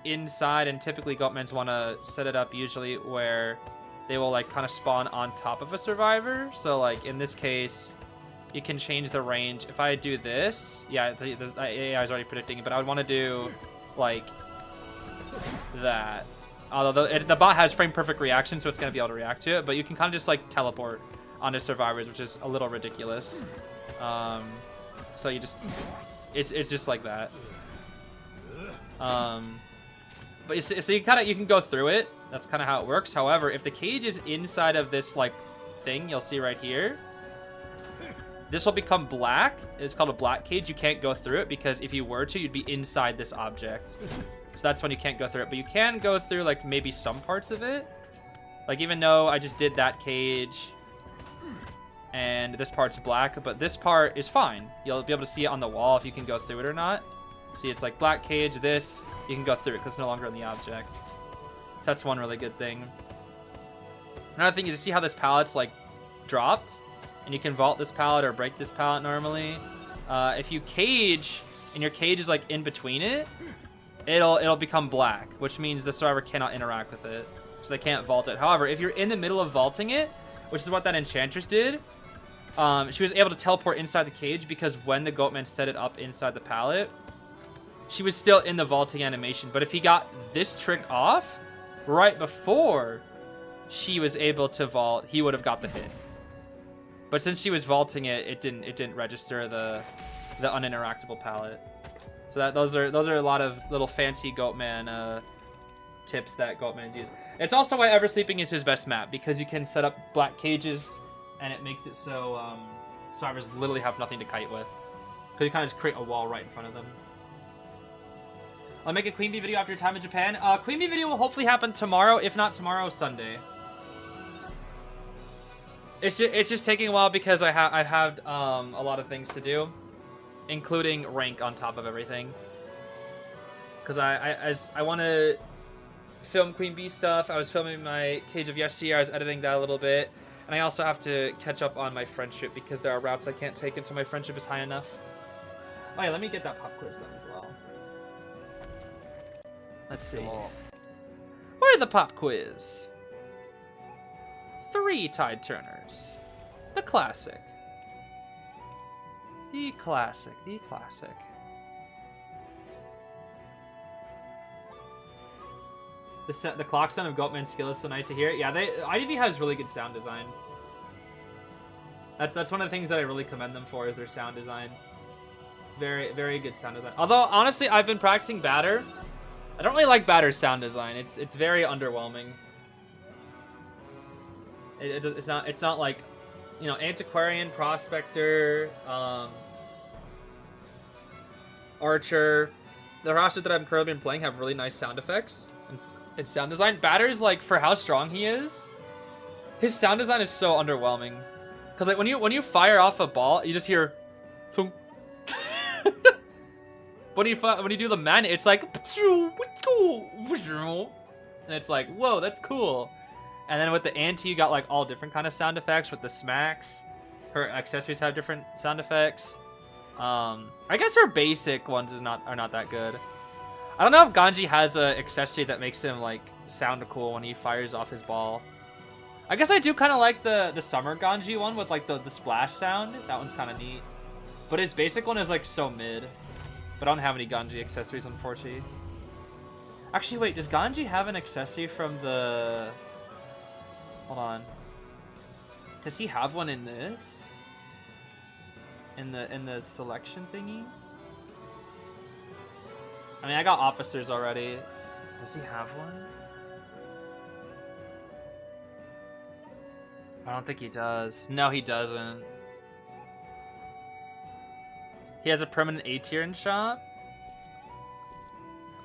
inside, and typically Goatmans want to set it up usually where they will like kind of spawn on top of a survivor. So like in this case, you can change the range. If I do this, yeah, the AI is already predicting it, but I would want to do like that. Although the bot has frame perfect reaction, so it's going to be able to react to it, but you can kind of just like teleport onto survivors, which is a little ridiculous. So you just, it's just like that. But so you can go through it. That's kind of how it works. However, if the cage is inside of this like thing, you'll see right here, this will become black. It's called a black cage. You can't go through it because if you were to, you'd be inside this object. So that's when you can't go through it. But you can go through like maybe some parts of it. Like even though I just did that cage and this part's black, but this part is fine. You'll be able to see it on the wall if you can go through it or not. See, it's like black cage, this, you can go through it because it's no longer in the object. So that's one really good thing. Another thing is you see how this pallet's like dropped? And you can vault this pallet or break this pallet normally. If you cage and your cage is like in between it, it'll become black, which means the survivor cannot interact with it. So they can't vault it. However, if you're in the middle of vaulting it, which is what that Enchantress did, she was able to teleport inside the cage because when the Goatman set it up inside the pallet, she was still in the vaulting animation. But if he got this trick off right before she was able to vault, he would have got the hit. But since she was vaulting it, it didn't register the uninteractable pallet. So those are a lot of little fancy Goatman tips that Goatmans use. It's also why Ever Sleeping is his best map, because you can set up black cages, and it makes it so survivors literally have nothing to kite with. Because you kind of just create a wall right in front of them. I'll make a Queen Bee video after your time in Japan. Queen Bee video will hopefully happen tomorrow, if not tomorrow, Sunday. It's just taking a while because I've had a lot of things to do, including rank on top of everything. Because I want to film Queen Bee stuff. I was filming my Cage of Yesteryear. I was editing that a little bit, and I also have to catch up on my friendship because there are routes I can't take until my friendship is high enough. Oh yeah, let me get that pop quiz done as well. Let's see. Where the pop quiz? 3 Tide Turners. The classic. The classic. The classic. The clock sound of Goatman's skill is so nice to hear. Yeah, IDV has really good sound design. That's one of the things that I really commend them for, is their sound design. It's very, very good sound design. Although, honestly, I've been practicing banter I don't really like Batter's sound design. It's very underwhelming. It's not like, you know, Antiquarian, Prospector, Archer. The roster that I've currently been playing have really nice sound effects and sound design. Batter's, like, for how strong he is, his sound design is so underwhelming. Cause like when you fire off a ball, you just hear, thunk. When you do the man, it's like, and it's like, whoa, that's cool. And then with the anti, you got like all different kind of sound effects. With the smacks, her accessories have different sound effects. I guess her basic ones are not that good. I don't know if Ganji has a accessory that makes him like sound cool when he fires off his ball. I guess I do kind of like the summer Ganji one with like the splash sound. That one's kind of neat. But his basic one is like so mid. But I don't have any Ganji accessories, unfortunately. Actually, wait, does Ganji have an accessory from the... Hold on. Does he have one in this? In the selection thingy? I mean, I got officers already. Does he have one? I don't think he does. No, he doesn't. He has a permanent A tier in shop.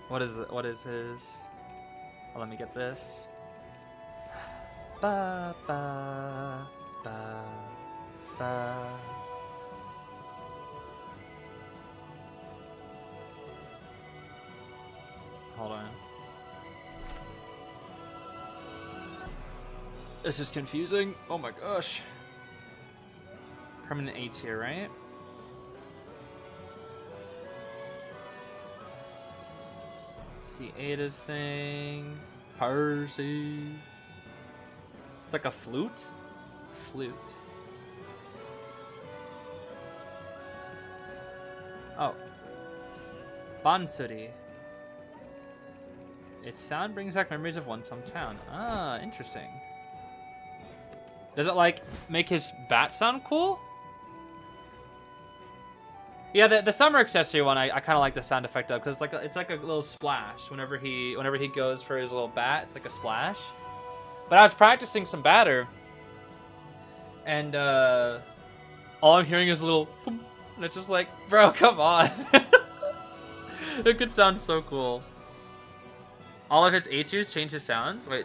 What is his? Oh, let me get this. Ba ba ba ba. Hold on. This is confusing. Oh my gosh. Permanent A tier, right? See Ada's thing. Percy. It's like a flute? Flute. Oh. Bansuri. Its sound brings back memories of one's hometown. Ah, interesting. Does it, like, make his bat sound cool? Yeah, the summer accessory one, I kind of like the sound effect of, because it's like a little splash whenever he goes for his little bat. It's like a splash. But I was practicing some batter, and all I'm hearing is a little, and it's just like, bro, come on. It could sound so cool. All of his A tiers change his sounds. Wait,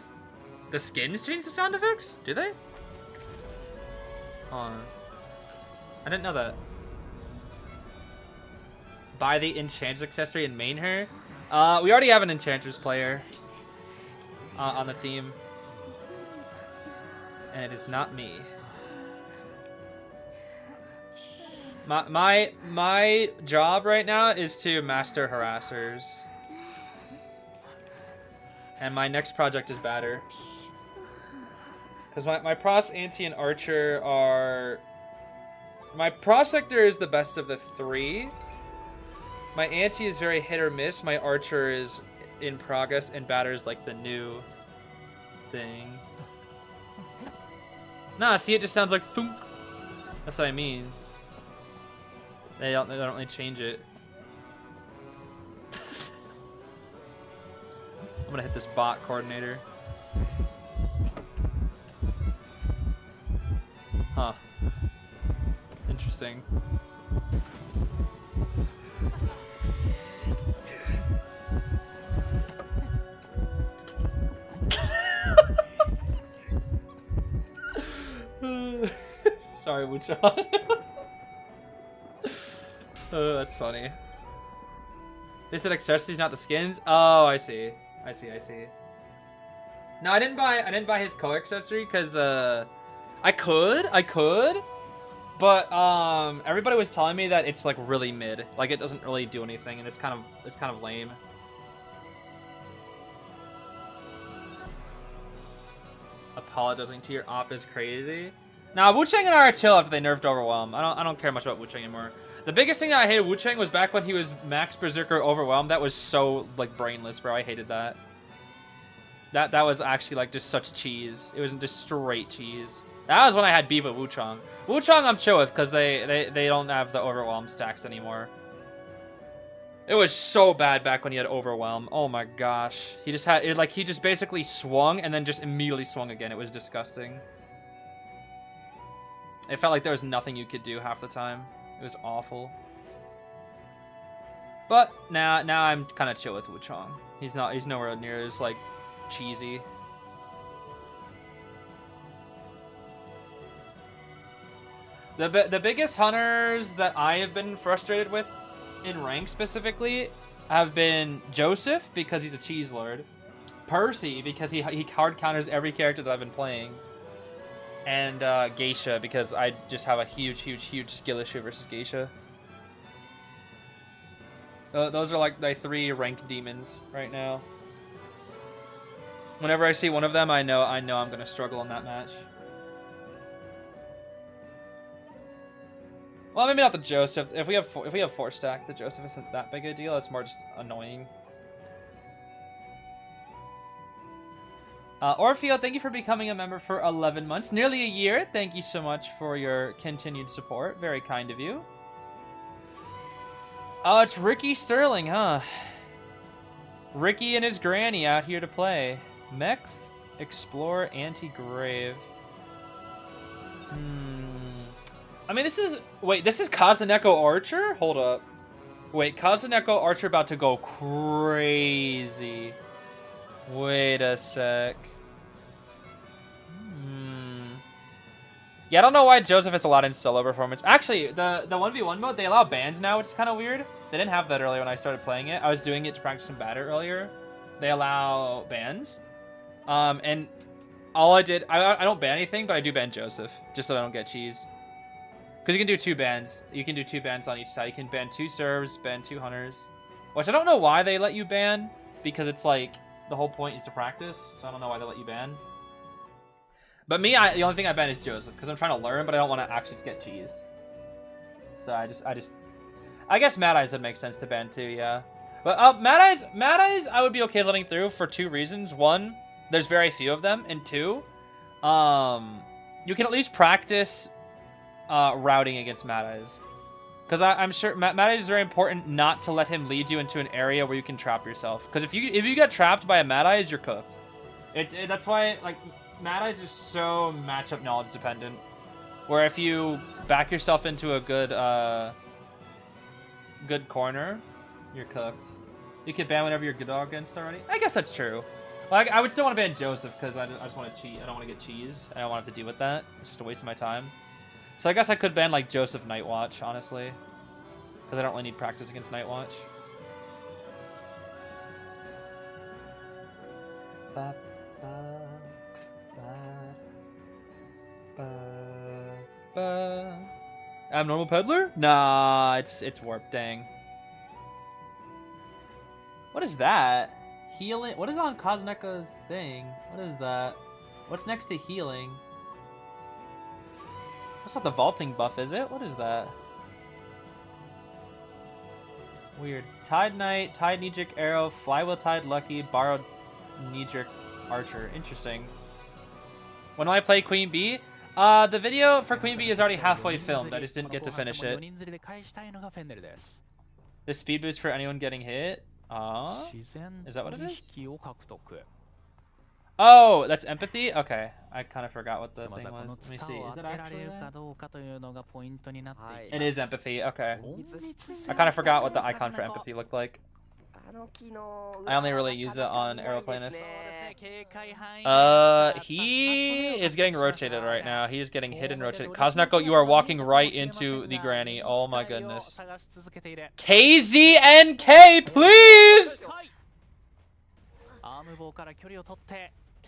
the skins change the sound effects? Do they? Hold on. I didn't know that. Buy the Enchantress accessory and main her. We already have an Enchantress player on the team. And it is not me. My job right now is to master harassers. And my next project is batter. Because my pros, anti, and archer are... My prospector is the best of the three. My anti is very hit or miss. My archer is in progress, and batter is like the new thing. Nah, see, it just sounds like thunk. That's what I mean. They don't really change it. I'm gonna hit this bot coordinator. Huh. Interesting. Sorry, Wuchon. Oh, that's funny. They said accessories, not the skins. Oh, I see. I see. No, I didn't buy his COA accessory because I could, but everybody was telling me that it's like really mid, like it doesn't really do anything, and it's kind of lame. Apologizing to your op is crazy. Nah, Wu-Chang and I are chill after they nerfed Overwhelm. I don't care much about Wu-Chang anymore. The biggest thing that I hated Wu-Chang was back when he was Max Berserker Overwhelm. That was so like brainless, bro. I hated that. That was actually like just such cheese. It was just straight cheese. That was when I had beef with Wu-Chang. Wu-Chang I'm chill with because they don't have the Overwhelm stacks anymore. It was so bad back when he had Overwhelm. Oh my gosh. He just had, he just basically swung and then just immediately swung again. It was disgusting. It felt like there was nothing you could do half the time. It was awful. But now I'm kind of chill with Wuchang. He's nowhere near as, like, cheesy. The biggest hunters that I have been frustrated with in rank specifically have been Joseph, because he's a cheese lord, Percy, because he hard counters every character that I've been playing, and Geisha, because I just have a huge skill issue versus Geisha. Those are like my 3 rank demons right now. Whenever I see one of them, I know I'm gonna struggle in that match. Well, maybe not the Joseph. If we have 4 stack, the Joseph isn't that big a deal. It's more just annoying. Orfeo, thank you for becoming a member for 11 months, nearly a year. Thank you so much for your continued support. Very kind of you. Oh, it's Ricky Sterling, huh? Ricky and his granny out here to play. Mech, Explore, Anti-Grave. I mean, this is... Wait, this is Kazuneko Archer? Hold up. Wait, Kazuneko Archer about to go crazy. Wait a sec. Yeah, I don't know why Joseph is allowed in solo performance. Actually, the 1v1 mode, they allow bans now, which is kind of weird. They didn't have that earlier when I started playing it. I was doing it to practice some banter earlier. They allow bans. And all I did... I don't ban anything, but I do ban Joseph, just so I don't get cheese. Because you can do 2 bans. You can do 2 bans on each side. You can ban 2 serves, ban 2 hunters. Which I don't know why they let you ban, because it's like... The whole point is to practice, so I don't know why they let you ban. But me, the only thing I ban is Joseph, because I'm trying to learn, but I don't want to actually just get cheesed. So I guess Mad Eyes would make sense to ban too, yeah. But Mad Eyes, I would be okay letting through for 2 reasons. 1, there's very few of them, and 2, you can at least practice routing against Mad Eyes. Because I'm sure Mad Eyes is very important not to let him lead you into an area where you can trap yourself. Because if you get trapped by a Mad Eyes, you're cooked. That's why, like, Mad Eyes is so matchup knowledge dependent. Where if you back yourself into a good corner, you're cooked. You can ban whenever you're good dog against already. I guess that's true. Like, I would still want to ban Joseph because I just want to cheat. I don't want to get cheese. I don't want to have to deal with that. It's just a waste of my time. So I guess I could ban, like, Joseph Nightwatch, honestly. Because I don't really need practice against Nightwatch. Abnormal Peddler? Nah, it's Warp, dang. What is that? Healing? What is on Kazuneko's thing? What is that? What's next to healing? That's not the vaulting buff, is it? What is that? Weird. Tide Knight, Tide Knee-Jerk Arrow, Flywheel Tide Lucky, Borrowed Knee-Jerk Archer. Interesting. When will I play Queen Bee? The video for Queen Bee is already halfway filmed. I just didn't get to finish it. The speed boost for anyone getting hit? Is that what it is? Oh, that's empathy? Okay. I kind of forgot what the thing was. Let me see. Is it actually that? It is empathy. Okay. I kind of forgot what the icon for empathy looked like. I only really use it on aeroplanists. He is getting rotated right now. He is getting hit and rotated. Kazneko, you are walking right into the granny. Oh my goodness. KZNK, please!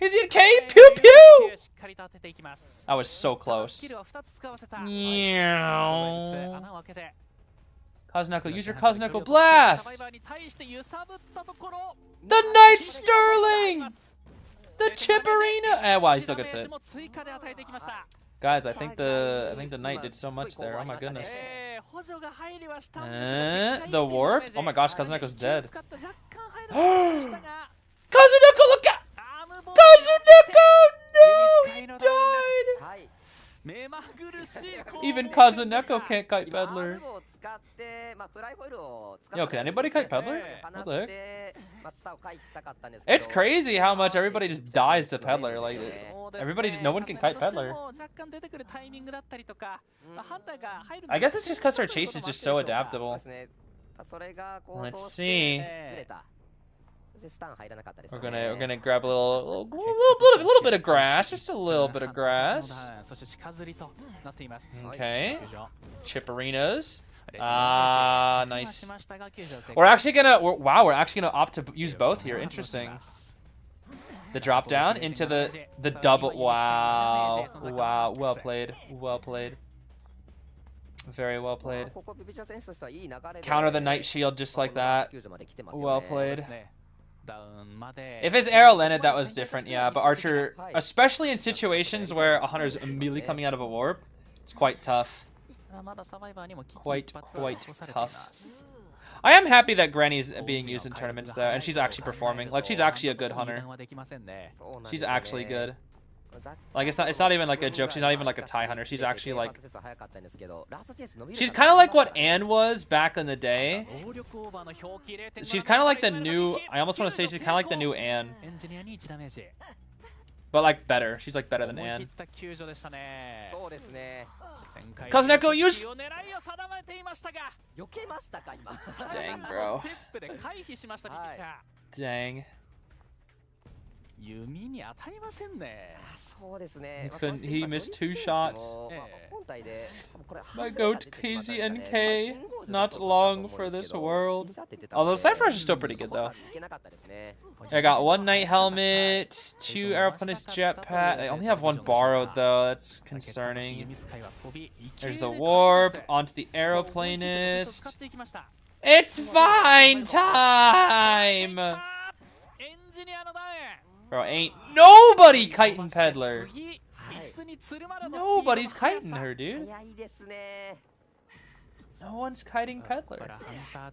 KZNK, pew pew! I was so close. Kazneko, use your Kazneko blast! The Knight Sterling! The Chipperina! Wow, he still gets hit. Guys, I think the Knight did so much there. Oh my goodness. The warp? Oh my gosh, Kazuneko's dead. Kazunego, look out! Kazunego! No! He died! Even Kazuneko can't kite peddler. Yo, can anybody kite peddler? What the heck? It's crazy how much everybody just dies to peddler. Like, everybody, no one can kite peddler. I guess it's just because our chase is just so adaptable. Let's see. We're gonna grab a little bit of grass, just a little bit of grass. Okay. Chipperinos. Ah, nice. We're actually gonna opt to use both here. Interesting. The drop down into the double. Wow. Wow. Well played. Well played. Very well played. Counter the Night Shield just like that. Well played. If his arrow landed, that was different, yeah. But Archer, especially in situations where a hunter's immediately coming out of a warp, it's quite tough. Quite tough. I am happy that Granny's being used in tournaments, though, and she's actually performing. Like, she's actually a good hunter. She's actually good. Like, it's not even like a joke. She's not even like a tie hunter. She's actually like... She's kind of like what Anne was back in the day. She's kind of like the new... I almost want to say she's kind of like the new Anne. But like better. She's like better than Anne. Kazuneko, use... Dang, bro. Dang. He missed 2 shots. My goat KZNK, not long for this world. Although Cypher is still pretty good though. I got 1 Knight Helmet, 2 Aeroplanist Jetpack. I only have 1 borrowed though, that's concerning. There's the Warp, onto the Aeroplanist. It's Vine time! Bro, ain't nobody kiting Peddler. Nobody's kiting her, dude. No one's kiting Peddler.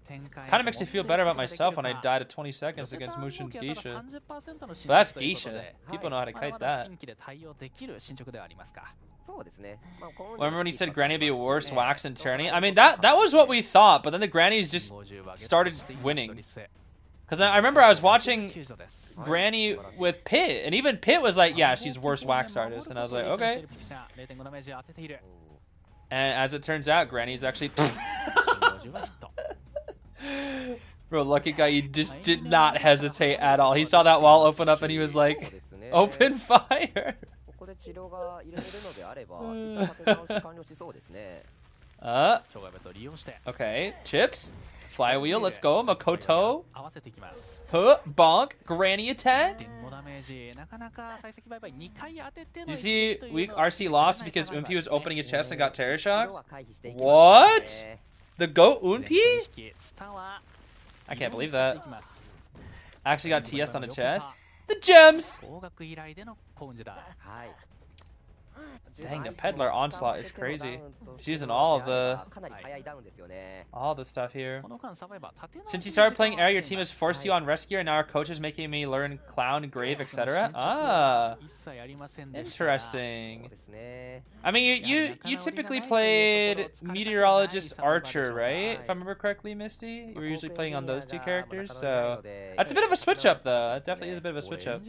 Kind of makes me feel better about myself when I died at 20 seconds against Mushin's Geisha. But that's Geisha. People know how to kite that. Remember when he said Granny would be a worse wax in tourney? I mean, that was what we thought, but then the Grannies just started winning. Because I remember I was watching Granny with Pit, and even Pit was like, yeah, she's worse wax artist. And I was like, okay. And as it turns out, Granny's actually... Bro, lucky guy, he just did not hesitate at all. He saw that wall open up and he was like, open fire. Okay, chips. Flywheel, let's go. Makoto. Huh, bonk. Granny attack. You see, we RC lost because Unpi was opening a chest and got terror shocks? What? The goat Unpi? I can't believe that. I actually got TS on the chest. The gems! Dang, the Peddler onslaught is crazy. She's using all the stuff here. Since you started playing Air, your team has forced you on Rescue, and now our coach is making me learn Clown, Grave, etc. Ah, interesting. I mean, you typically played Meteorologist Archer, right? If I remember correctly, Misty. You were usually playing on those 2 characters, so that's a bit of a switch up, though. That definitely is a bit of a switch up.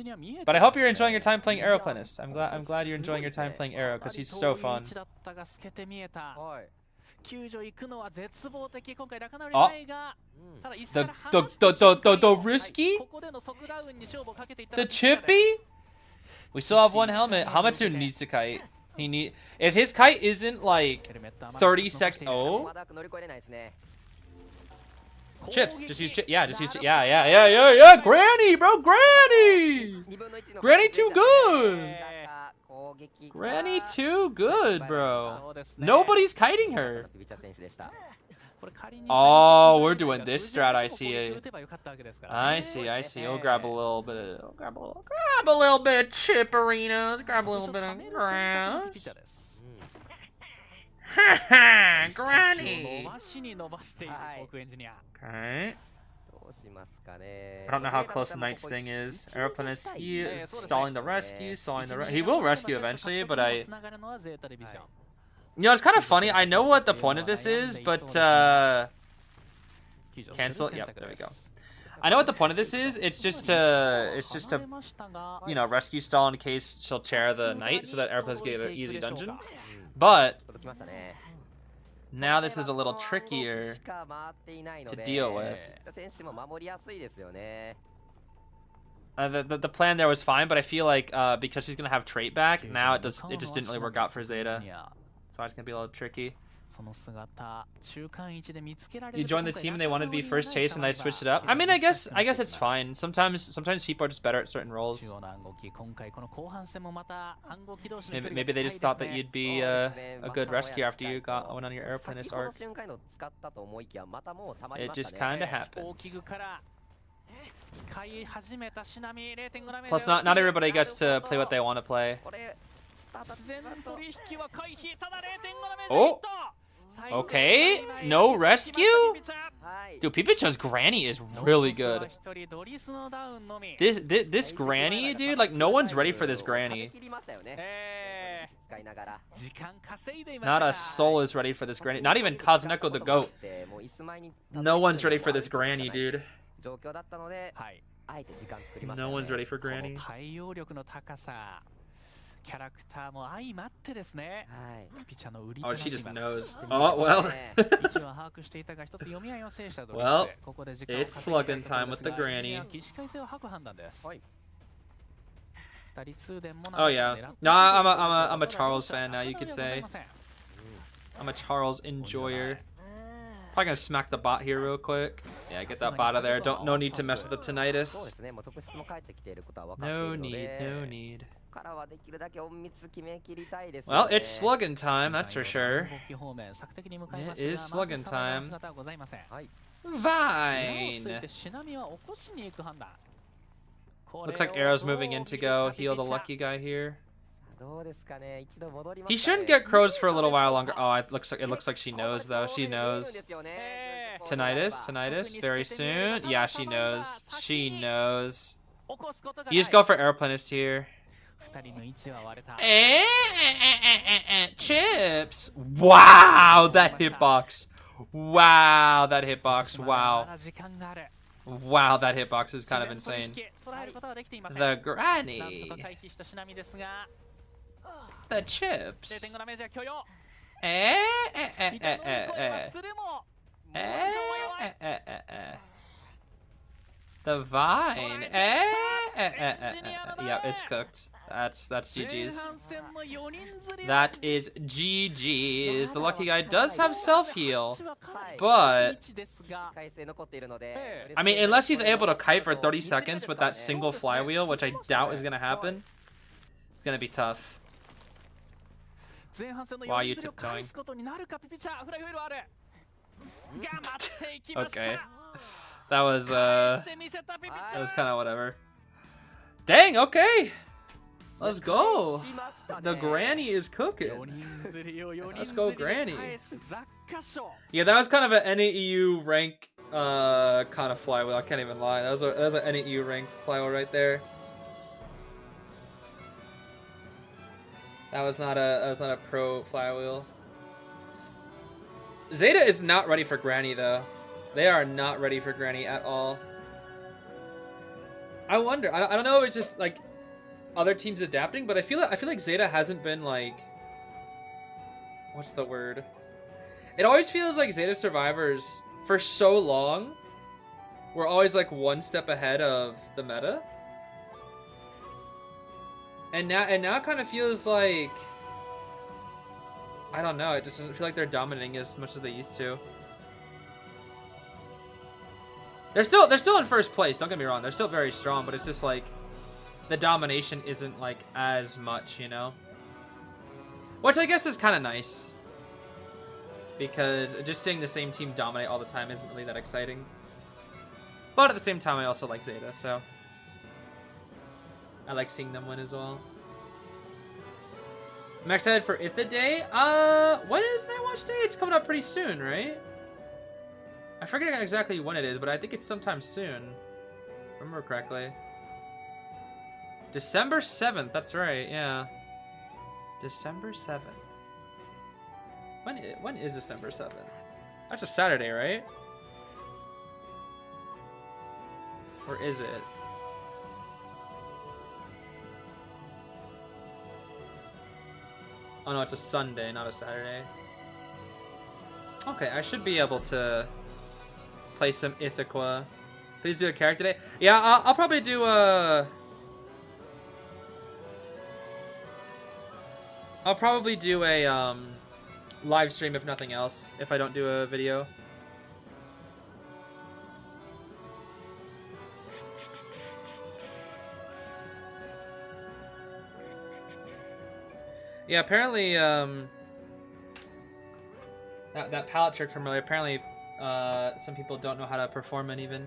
But I hope you're enjoying your time playing Aeroplanist. I'm glad you're enjoying your time playing Aero, because he's so fun. Oh, the risky? The chippy? We still have 1 helmet. Hamatsu needs to kite. If his kite isn't like 30 seconds. Oh. Chips, just use chips. Yeah, just use chips. Yeah. Granny, bro, Granny! Granny too good! Granny too good, bro. Nobody's kiting her. Oh, we're doing this strat. I see. I see. We'll grab a little bit. Grab a little bit of chipperinos. Grab a little bit of grass. Haha, Granny. Okay. I don't know how close the Knight's thing is. Aeroplanist, he is stalling the rescue, he will rescue eventually, but you know, it's kind of funny. I know what the point of this is, but cancel. Yep, there we go. I know what the point of this is. It's just to you know, rescue stall in case she'll chair the Knight so that airplanes get an easy dungeon. But now this is a little trickier to deal with. The plan there was fine, but I feel like because she's gonna have trait back, now it just didn't really work out for Zeta. So it's gonna be a little tricky. You joined the team and they wanted to be first chase and I switched it up. I mean, I guess it's fine. Sometimes people are just better at certain roles. Maybe they just thought that you'd be a good rescue after you went on your airplanist arc. It just kind of happens. Plus, not everybody gets to play what they want to play. Oh! Okay, no rescue? Dude, Pipicho's granny is really good. This granny, dude, like, no one's ready for this granny. Not a soul is ready for this granny. Not even Kazneko the goat. No one's ready for this granny, dude. No one's ready for granny. Oh, she just knows. Oh, well. Well, it's slugging time with the granny. Oh yeah. No, I'm a Charles fan now, you could say. I'm a Charles enjoyer. Probably gonna smack the bot here real quick. Yeah, get that bot out of there. No need to mess with the tinnitus. No need. Well, it's slugging time, that's for sure. It is slugging time. Vine! Looks like Arrow's moving in to go heal the lucky guy here. He shouldn't get crows for a little while longer. Oh, it looks like she knows though. She knows. Tinnitus, very soon. Yeah, she knows. She knows. You just go for airplanist here. Chips! Wow, that hitbox. Wow, that hitbox. Wow. Wow, that hitbox is kind of insane. The granny. The chips. The vine. Yeah, it's cooked. That's GG's. That is GG's. The lucky guy does have self-heal, but I mean, unless he's able to kite for 30 seconds with that single flywheel, which I doubt is gonna happen, it's gonna be tough. Why are you tiptoeing? Okay. That was kind of whatever. Dang, okay. Let's go. The granny is cooking. Let's go, granny. Yeah, that was kind of an NAEU rank kind of flywheel. I can't even lie. That was an NAEU rank flywheel right there. That was not a pro flywheel. Zeta is not ready for granny though. They are not ready for granny at all. I wonder. I don't know if it's just like other teams adapting, but I feel like Zeta hasn't been like, what's the word? It always feels like Zeta survivors for so long were always like one step ahead of the meta. And now it kind of feels like, I don't know, it just doesn't feel like they're dominating as much as they used to. They're still in first place, don't get me wrong. They're still very strong, but it's just like the domination isn't like as much, you know? Which I guess is kind of nice. Because just seeing the same team dominate all the time isn't really that exciting. But at the same time, I also like Zeta, so I like seeing them win as well. I'm excited for Itha Day. When is Nightwatch Day? It's coming up pretty soon, right? I forget exactly when it is, but I think it's sometime soon. Remember correctly. December 7th, that's right, yeah. December 7th. When is December 7th? That's a Saturday, right? Or is it? Oh no, it's a Sunday, not a Saturday. Okay, I should be able to play some Ithaca. Please do a character day. Yeah, I'll probably do a... I'll probably do a live stream if nothing else, if I don't do a video. Yeah, apparently, that palette trick from earlier, apparently, some people don't know how to perform it even.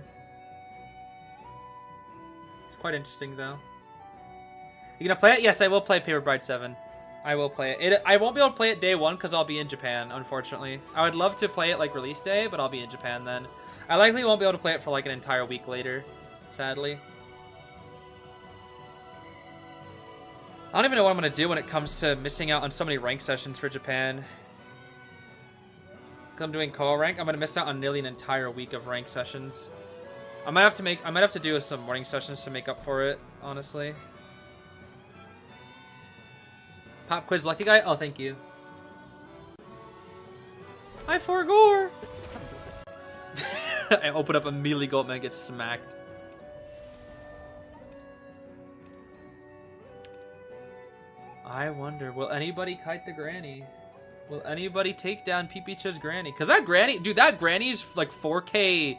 It's quite interesting, though. You gonna play it? Yes, I will play Paper Bride 7. I will play it. I won't be able to play it day one because I'll be in Japan, unfortunately. I would love to play it, like, release day, but I'll be in Japan then. I likely won't be able to play it for, like, an entire week later, sadly. I don't even know what I'm going to do when it comes to missing out on so many rank sessions for Japan. Because I'm doing COA rank, I'm going to miss out on nearly an entire week of rank sessions. I might have to do some morning sessions to make up for it, honestly. Pop quiz lucky guy? Oh, thank you. I forgore! I open up immediately, Goatman gets smacked. I wonder, will anybody kite the granny? Will anybody take down Peepeech's granny? Because that granny, dude, that granny's like 4K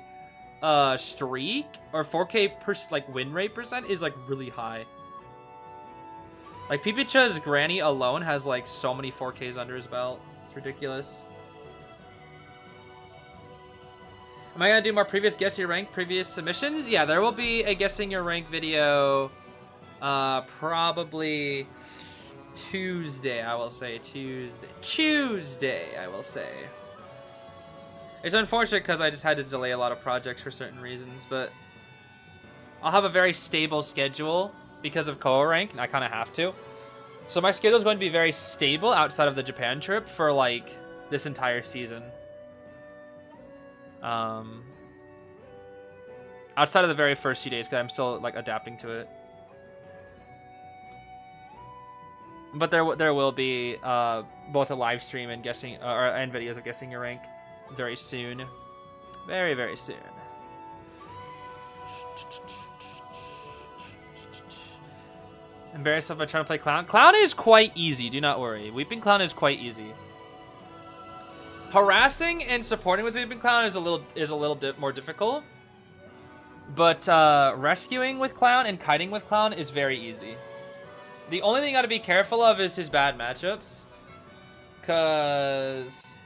streak or 4K like win rate percent is like really high. Like Peepeech's granny alone has like so many 4Ks under his belt. It's ridiculous. Am I gonna do more previous guess your rank, previous submissions? Yeah, there will be a guessing your rank video probably Tuesday, I will say. Tuesday, I will say. It's unfortunate because I just had to delay a lot of projects for certain reasons, but I'll have a very stable schedule because of COA rank, and I kind of have to. So my schedule is going to be very stable outside of the Japan trip for, like, this entire season. Outside of the very first few days, because I'm still, like, adapting to it. But there will be both a live stream and guessing and videos of guessing your rank very soon, very soon. Embarrassed if I try to play Clown. Clown is quite easy. Do not worry. Weeping Clown is quite easy. Harassing and supporting with Weeping Clown is a little more difficult. But rescuing with Clown and kiting with Clown is very easy. The only thing you gotta be careful of is his bad matchups. Cause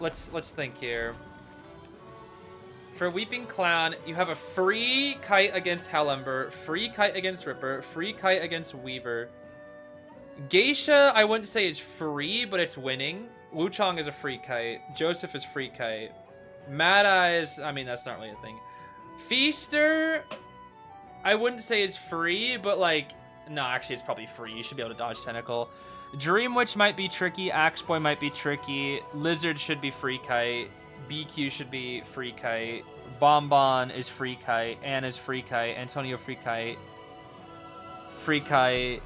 let's think here. For Weeping Clown, you have a free kite against Hellember, free kite against Ripper, free kite against Weaver. Geisha, I wouldn't say is free, but it's winning. Wuchong is a free kite. Joseph is free kite. Mad Eyes, I mean, that's not really a thing. Feaster, I wouldn't say is free, but like, no, actually it's probably free. You should be able to dodge Tentacle. Dream Witch might be tricky. Axe Boy might be tricky. Lizard should be free kite. BQ should be free kite. Bonbon is free kite. Anne is free kite. Antonio free kite. Free kite.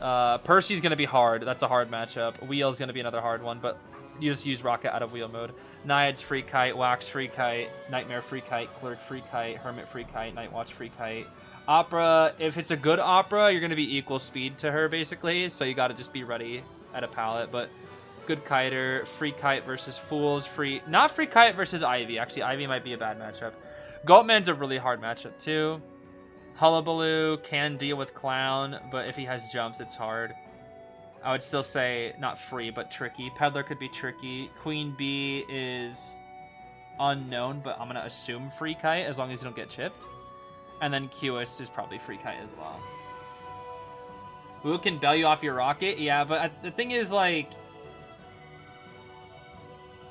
Percy's gonna be hard. That's a hard matchup. Wheel's gonna be another hard one, but you just use Rocket out of wheel mode. Naiad's free kite. Wax free kite. Nightmare free kite. Clerk free kite. Hermit free kite. Nightwatch free kite. Opera, if it's a good Opera, you're gonna be equal speed to her basically, so you gotta just be ready at a pallet. But good kiter, free kite versus Fools, not free kite versus Ivy. Actually, Ivy might be a bad matchup. Goatman's a really hard matchup too. Hullabaloo can deal with Clown, but if he has jumps, it's hard. I would still say not free, but tricky. Peddler could be tricky. Queen Bee is unknown, but I'm gonna assume free kite as long as you don't get chipped. And then Qist is probably free kite as well. Who can bail you off your rocket? Yeah, but the thing is, like,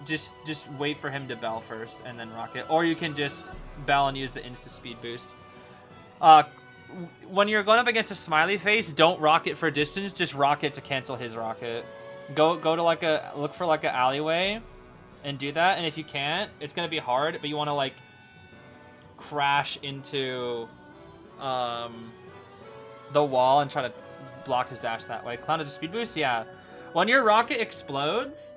just wait for him to bell first and then rocket. Or you can just bell and use the insta speed boost. When you're going up against a smiley face, don't rocket for distance, just rocket to cancel his rocket. Go to like look for like an alleyway and do that, and if you can't, it's gonna be hard, but you want to like crash into the wall and try to block his dash that way. Clown has a speed boost, yeah. When your rocket explodes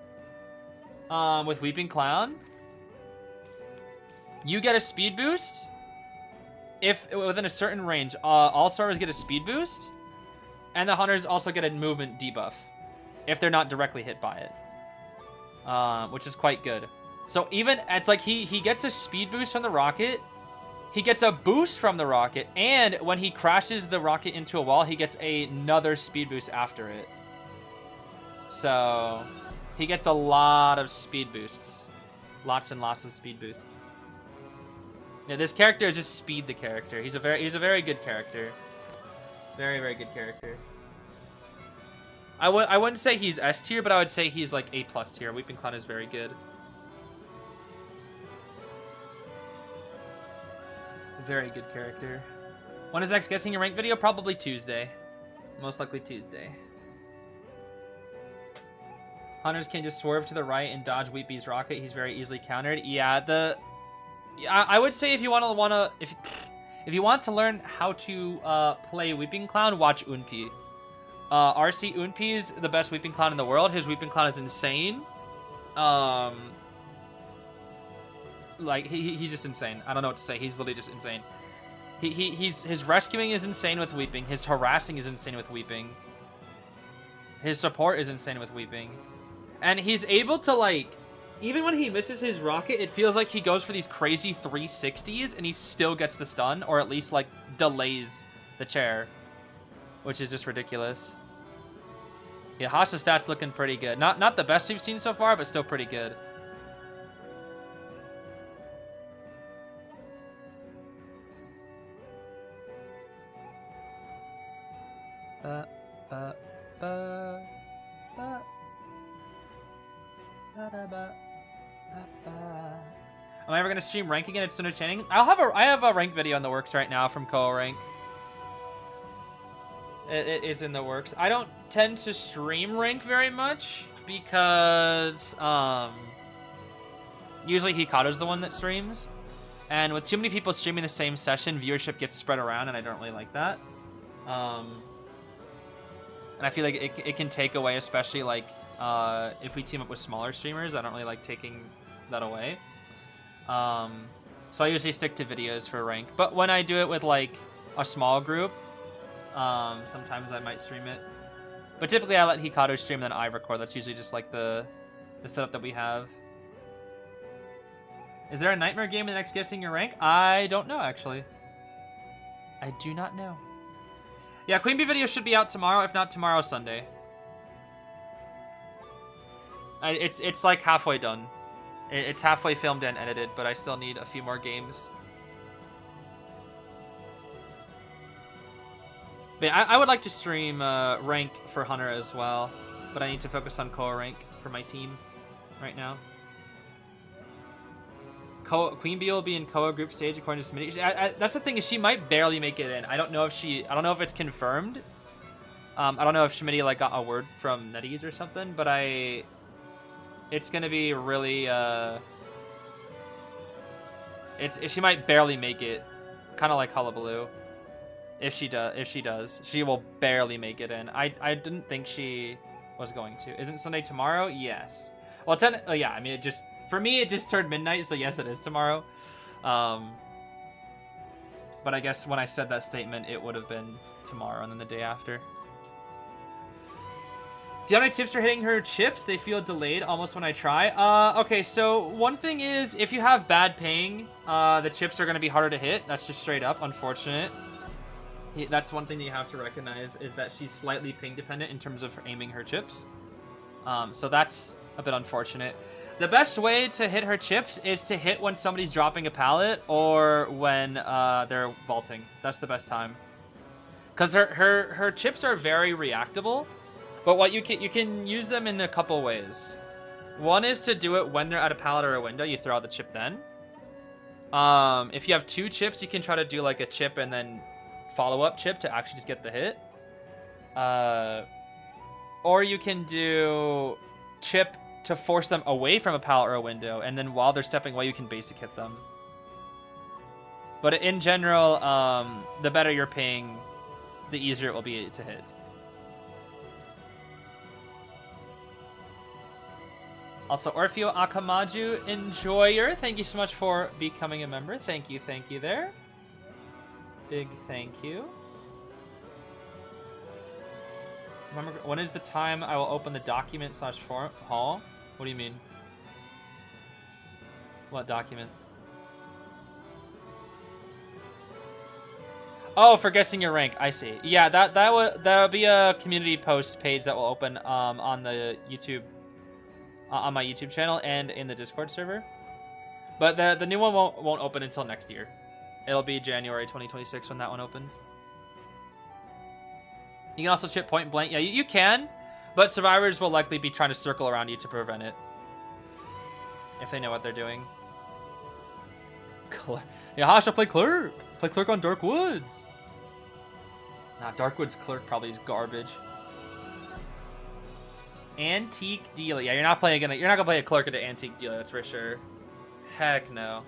with Weeping Clown, you get a speed boost. If within a certain range, all stars get a speed boost, and the hunters also get a movement debuff if they're not directly hit by it, which is quite good. So even it's like he gets a speed boost from the rocket, he gets a boost from the rocket, and when he crashes the rocket into a wall, he gets another speed boost after it. So he gets a lot of speed boosts, lots and lots of speed boosts. Yeah, this character is just Speed the character. He's a very good character. Very good character. I wouldn't say he's S tier, but I would say he's like A+ tier. Weeping Clown is very good. Very good character. When is next Guessing Your Rank video? Probably Tuesday. Most likely Tuesday. Hunters can just swerve to the right and dodge Weepy's rocket. He's very easily countered. Yeah, I would say if you if you want to learn how to play Weeping Clown, watch Unpi. RC Unpi is the best Weeping Clown in the world. His Weeping Clown is insane. Like he's just insane. I don't know what to say. He's literally just insane. His rescuing is insane with Weeping. His harassing is insane with Weeping. His support is insane with Weeping. And he's able to, like, even when he misses his rocket, it feels like he goes for these crazy 360s and he still gets the stun, or at least, like, delays the chair, which is just ridiculous. Yeah, Hasha's stats looking pretty good. Not the best we've seen so far, but still pretty good. Am I ever gonna stream rank again? It's entertaining. I have a rank video in the works right now from COA rank. It is in the works. I don't tend to stream rank very much because usually Hikado's the one that streams, and with too many people streaming the same session, viewership gets spread around, and I don't really like that. And I feel like it can take away, especially like if we team up with smaller streamers. I don't really like taking that away. So I usually stick to videos for rank. But when I do it with like a small group, sometimes I might stream it. But typically I let Hikaru stream and then I record. That's usually just like the setup that we have. Is there a nightmare game in the next Guessing Your Rank? I don't know, actually. I do not know. Yeah, Queen Bee video should be out tomorrow, if not tomorrow, Sunday. It's like halfway done. It's halfway filmed and edited, but I still need a few more games. But yeah, I would like to stream rank for Hunter as well, but I need to focus on COA rank for my team right now. Queen Bee will be in COA group stage according to Smitty. That's the thing, is she might barely make it in. I don't know if it's confirmed. I don't know if Schmitty like got a word from NetEase or something, but it's gonna be really she might barely make it, kind of like Hullabaloo. If she does, she will barely make it in. I didn't think she was going to. Isn't Sunday tomorrow? Yes. Well, yeah. I mean, for me, it just turned midnight, so yes, it is tomorrow. But I guess when I said that statement, it would have been tomorrow and then the day after. Do you have any tips for hitting her chips? They feel delayed almost when I try. Okay, so one thing is, if you have bad ping, the chips are going to be harder to hit. That's just straight up unfortunate. That's one thing that you have to recognize, is that she's slightly ping dependent in terms of aiming her chips. So that's a bit unfortunate. The best way to hit her chips is to hit when somebody's dropping a pallet or when they're vaulting. That's the best time. Because her chips are very reactable, but what you can use them in a couple ways. One is to do it when they're at a pallet or a window. You throw out the chip then. If you have 2 chips, you can try to do like a chip and then follow-up chip to actually just get the hit. Or you can do chip to force them away from a pallet or a window, and then while they're stepping away, you can basic hit them. But in general, the better you're paying, the easier it will be to hit. Also, Orfeo Akamaju Enjoyer, thank you so much for becoming a member. Thank you there. Big thank you. Remember, when is the time I will open the document / hall? What do you mean? What document? Oh, for guessing your rank. I see. Yeah, that'll be a community post page that will open on the YouTube, on my YouTube channel and in the Discord server. But the new one won't open until next year. It'll be January 2026 when that one opens. You can also chip point blank. Yeah, you can, but survivors will likely be trying to circle around you to prevent it. If they know what they're doing. Yeah, Hasha, play Clerk. Play Clerk on Dark Woods. Nah, Dark Woods Clerk probably is garbage. Antique Dealer. Yeah, you're not gonna play a Clerk into Antique Dealer, that's for sure. Heck no.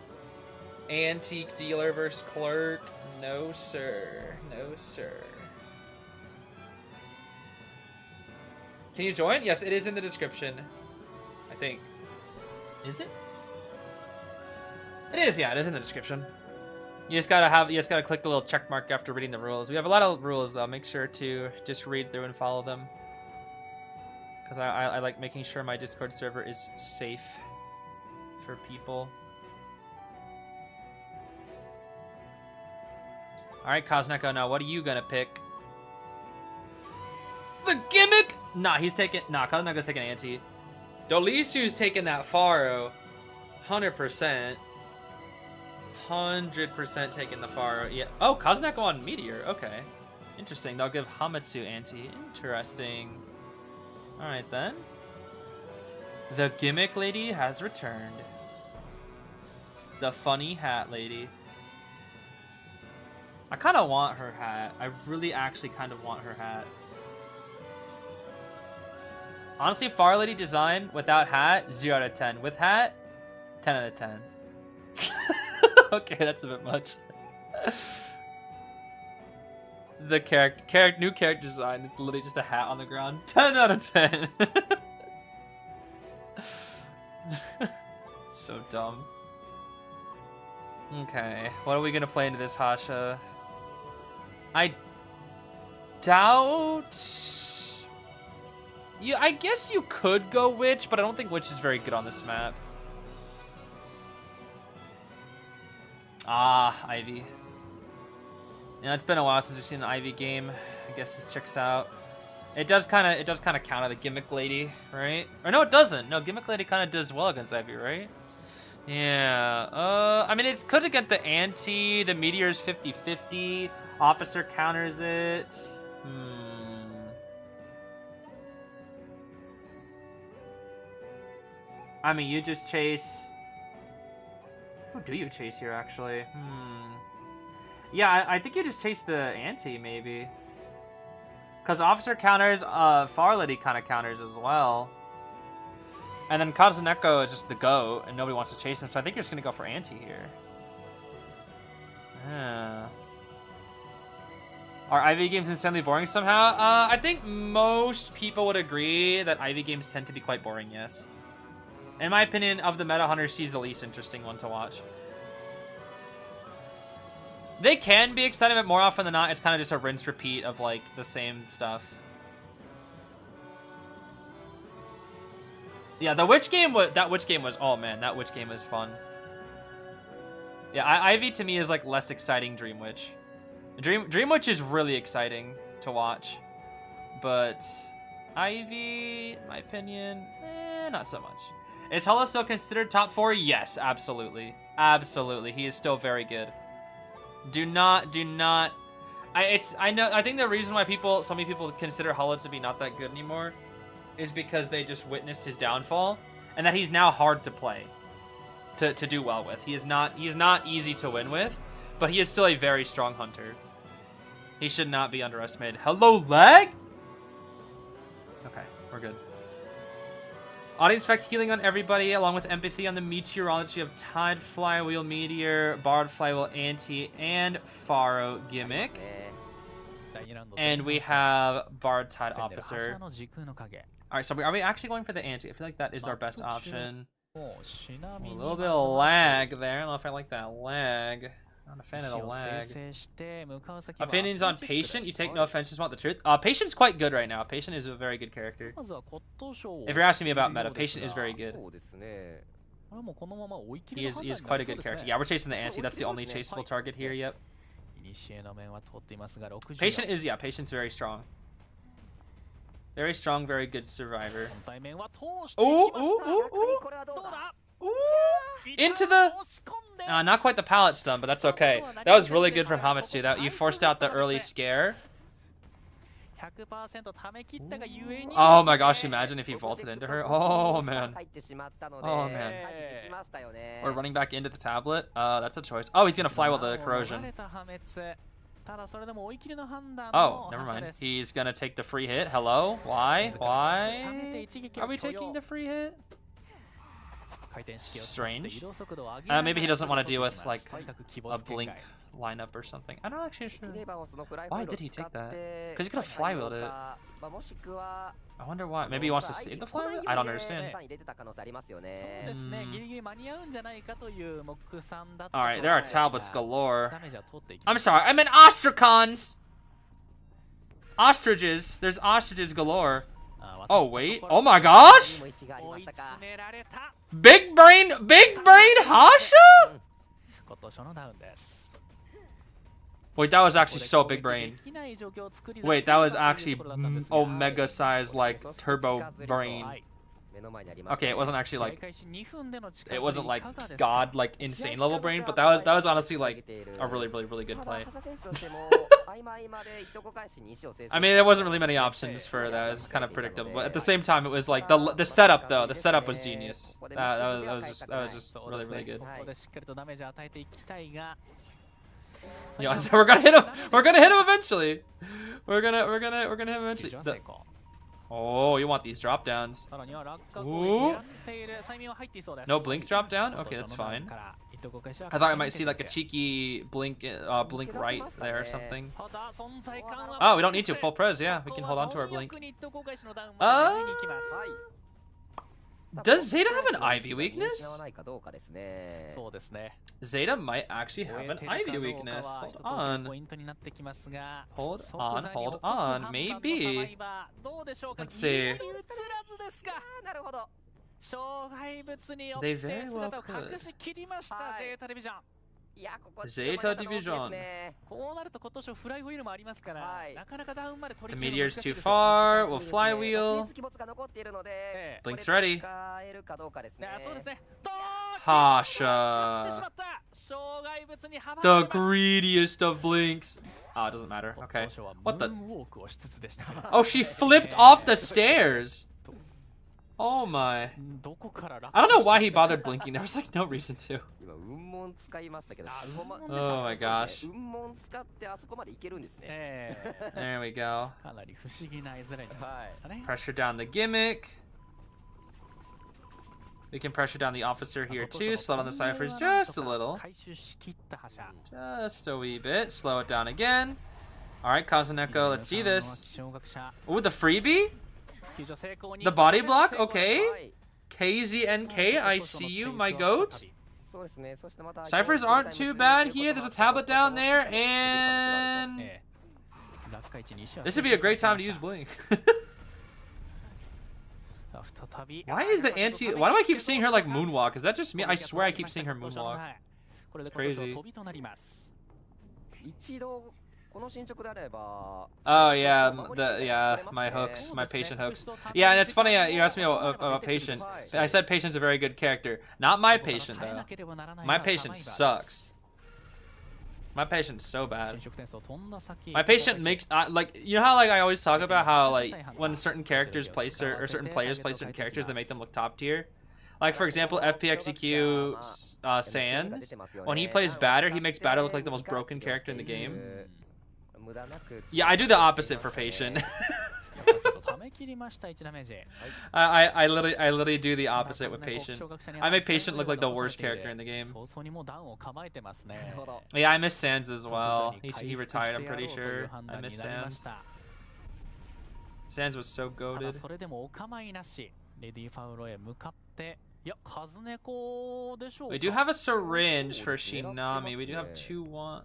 Antique Dealer versus Clerk. No, sir. No, sir. Can you join? Yes, it is in the description. I think. Is it? It is, yeah, it is in the description. You just gotta click the little check mark after reading the rules. We have a lot of rules though. Make sure to just read through and follow them. Because I like making sure my Discord server is safe for people. Alright, Cosneco, now what are you gonna pick? The gimmick? Nah, Cosneco's taking anti. Dolisu's taking that Faro. 100%. 100% taking the Faro. Yeah. Oh, Cosneco on Meteor. Okay. Interesting. They'll give Hamatsu anti. Interesting. Alright then. The gimmick lady has returned. The funny hat lady. I kind of want her hat. I really actually kind of want her hat. Honestly, Far Lady design without hat, 0 out of 10. With hat, 10 out of 10. Okay, that's a bit much. The new character design, it's literally just a hat on the ground. 10 out of 10. So dumb. Okay, what are we gonna play into this, Hasha? I doubt... I guess you could go Witch, but I don't think Witch is very good on this map. Ah, Ivy. Yeah, it's been a while since we've seen an Ivy game. I guess this checks out. It does kind of counter the Gimmick Lady, right? Or no, it doesn't. No, Gimmick Lady kind of does well against Ivy, right? Yeah. I mean, it's good against the anti. The Meteor's 50-50. Officer counters it. I mean, you just chase... Who do you chase here, actually? Yeah, I think you just chase the anti, maybe. Because Officer counters, Far Lady kind of counters as well. And then Kazuneko is just the goat, and nobody wants to chase him, so I think you're just going to go for anti here. Yeah. Are Ivy games insanely boring somehow? I think most people would agree that Ivy games tend to be quite boring, yes. In my opinion, of the meta hunters, she's the least interesting one to watch. They can be exciting, but more often than not, it's kind of just a rinse repeat of like the same stuff. Yeah, the Witch game was oh man, that Witch game was fun. Yeah, Ivy to me is like less exciting Dream Witch. Dream Witch is really exciting to watch, but Ivy, in my opinion, not so much. Is Hollow still considered top 4? Yes, absolutely. Absolutely. He is still very good. Do not I think the reason why so many people consider Hollow to be not that good anymore is because they just witnessed his downfall. and that he's now hard to play, to do well with. He is not easy to win with, but he is still a very strong hunter. He should not be underestimated. Hello, lag? Okay, we're good. Audience effect healing on everybody, along with empathy on the meteorology of Tide, Flywheel, Meteor, Bard, Flywheel, Anti, and Pharaoh gimmick. And we have Bard, Tide, Officer. Alright, so are we actually going for the Anti? I feel like that is our best option. A little bit of lag there. I don't know if I like that lag. Not a fan of the lag. Opinions on Patient? You take no offense, just want the truth. Patient's quite good right now. Patient is a very good character. If you're asking me about meta, Patient is very good. He is quite a good character. Yeah, we're chasing the Anti. That's the only chaseable target here, yep. Patient is, yeah, Patient's very strong. Very strong, very good survivor. Ooh, ooh, ooh, ooh. Ooh. Into the... not quite the pallet stun, but that's okay. That was really good from Hamitsu. That you forced out the early scare. Oh my gosh, imagine if he vaulted into her. Oh man. Oh man. Or running back into the tablet. That's a choice. Oh, he's gonna fly with the corrosion. Oh, never mind. He's gonna take the free hit. Hello? Why? Why are we taking the free hit? Strange. Maybe he doesn't want to deal with like a blink lineup or something. I'm not actually sure. Why did he take that? Because he could have flywheeled it. I wonder why. Maybe he wants to save the flywheel? I don't understand. Alright, there are tablets galore. I'm sorry, I meant ostracons! Ostriches. There's ostriches galore. Oh wait, oh my gosh! Big brain Hasha? Wait, that was actually so big brain. Wait, that was actually omega size, like turbo brain. Okay, it wasn't actually like, it wasn't like god, like insane level brain, but that was honestly like a really good play. I mean, there wasn't really many options for that. It was kind of predictable, but at the same time, it was like the setup though. The setup was genius. That was just really good. Yeah, so we're gonna hit him. We're gonna hit him eventually. We're gonna hit him eventually. Oh, you want these drop downs? Ooh. No blink drop down? Okay, that's fine. I thought I might see like a cheeky blink right there or something. Oh, we don't need to. Full pres, yeah. We can hold on to our blink. Does Zeta have an Ivy weakness? Zeta might actually have an Ivy weakness. Hold on. Hold on. Maybe. Let's see. They very well could. Zeta Division. The meteor's too far. We'll flywheel. Blink's ready. Hasha. The greediest of blinks. Oh, it doesn't matter. Okay. What the? Oh, she flipped off the stairs. Oh my. I don't know why he bothered blinking. There was like no reason to. Oh my gosh. There we go. Pressure down the gimmick. We can pressure down the officer here too. Slow down the ciphers just a little. Just a wee bit. Slow it down again. Alright, Kazuneko, let's see this. Ooh, the freebie? The body block? Okay. KZNK, I see you, my goat. Ciphers aren't too bad here. There's a tablet down there, and this would be a great time to use blink. Why is the anti? Why do I keep seeing her like moonwalk? Is that just me? I swear I keep seeing her moonwalk. It's crazy. Oh yeah, my hooks, my patient hooks. Yeah, and it's funny you asked me about patient. I said patient's a very good character. Not my patient though. My patient sucks. My patient's so bad. My patient makes like, you know how like I always talk about how like when certain characters play or certain players play certain characters, they make them look top tier. Like, for example, FPXEQ Sands, when he plays Batter, he makes Batter look like the most broken character in the game. Yeah, I do the opposite for Patient. I literally do the opposite with Patient. I make Patient look like the worst character in the game. Yeah, I miss Sands as well. He retired, I'm pretty sure. I miss Sands. Sands was so goated. We do have a syringe for Shinami. We do have 2-1.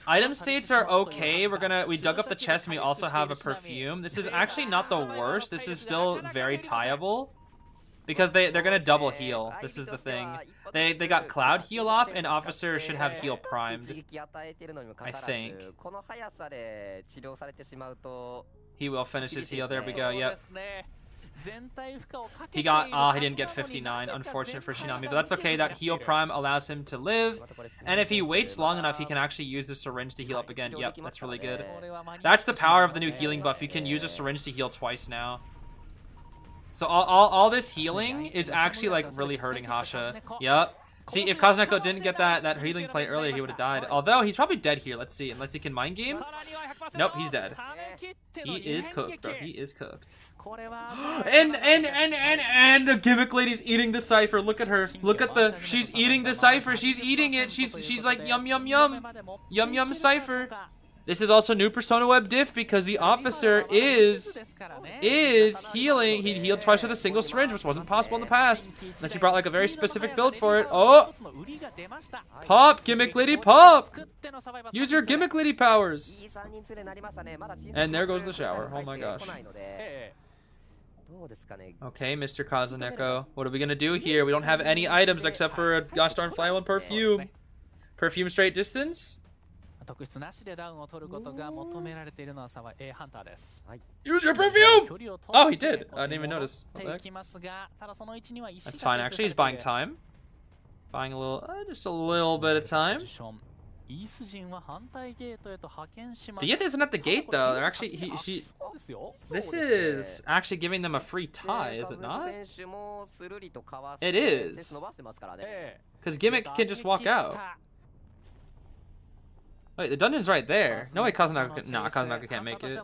Item states are okay. We dug up the chest and we also have a perfume. This is actually not the worst. This is still very tieable. Because they're gonna double heal. This is the thing. They got Cloud heal off and Officer should have heal primed. I think. He will finish his heal. There we go. Yep. He didn't get 59. Unfortunate for Shinami, but that's okay. That heal prime allows him to live, and if he waits long enough, he can actually use the syringe to heal up again. Yep, that's really good. That's the power of the new healing buff. You can use a syringe to heal twice now. So all this healing is actually like really hurting Hasha. Yep. See, if Kazuneko didn't get that healing play earlier, he would have died. Although he's probably dead here. Let's see. Unless he can mind game. Nope, he's dead. He is cooked, bro. He is cooked. And the gimmick lady's eating the cipher. Look at her. Look at she's eating the cipher. She's eating it. She's like yum yum yum. Yum yum cipher. This is also new Persona Web diff because the officer is healing. He healed twice with a single syringe, which wasn't possible in the past. Unless he brought like a very specific build for it. Oh! Pop! Gimmick lady, pop! Use your gimmick lady powers! And there goes the shower. Oh my gosh. Okay, Mr. Kazuneko. What are we gonna do here? We don't have any items except for a gosh darn fly one perfume. Perfume straight distance? Use your perfume! Oh, he did. I didn't even notice. That's fine, actually. He's buying time. Buying a little, just a little bit of time. The Yith isn't at the gate, though. They're actually, this is actually giving them a free tie, is it not? It is. Because Gimmick can just walk out. Wait, the dungeon's right there. No way Kazuneko can't make it.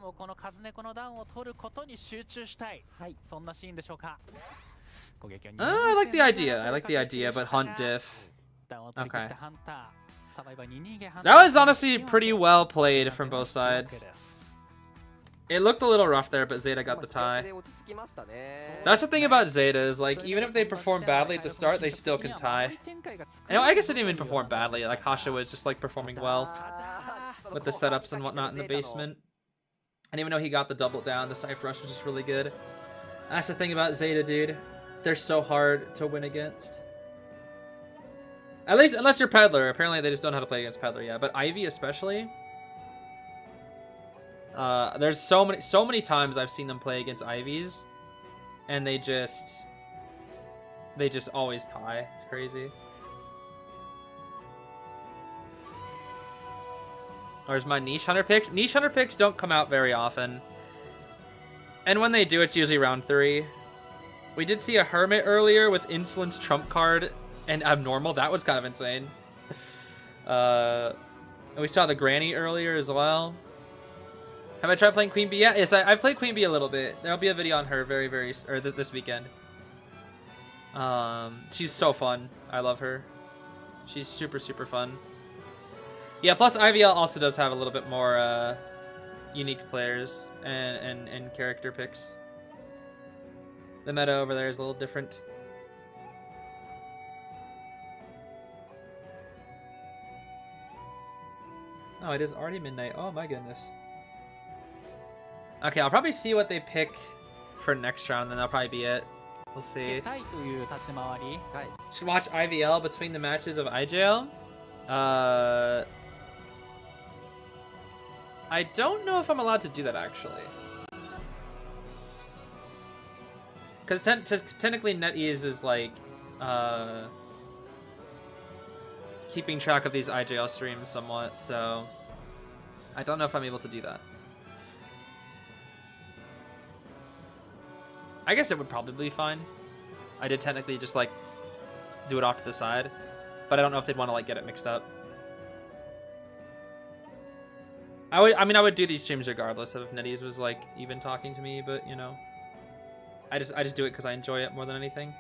I like the idea. But hunt diff. Okay. That was honestly pretty well played from both sides. It looked a little rough there, but Zeta got the tie. That's the thing about Zeta is, like, even if they perform badly at the start, they still can tie. And I guess they didn't even perform badly. Like, Hasha was just, like, performing well with the setups and whatnot in the basement. I didn't even know he got the double down. The Cypher Rush was just really good. That's the thing about Zeta, dude. They're so hard to win against. At least, unless you're Peddler. Apparently, they just don't know how to play against Peddler, yeah. But Ivy especially... there's so many times I've seen them play against Ivies, and they just always tie. It's crazy. Where's my niche hunter picks? Niche hunter picks don't come out very often, and when they do, it's usually round 3. We did see a Hermit earlier with Insolence trump card and Abnormal. That was kind of insane. We saw the Granny earlier as well. Have I tried playing Queen Bee? Yeah, yes, I've played Queen Bee a little bit. There'll be a video on her this weekend. She's so fun. I love her. She's super, super fun. Yeah, plus IVL also does have a little bit more unique players and character picks. The meta over there is a little different. Oh, it is already midnight. Oh my goodness. Okay, I'll probably see what they pick for next round, then that'll probably be it. We'll see. Should watch IVL between the matches of IJL. I don't know if I'm allowed to do that, actually. Because technically NetEase is like keeping track of these IJL streams somewhat, so I don't know if I'm able to do that. I guess it would probably be fine. I did technically just like do it off to the side, but I don't know if they'd want to like get it mixed up. I mean, I would do these streams regardless of if NetEase was like even talking to me, but you know, I just do it because I enjoy it more than anything.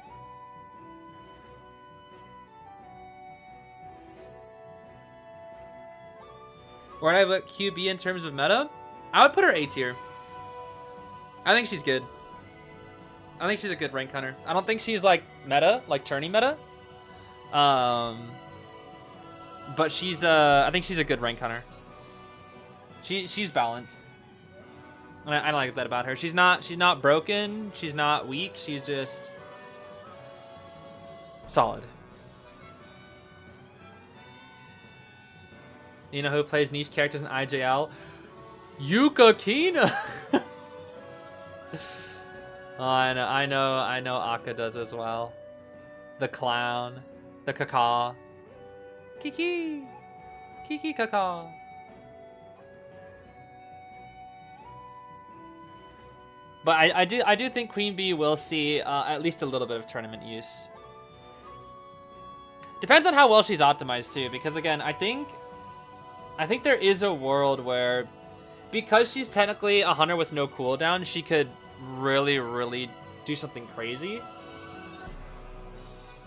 Where would I put QB in terms of meta? I would put her A tier. I think she's good. I think she's a good rank hunter. I don't think she's like meta, like tourney meta. But she's I think she's a good rank hunter. She's balanced. And I like that about her. She's not broken. She's not weak. She's just solid. You know who plays niche characters in IJL? Yuka Kina. Oh, I know Akka does as well. The clown, the Kaka, Kiki Kaka. But I do think Queen Bee will see at least a little bit of tournament use. Depends on how well she's optimized too, because again, I think there is a world where, because she's technically a hunter with no cooldown, she could really do something crazy.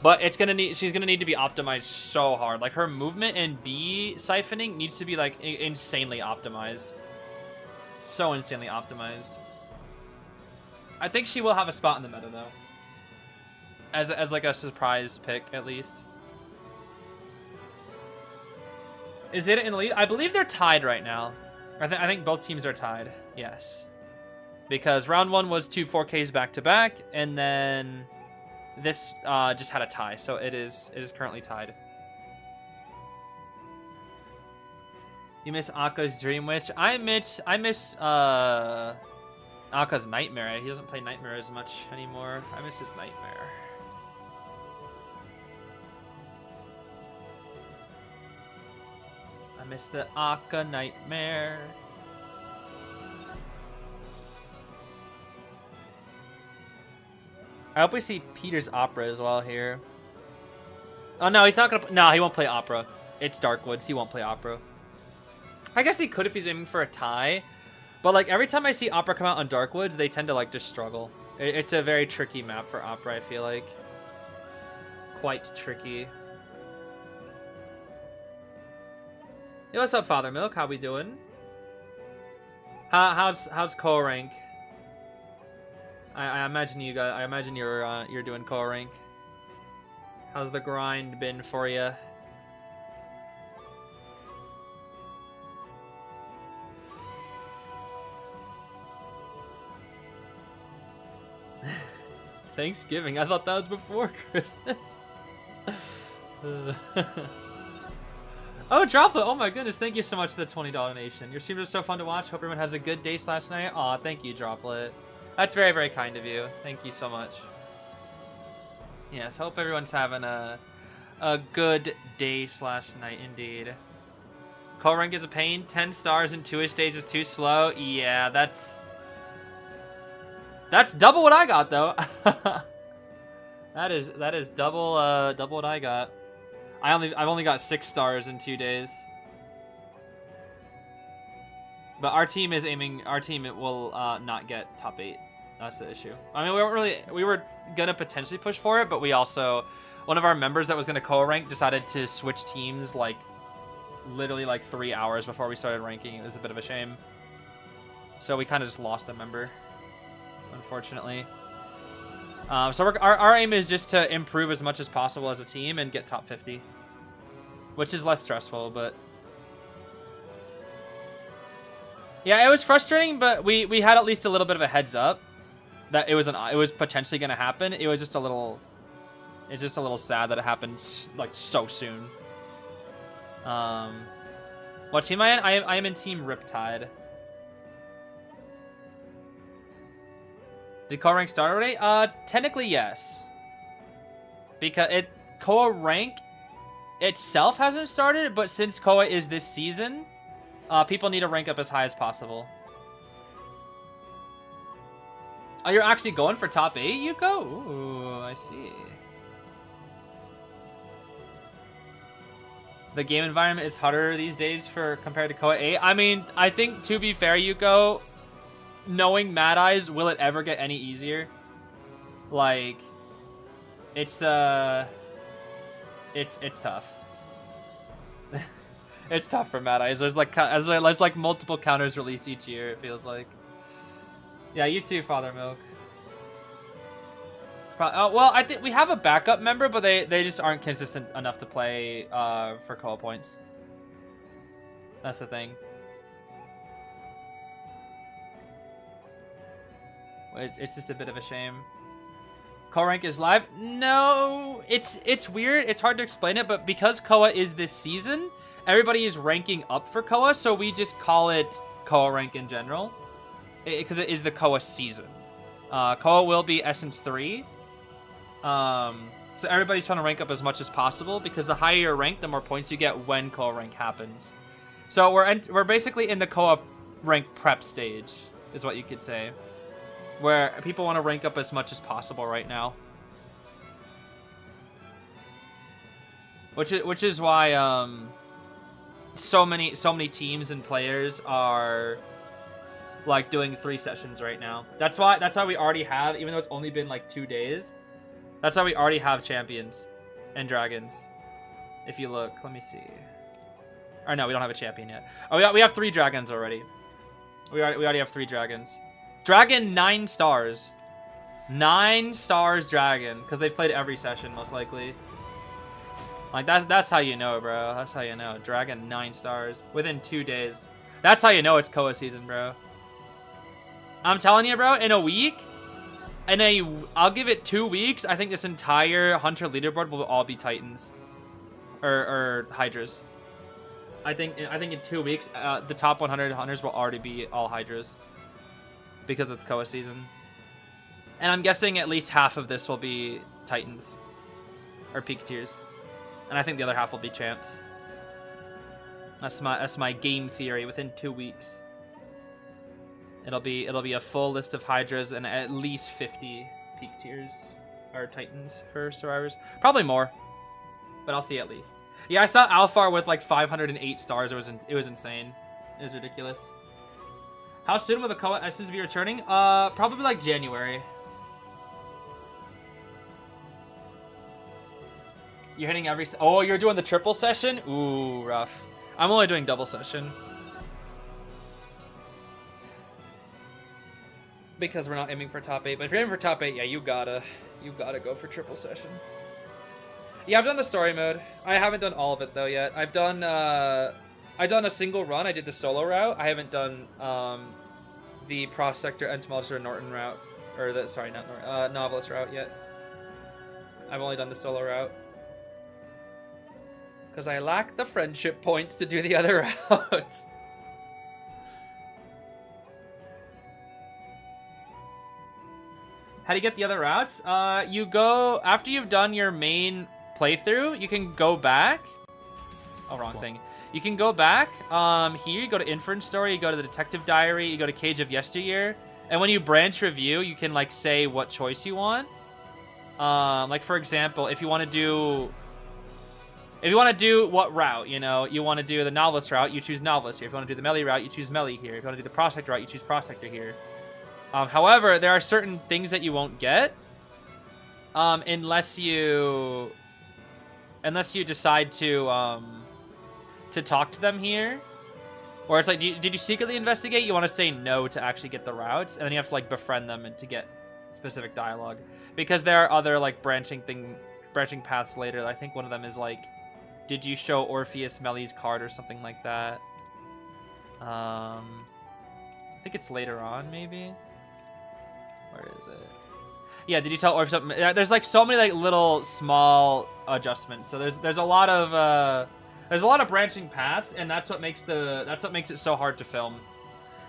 But she's gonna need to be optimized so hard. Like her movement and bee siphoning needs to be like insanely optimized. So insanely optimized. I think she will have a spot in the meta though. As like a surprise pick at least. Is it in the lead? I believe they're tied right now. I think both teams are tied. Yes. Because round 1 was 2 4Ks back to back, and then this just had a tie, so it is currently tied. You miss Akka's Dream Witch? I miss Akka's Nightmare. He doesn't play Nightmare as much anymore. I miss his Nightmare. I miss the Akka Nightmare. I hope we see Peter's Opera as well here. Oh no, he's not gonna. No, he won't play Opera. It's Darkwoods. He won't play Opera. I guess he could if he's aiming for a tie, but like every time I see Opera come out on Darkwoods, they tend to like just struggle. It's a very tricky map for Opera. I feel like quite tricky. Hey, what's up, Father Milk? How we doing? How's COA rank? I imagine you guys. I imagine you're doing COA rank. How's the grind been for you? Thanksgiving. I thought that was before Christmas. Oh, Droplet. Oh my goodness. Thank you so much for the $20 donation. Your streams are so fun to watch. Hope everyone has a good day / night. Aw, thank you, Droplet. That's very, very kind of you. Thank you so much. Yes, hope everyone's having a good day / night indeed. COA rank is a pain. 10 stars in 2-ish days is too slow. Yeah, that's double what I got though. that is double what I got. I've only got 6 stars in 2 days. But our team is aiming. Our team will not get top 8. That's the issue. I mean, we were gonna potentially push for it, but we also, one of our members that was gonna COA rank decided to switch teams like literally like 3 hours before we started ranking. It was a bit of a shame. So we kind of just lost a member, unfortunately. So our aim is just to improve as much as possible as a team and get top 50, which is less stressful, but yeah, it was frustrating, but we had at least a little bit of a heads up that it was potentially going to happen. It was just a little, it's just a little sad that it happened like so soon. What team am I in? I am in Team Riptide. Did COA rank start already? Technically yes. Because COA rank itself hasn't started, but since COA is this season, people need to rank up as high as possible. Oh, you're actually going for top 8, Yuko? Ooh, I see. The game environment is harder these days for compared to COA 8. I mean, I think to be fair, Yuko, knowing Mad Eyes, will it ever get any easier? Like, it's tough. It's tough for Mad Eyes. There's like multiple counters released each year. It feels like. Yeah, you too, Father Milk. Well, I think we have a backup member, but they just aren't consistent enough to play for COA points. That's the thing. It's just a bit of a shame. COA rank is live? No, it's weird. It's hard to explain it, but because COA is this season, everybody is ranking up for COA, so we just call it COA rank in general, because it is the COA season. COA will be Essence 3. So everybody's trying to rank up as much as possible, because the higher your rank, the more points you get when COA rank happens. So we're basically in the COA rank prep stage, is what you could say, where people want to rank up as much as possible right now. Which is why so many teams and players are like doing 3 sessions right now. That's why we already have, even though it's only been like 2 days, that's why we already have champions and dragons. If you look, let me see. Or no, we don't have a champion yet. Oh, we have 3 dragons already. We already have 3 dragons. Dragon 9 stars. 9 stars dragon, because they've played every session most likely. Like that's how you know, bro. That's how you know. Dragon 9 stars within 2 days. That's how you know it's COA season, bro. I'm telling you, bro. In a week, I'll give it 2 weeks. I think this entire Hunter leaderboard will all be Titans, or Hydras. I think in 2 weeks, the top 100 Hunters will already be all Hydras, because it's COA season. And I'm guessing at least half of this will be Titans, or peak tiers, and I think the other half will be champs. That's my game theory. Within 2 weeks, it'll be a full list of Hydras and at least 50 peak tiers or Titans for survivors. Probably more, but I'll see at least. Yeah, I saw Alphar with like 508 stars. It was insane. It was ridiculous. How soon will the COA Essence be returning? Probably like January. You're hitting every... Oh, you're doing the triple session? Ooh, rough. I'm only doing double session, because we're not aiming for top 8. But if you're aiming for top 8, yeah, you gotta go for triple session. Yeah, I've done the story mode. I haven't done all of it though yet. I've done a single run. I did the solo route. I haven't done the Prospector, Entomologist, or Norton route, or the Novelist route yet. I've only done the solo route, because I lack the friendship points to do the other routes. How do you get the other routes? You go, after you've done your main playthrough, you can go back. Oh, wrong thing. You can go back. Here, you go to Inference Story, you go to the Detective Diary, you go to Cage of Yesteryear, and when you branch review, you can like say what choice you want. Like for example, if you want to do what route, you know, you want to do the Novelist route, you choose Novelist here. If you want to do the Melee route, you choose Melee here. If you want to do the Prospector route, you choose Prospector here. However, there are certain things that you won't get unless you decide to talk to them here, or it's like, did you secretly investigate? You want to say no to actually get the routes, and then you have to like befriend them and to get specific dialogue, because there are other like branching paths later. I think one of them is like, did you show Orpheus Melee's card or something like that? I think it's later on, maybe. Where is it? Yeah, did you tell Orpheus? There's like so many like little small adjustments. So there's a lot of branching paths, and that's what makes it so hard to film,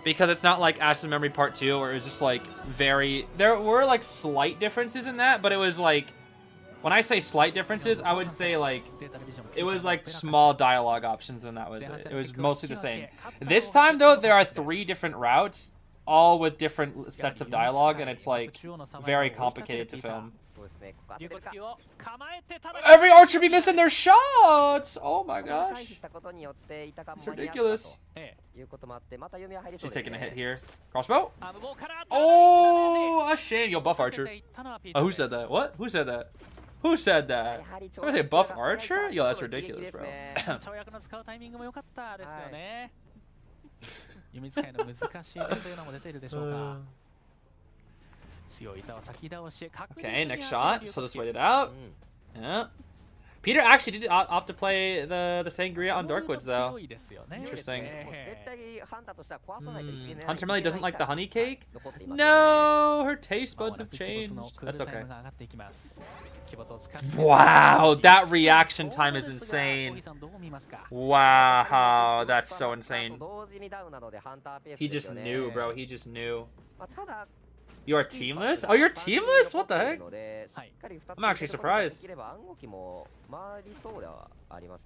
because it's not like Ashes of Memory Part 2, where it was just like there were like slight differences in that, but it was like, when I say slight differences, I would say like it was like small dialogue options, and that was it. It was mostly the same. This time though, there are 3 different routes, all with different sets of dialogue, and it's like very complicated to film. Every archer be missing their shots! Oh my gosh. It's ridiculous. She's taking a hit here. Crossbow? Oh, a shame. Yo, buff archer. Oh, who said that? What? Who said that? Who said that? Somebody say buff archer? Yo, that's ridiculous, bro. Okay, next shot. So just wait it out. Yeah. Peter actually did opt to play the Sangria on Darkwoods though. Interesting. Hunter Melly doesn't like the honey cake? No, her taste buds have changed. That's okay. Wow, that reaction time is insane. Wow, that's so insane. He just knew, bro. He just knew. You are teamless? Oh, you're teamless? What the heck? I'm actually surprised.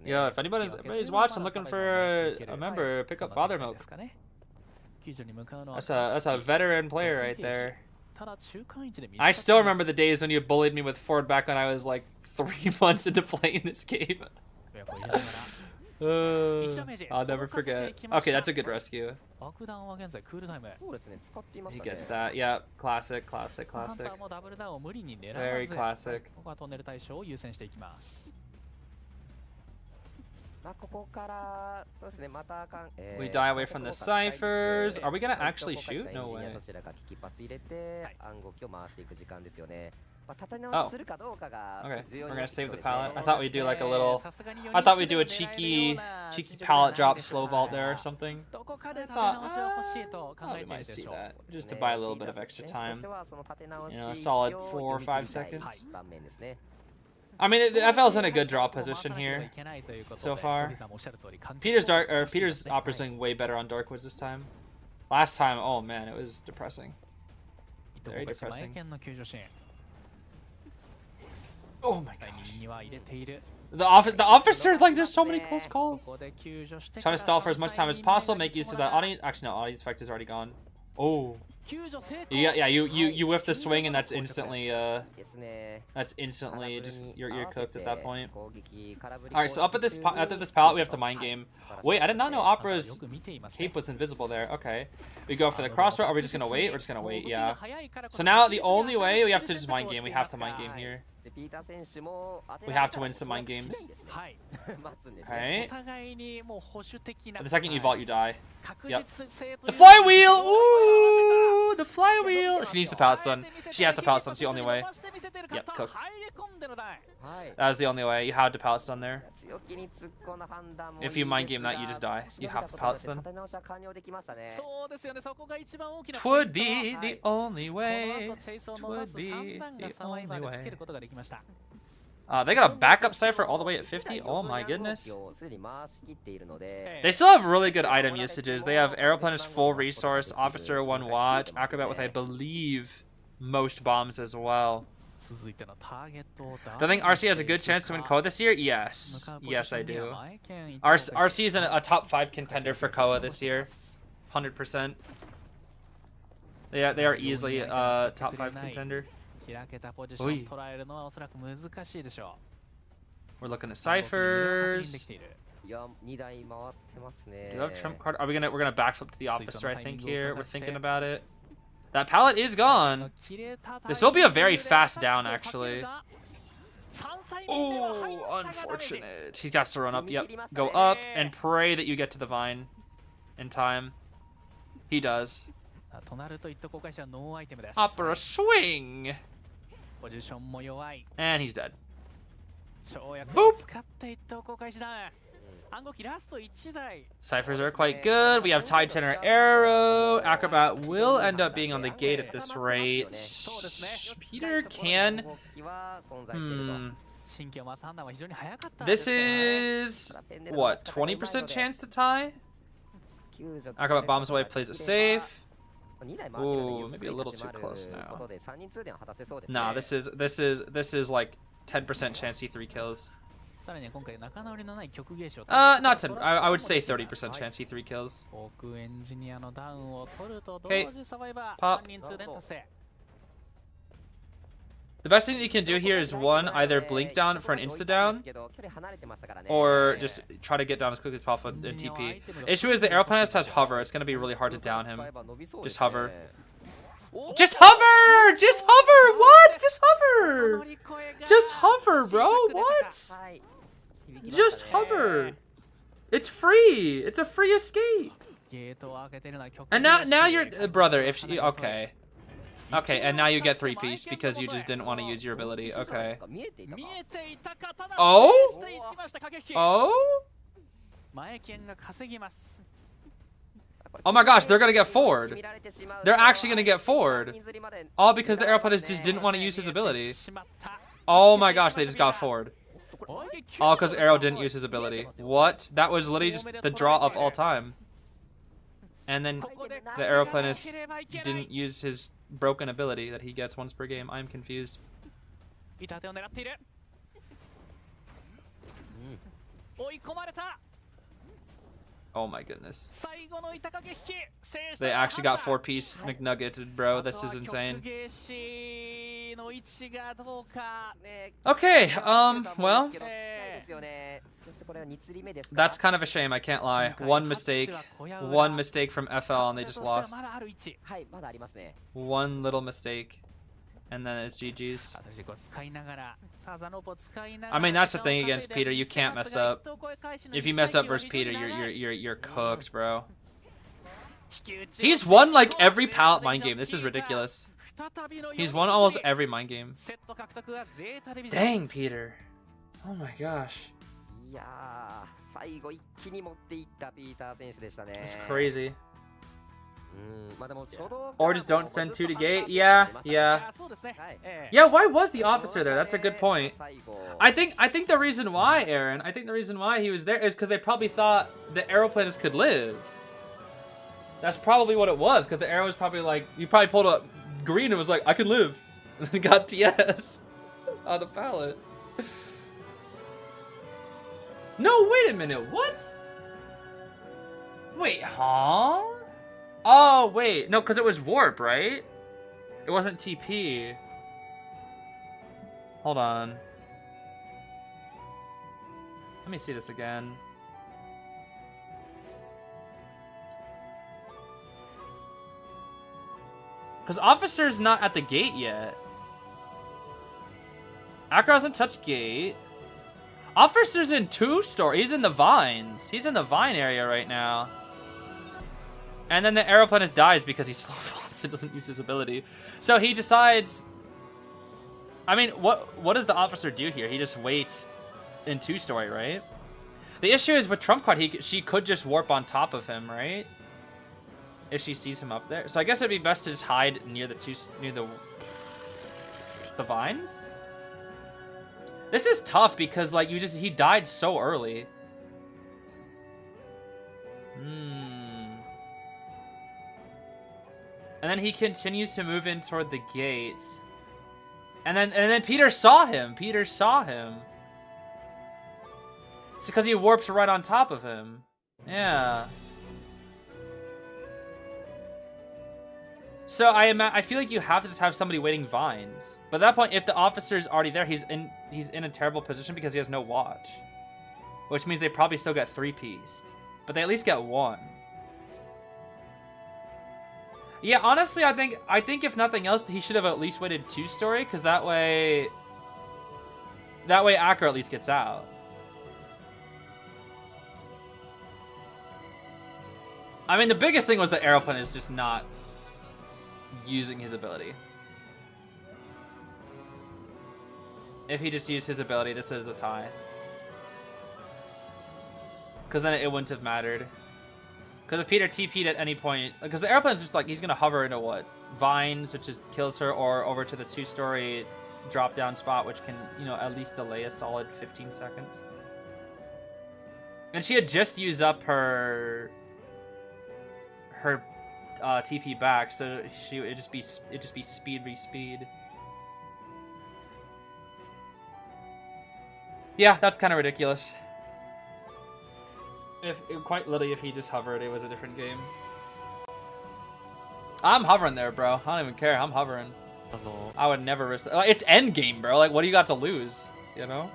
Yeah, if anybody's watched and looking for a member, pick up Father Milk. That's a veteran player right there. I still remember the days when you bullied me with Ford back when I was like 3 months into playing this game. I'll never forget. Okay, that's a good rescue. He gets that. Yeah, classic, classic, classic. Very classic. We die away from the ciphers. Are we gonna actually shoot? No way. Oh. Okay, we're gonna save the pallet. I thought we'd do like a little... I thought we'd do a cheeky pallet drop slow vault there or something. I thought we might see that. Just to buy a little bit of extra time. You know, a solid 4 or 5 seconds. I mean, the FL's in a good draw position here so far. Peter's opera's doing way better on Darkwoods this time. Last time, oh man, it was depressing. Very depressing. Oh my gosh. The officer, like, there's so many close calls. Trying to stall for as much time as possible. Make use of that audience. Actually, no, audience effect is already gone. Oh. Yeah, you whiff the swing and that's instantly just you're cooked at that point. All right, so up at this pallet we have to mind game. Wait, I did not know Opera's cape was invisible there. Okay, we go for the crossroad. Are we just gonna wait? We're just gonna wait. Yeah. So now the only way we have to just mind game. We have to mind game here. We have to win some mind games. Okay. The second you vault, you die. Yep. The flywheel! Ooh! The flywheel! She needs the pallet stun. She has to pallet stun. It's the only way. Yep, cooked. That was the only way. You had to pallet stun there. If you mind game that, you just die. You have to pallet stun. Twould be the only way. Twould be the only way. They got a backup cipher all the way at 50. Oh my goodness. They still have really good item usages. They have Aeroplane as full resource, Officer 1 watch, Acrobat with, I believe, most bombs as well. Do I think RC has a good chance to win COA this year? Yes. Yes, I do. RC is a top 5 contender for COA this year. 100%. They are easily a top 5 contender. Oy. We're looking at ciphers. Do you have trump card? We're gonna backflip to the officer, I think here. We're thinking about it. That pallet is gone. This will be a very fast down, actually. Oh, unfortunate. He has to run up. Yep. Go up and pray that you get to the vine in time. He does. Opera swing. And he's dead. Boop. Ciphers are quite good. We have Tide Tenor Arrow. Acrobat will end up being on the gate at this rate. Peter can... This is... what? 20% chance to tie? Acrobat bombs away, plays it safe. Ooh, maybe a little too close now. Nah, this is like 10% chance he 3 kills. Not 10. I would say 30% chance he 3 kills. Okay, pop. The best thing that you can do here is one, either blink down for an insta down, or just try to get down as quickly as possible in TP. Issue is the Aeroplanist has hover. It's gonna be really hard to down him. Just hover. Just hover! Just hover! What? Just hover! Just hover, bro! What? Just hover! It's free! It's a free escape! And now you're... brother, if she... Okay. Okay, and now you get 3-piece because you just didn't want to use your ability. Okay. Oh? Oh? Oh my gosh, they're gonna get forward. They're actually gonna get forward. All because the Aeroplanist just didn't want to use his ability. Oh my gosh, they just got forward. All because Arrow didn't use his ability. What? That was literally just the draw of all time. And then the Aeroplanist didn't use his broken ability that he gets once per game. I'm confused. Oh my goodness. They actually got 4-piece McNuggeted, bro. This is insane. Okay, well, that's kind of a shame, I can't lie. One mistake from FL and they just lost. One little mistake. And then it's GG's. I mean, that's the thing against Peter. You can't mess up. If you mess up versus Peter, you're cooked, bro. He's won like every pallet mind game. This is ridiculous. He's won almost every mind game. Dang, Peter. Oh my gosh. That's crazy. Or just don't send 2 to gate. Yeah. Why was the officer there? That's a good point. I think the reason why, Aaron, I think the reason why he was there is because they probably thought the Aeroplanist could live. That's probably what it was, because the Arrow was probably like, you probably pulled up green and was like, I can live. And then got TS on the pallet. No, wait a minute, what? Wait, huh? Oh, wait. No, because it was warp, right? It wasn't TP. Hold on. Let me see this again. Because Officer's not at the gate yet. Akra hasn't touched gate. Officer's in 2-story. He's in the vines. He's in the vine area right now. And then the Aeroplanist dies because he slow falls and doesn't use his ability. So he decides... I mean, what does the officer do here? He just waits in 2-story, right? The issue is with Trump Card, she could just warp on top of him, right? If she sees him up there. So I guess it'd be best to just hide near the vines? This is tough because like he died so early. And then he continues to move in toward the gate. And then Peter saw him. Peter saw him. It's because he warps right on top of him. Yeah. So I feel like you have to just have somebody waiting vines. But at that point, if the officer's already there, he's in a terrible position because he has no watch. Which means they probably still get 3-pieced. But they at least get 1. Yeah, honestly, I think if nothing else, he should have at least waited 2-story, because that way Akra at least gets out. I mean, the biggest thing was the Aeroplan is just not using his ability. If he just used his ability, this is a tie. Because then it wouldn't have mattered. Because if Peter TP'd at any point, because the Aeroplan is just like, he's going to hover into what? Vines, which kills her, or over to the 2-story drop down spot, which can, at least delay a solid 15 seconds. And she had just used up her TP back, so it'd just be speed re-speed. Yeah, that's kind of ridiculous. If quite literally, if he just hovered, it was a different game. I'm hovering there, bro. I don't even care. I'm hovering. I would never risk that. It's end game, bro. Like, what do you got to lose? You know?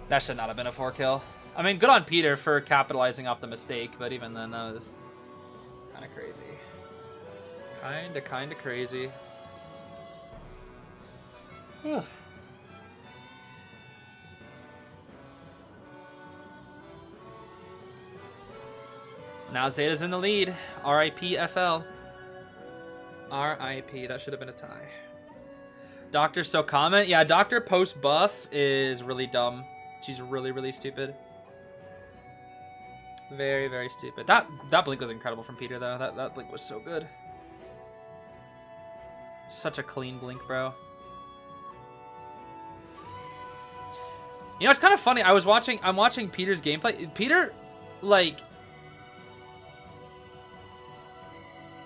That should not have been a 4-kill. I mean, good on Peter for capitalizing off the mistake, but even then, that was kind of crazy. Kinda crazy. Whew. Now Zeta's in the lead. R.I.P. FL. R.I.P. That should have been a tie. Doctor so comment. Yeah, Doctor post buff is really dumb. She's really, really stupid. Very, very stupid. That blink was incredible from Peter though. That blink was so good. Such a clean blink, bro. You know, it's kind of funny. I'm watching Peter's gameplay. Peter, like,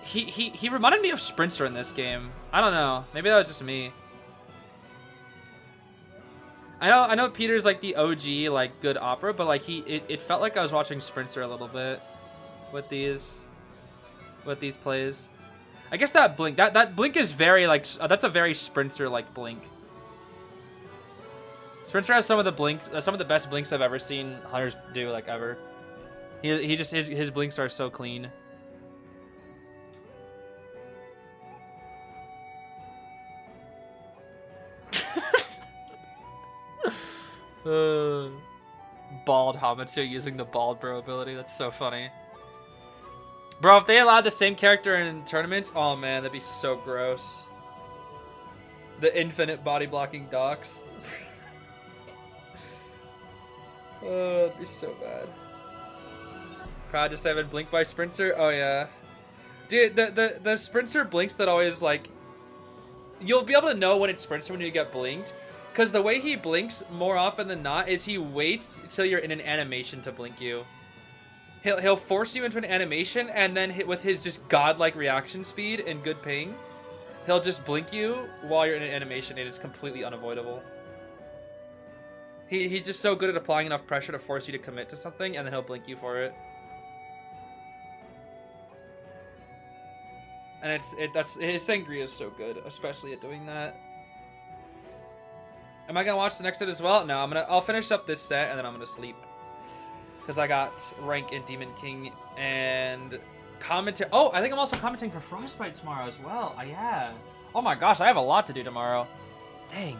he reminded me of Sprinter in this game. I don't know. Maybe that was just me. I know Peter's like the OG, like, good opera, but like it felt like I was watching Sprinter a little bit with these plays. I guess that blink is very like that's a very Sprinter like blink. Sprinter has some of the best blinks I've ever seen hunters do, like, ever. He just his blinks are so clean. Bald Hamato using the bald bro ability. That's so funny. Bro, if they allowed the same character in tournaments, oh man, that'd be so gross. The infinite body blocking docs. Oh, it'd be so bad. Crowd just having blink by Sprinter. Oh yeah. Dude, the Sprinter blinks that always, like, you'll be able to know when it's Sprinter when you get blinked. Because the way he blinks more often than not is he waits till you're in an animation to blink you. He'll force you into an animation, and then with his just godlike reaction speed and good ping, he'll just blink you while you're in an animation, and it's completely unavoidable. He's just so good at applying enough pressure to force you to commit to something, and then he'll blink you for it. And his Sangria is so good, especially at doing that. Am I gonna watch the next set as well? No, I'll finish up this set and then I'm gonna sleep. Because I got rank in Demon King and commentary. Oh, I think I'm also commenting for Frostbite tomorrow as well. Yeah. Oh my gosh, I have a lot to do tomorrow. Dang.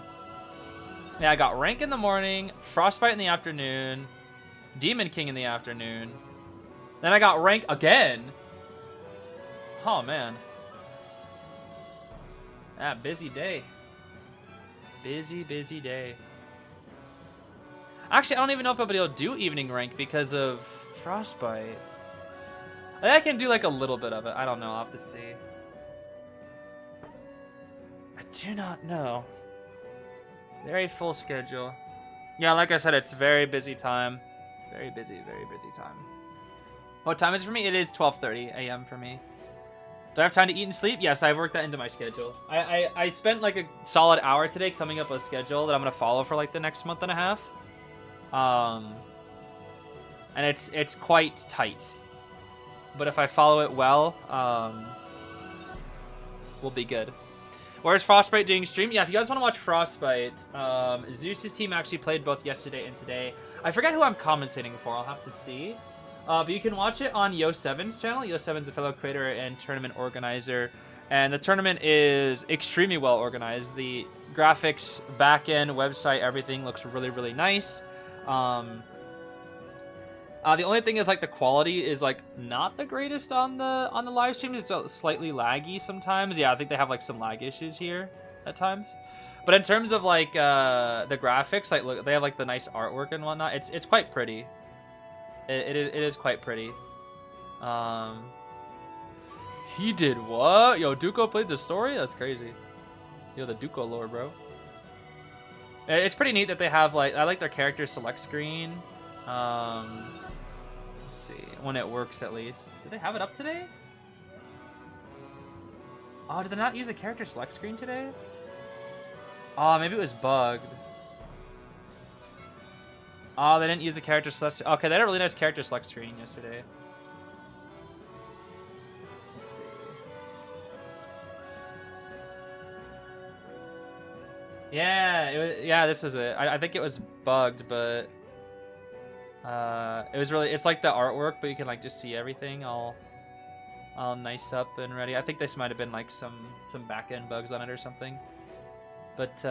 Yeah, I got rank in the morning, Frostbite in the afternoon, Demon King in the afternoon. Then I got rank again. Oh man. Ah, busy day. Busy day. Actually, I don't even know if anybody will do evening rank because of Frostbite. I think I can do like a little bit of it. I don't know. I'll have to see. I do not know. Very full schedule. Yeah, like I said, it's very busy time. It's very busy time. What time is it for me? It is 12:30 a.m. for me. Do I have time to eat and sleep? Yes, I've worked that into my schedule. I spent like a solid hour today coming up with a schedule that I'm gonna follow for like the next month and a half. And it's quite tight. But if I follow it well, we'll be good. Where's Frostbite doing stream? Yeah, if you guys want to watch Frostbite, Zeus's team actually played both yesterday and today. I forget who I'm commentating for. I'll have to see. But you can watch it on Yo7's channel. Yo7's a fellow creator and tournament organizer. And the tournament is extremely well organized. The graphics, back-end, website, everything looks really, really nice. The only thing is, like, the quality is, like, not the greatest on the live stream. It's slightly laggy sometimes. Yeah, I think they have, like, some lag issues here at times. But in terms of, like, the graphics, like, look, they have, like, the nice artwork and whatnot. It's quite pretty. It is quite pretty. He did what? Yo, Duco played the story? That's crazy. Yo, the Duco lore, bro. It's pretty neat that they have, like, I like their character select screen. Let's see, when it works at least. Did they have it up today? Oh, did they not use the character select screen today? Oh, maybe it was bugged. Oh, they didn't use the character select. Okay, they had a really nice character select screen yesterday. Let's see. Yeah, yeah, this was it. I think it was bugged, but it was really. It's like the artwork, but you can like just see everything all nice up and ready. I think this might have been like some back end bugs on it or something. But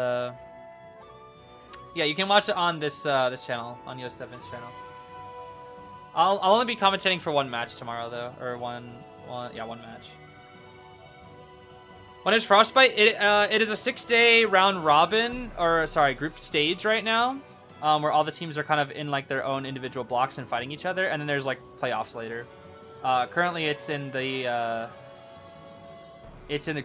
yeah, you can watch it on this this channel, on Yo7's channel. I'll only be commentating for one match tomorrow though, or one match. When is Frostbite? It is a 6-day round robin, or sorry, group stage right now, where all the teams are kind of in like their own individual blocks and fighting each other, and then there's like playoffs later. Currently, it's in the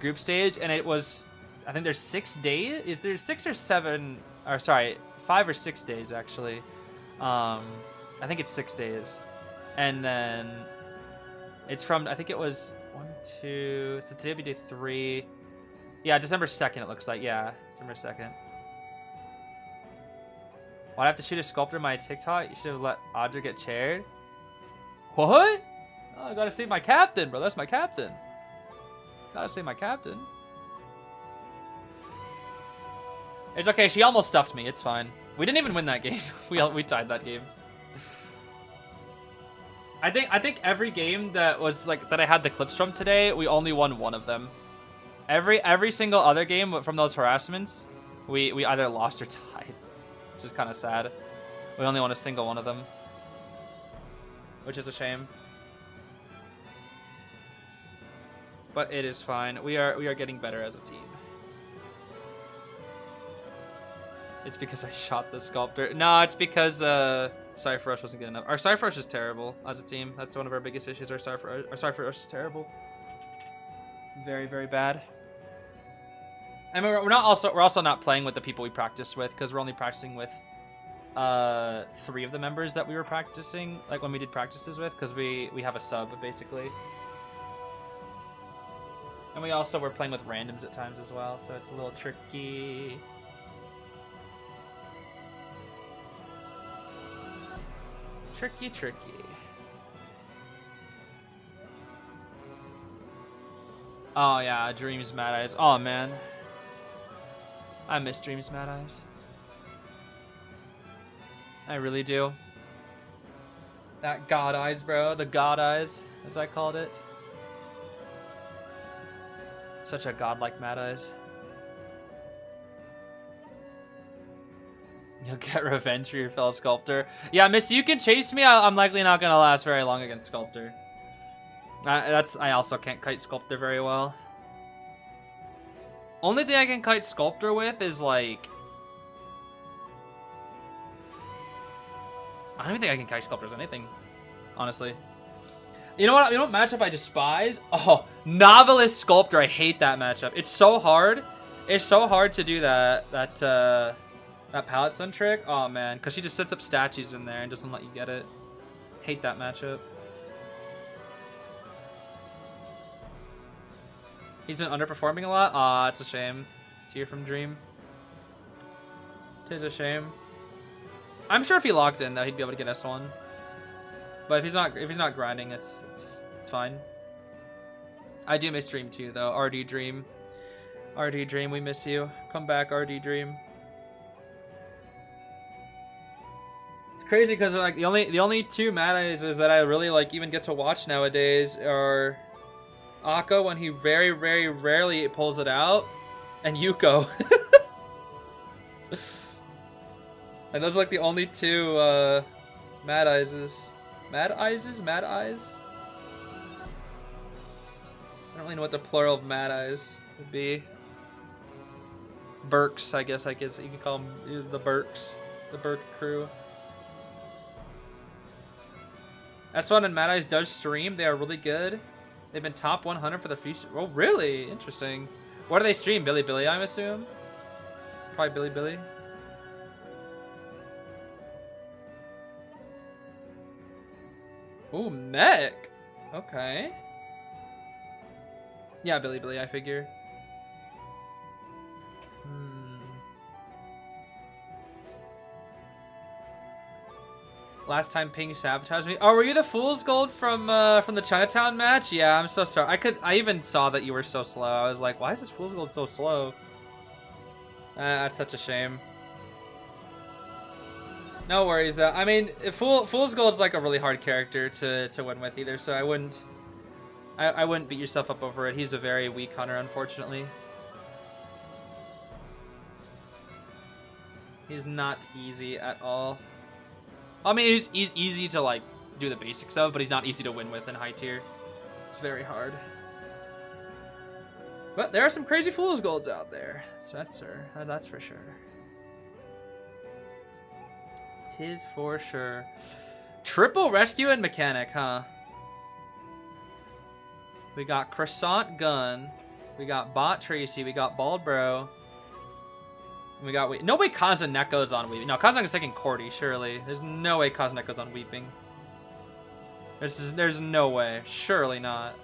group stage, and it was, I think there's 6 days. There's 6 or 7, or sorry, 5 or 6 days actually. I think it's 6 days, and then it's from, I think it was 1, 2. So today will be day 3. Yeah, December 2nd. It looks like, yeah, December 2nd. Why'd I have to shoot a sculptor in my TikTok? You should have let Audra get chaired. What? Oh, I gotta save my captain, bro. That's my captain. Gotta save my captain. It's okay. She almost stuffed me. It's fine. We didn't even win that game. We tied that game. I think every game that was like that I had the clips from today, we only won one of them. Every single other game from those harassments, we either lost or tied, which is kind of sad. We only won a single one of them, which is a shame. But it is fine. We are getting better as a team. It's because I shot the sculptor. No, it's because Cypher Rush wasn't good enough. Our Cypher Rush is terrible as a team. That's one of our biggest issues. Our Cypher Rush is terrible. Very, very bad. I mean, we're also not playing with the people we practice with, because we're only practicing with 3 of the members that we were practicing, like when we did practices with, because we have a sub basically. And we also were playing with randoms at times as well, so it's a little tricky. Tricky. Oh yeah, Dreams Mad Eyes. Oh man, I miss Dreams Mad Eyes. I really do. That God Eyes, bro. The God Eyes, as I called it. Such a godlike Mad Eyes. You'll get revenge for your fellow Sculptor. Yeah, Miss, you can chase me. I'm likely not gonna last very long against Sculptor. I also can't kite Sculptor very well. Only thing I can kite Sculptor with is like, I don't even think I can kite Sculptor as anything, honestly. You know what? You know what matchup I despise? Oh, Novelist Sculptor. I hate that matchup. It's so hard. It's so hard to do that palette sun trick. Oh man, because she just sets up statues in there and doesn't let you get it. Hate that matchup. He's been underperforming a lot. Aw, it's a shame. Tear from Dream. Tis a shame. I'm sure if he locked in though, he'd be able to get S1. But if he's not grinding, it's fine. I do miss Dream too though. RD Dream. RD Dream, we miss you. Come back, RD Dream. It's crazy because like the only 2 Mad Eyes that I really like even get to watch nowadays are Akko when he very, very rarely pulls it out, and Yuko. And those are like the only 2 Mad Eyes. Mad Eyes? Mad Eyes? I don't really know what the plural of Mad Eyes would be. Burks, I guess you can call them the Burks. The Burke crew. S1 and Mad Eyes does stream. They are really good. They've been top 100 for the future. Oh, really? Interesting. What do they stream? Billy, I assume? Probably Billy. Ooh, Mech. Okay. Yeah, Billy, I figure. Last time Ping sabotaged me. Oh, were you the Fool's Gold from the Chinatown match? Yeah, I'm so sorry. I even saw that you were so slow. I was like, why is this Fool's Gold so slow? That's such a shame. No worries though. I mean, Fool's Gold is like a really hard character to win with either, so I wouldn't beat yourself up over it. He's a very weak hunter, unfortunately. He's not easy at all. I mean, he's easy to like do the basics of, but he's not easy to win with in high tier. It's very hard. But there are some crazy Fool's Golds out there. So that's for sure. Tis for sure. Triple rescue and mechanic, huh? We got Croissant Gun. We got Bot Tracy. We got Bald Bro. We got no way Kazaneko's on Weeping. No, Kazaneko's taking Cordy, surely. There's no way Kazaneko's on Weeping. There's no way. Surely not.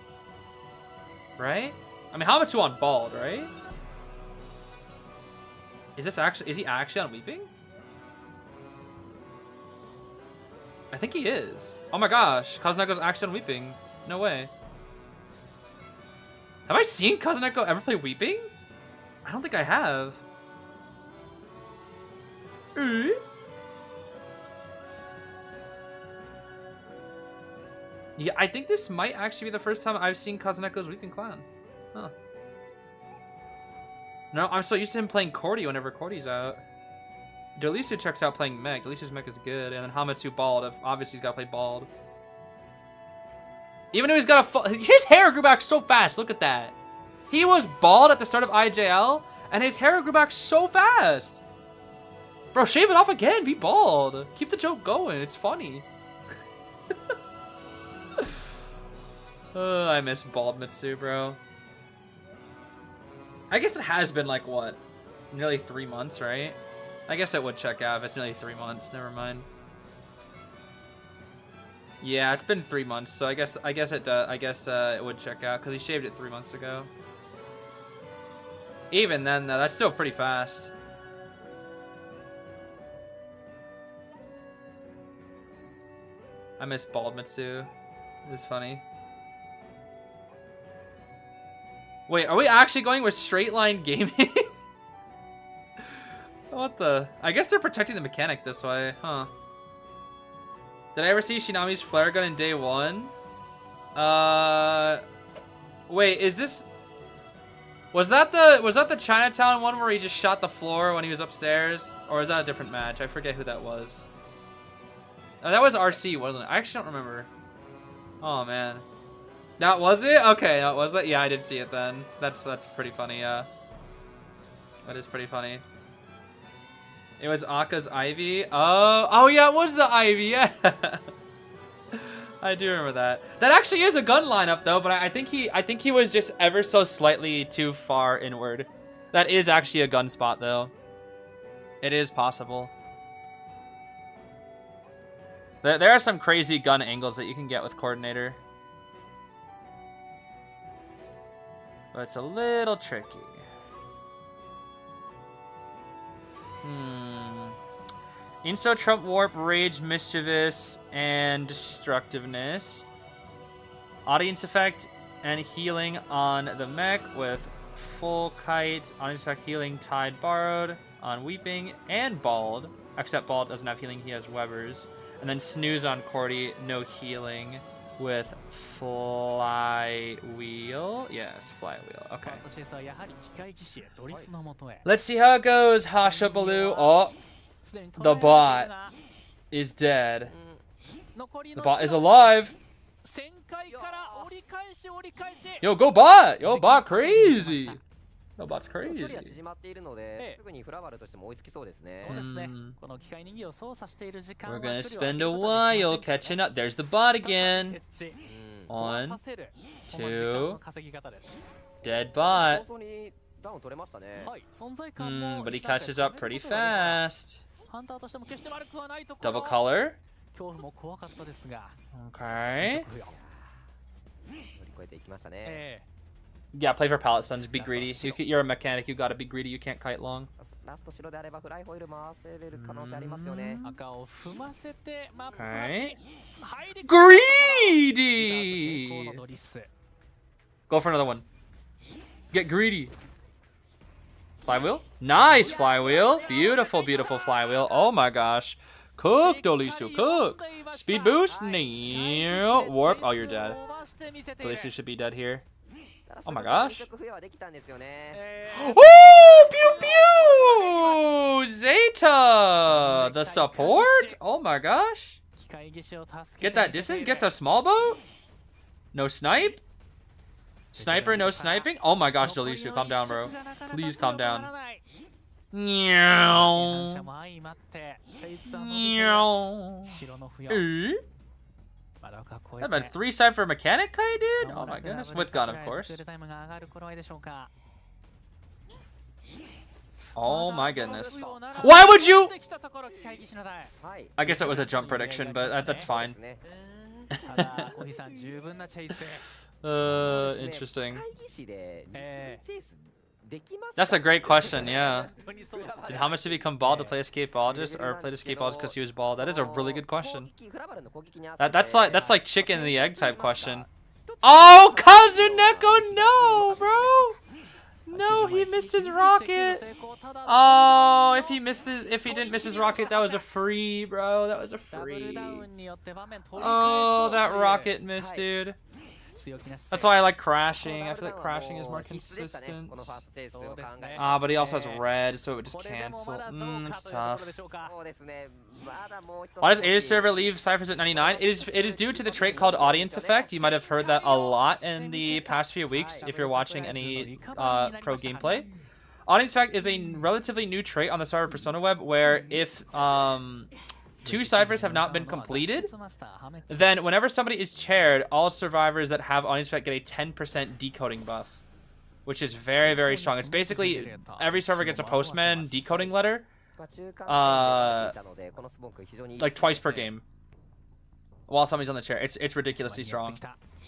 Right? I mean, Hamatsu on Bald, right? Is he actually on Weeping? I think he is. Oh my gosh, Kazaneko's actually on Weeping. No way. Have I seen Kazuneko ever play Weeping? I don't think I have. Yeah, I think this might actually be the first time I've seen Kazuneko's Weeping Clan. Huh. No, I'm so used to him playing Cordy whenever Cordy's out. Delisu checks out playing Mech. Delisu's Mech is good. And then Hamatsu Bald. Obviously, he's got to play Bald. Even though he's got a... His hair grew back so fast. Look at that. He was bald at the start of IJL, and his hair grew back so fast. Bro, shave it off again. Be bald. Keep the joke going. It's funny. I miss Bald Mitsu, bro. I guess it has been like, what? Nearly 3 months, right? I guess it would check out if it's nearly 3 months. Never mind. Yeah, it's been 3 months, so I guess it would check out because he shaved it 3 months ago. Even then, though, that's still pretty fast. I miss Bald Mitsu. It's funny. Wait, are we actually going with straight line gaming? What the? I guess they're protecting the mechanic this way, huh? Did I ever see Shinami's flare gun in day 1? Wait, is this... Was that the Chinatown one where he just shot the floor when he was upstairs? Or is that a different match? I forget who that was. Oh, that was RC, wasn't it? I actually don't remember. Oh, man. That was it? Okay, that was it? Yeah, I did see it then. That's pretty funny, yeah. That is pretty funny. It was Aka's Ivy. Oh yeah, it was the Ivy, yeah. I do remember that. That actually is a gun lineup though, but I think he was just ever so slightly too far inward. That is actually a gun spot though. It is possible. There are some crazy gun angles that you can get with Coordinator. But it's a little tricky. Insta Trump Warp, Rage, Mischievous, and Destructiveness. Audience Effect and Healing on the mech with Full Kite. Audience Effect Healing, Tide Borrowed on Weeping and Bald. Except Bald doesn't have healing, he has Weber's. And then Snooze on Cordy, no healing with Flywheel. Yes, Flywheel. Okay. Let's see how it goes, Hasha Baloo. Oh, the bot is dead. The bot is alive. Yo, go bot! Yo, bot crazy! Yo, bot's crazy. We're gonna spend a while catching up. There's the bot again. 1, 2. Dead bot. But he catches up pretty fast. Double color. Okay. Yeah, play for pallet sons. Be greedy. You're a mechanic. You gotta be greedy. You can't kite long. Okay. Greedy! Go for another one. Get greedy. Flywheel? Nice flywheel. Beautiful, beautiful flywheel. Oh my gosh. Cook, Dolisu, cook. Speed boost? No. Warp. Oh, you're dead. Dolisu should be dead here. Oh my gosh. Oh, pew pew! Zeta! The support? Oh my gosh. Get that distance? Get the small boat? No snipe? Sniper, no sniping? Oh my gosh, Dolisu, calm down, bro. Please calm down. Meow. Meow. That been 3 Cypher mechanic kite, dude? Oh my goodness. With gun, of course. Oh my goodness. Why would you? I guess that was a jump prediction, but that's fine. Interesting. That's a great question, yeah. Did how much did he become bald to play escapologist, or played escapologist because he was bald? That is a really good question. That's like chicken and the egg type question. Oh, Kazuneko, no, bro. No, he missed his rocket. Oh, if he didn't miss his rocket, that was a free, bro. That was a free. Oh, that rocket missed, dude. That's why I like crashing. I feel like crashing is more consistent. But he also has red, so it would just cancel. It's tough. Why does Ada server leave Cyphers at 99? It is due to the trait called audience effect. You might have heard that a lot in the past few weeks if you're watching any pro gameplay. Audience effect is a relatively new trait on the server Persona web where if 2 ciphers have not been completed, then whenever somebody is chaired, all survivors that have audience effect get a 10% decoding buff, which is very, very strong. It's basically every server gets a postman decoding letter, like twice per game, while somebody's on the chair. It's ridiculously strong.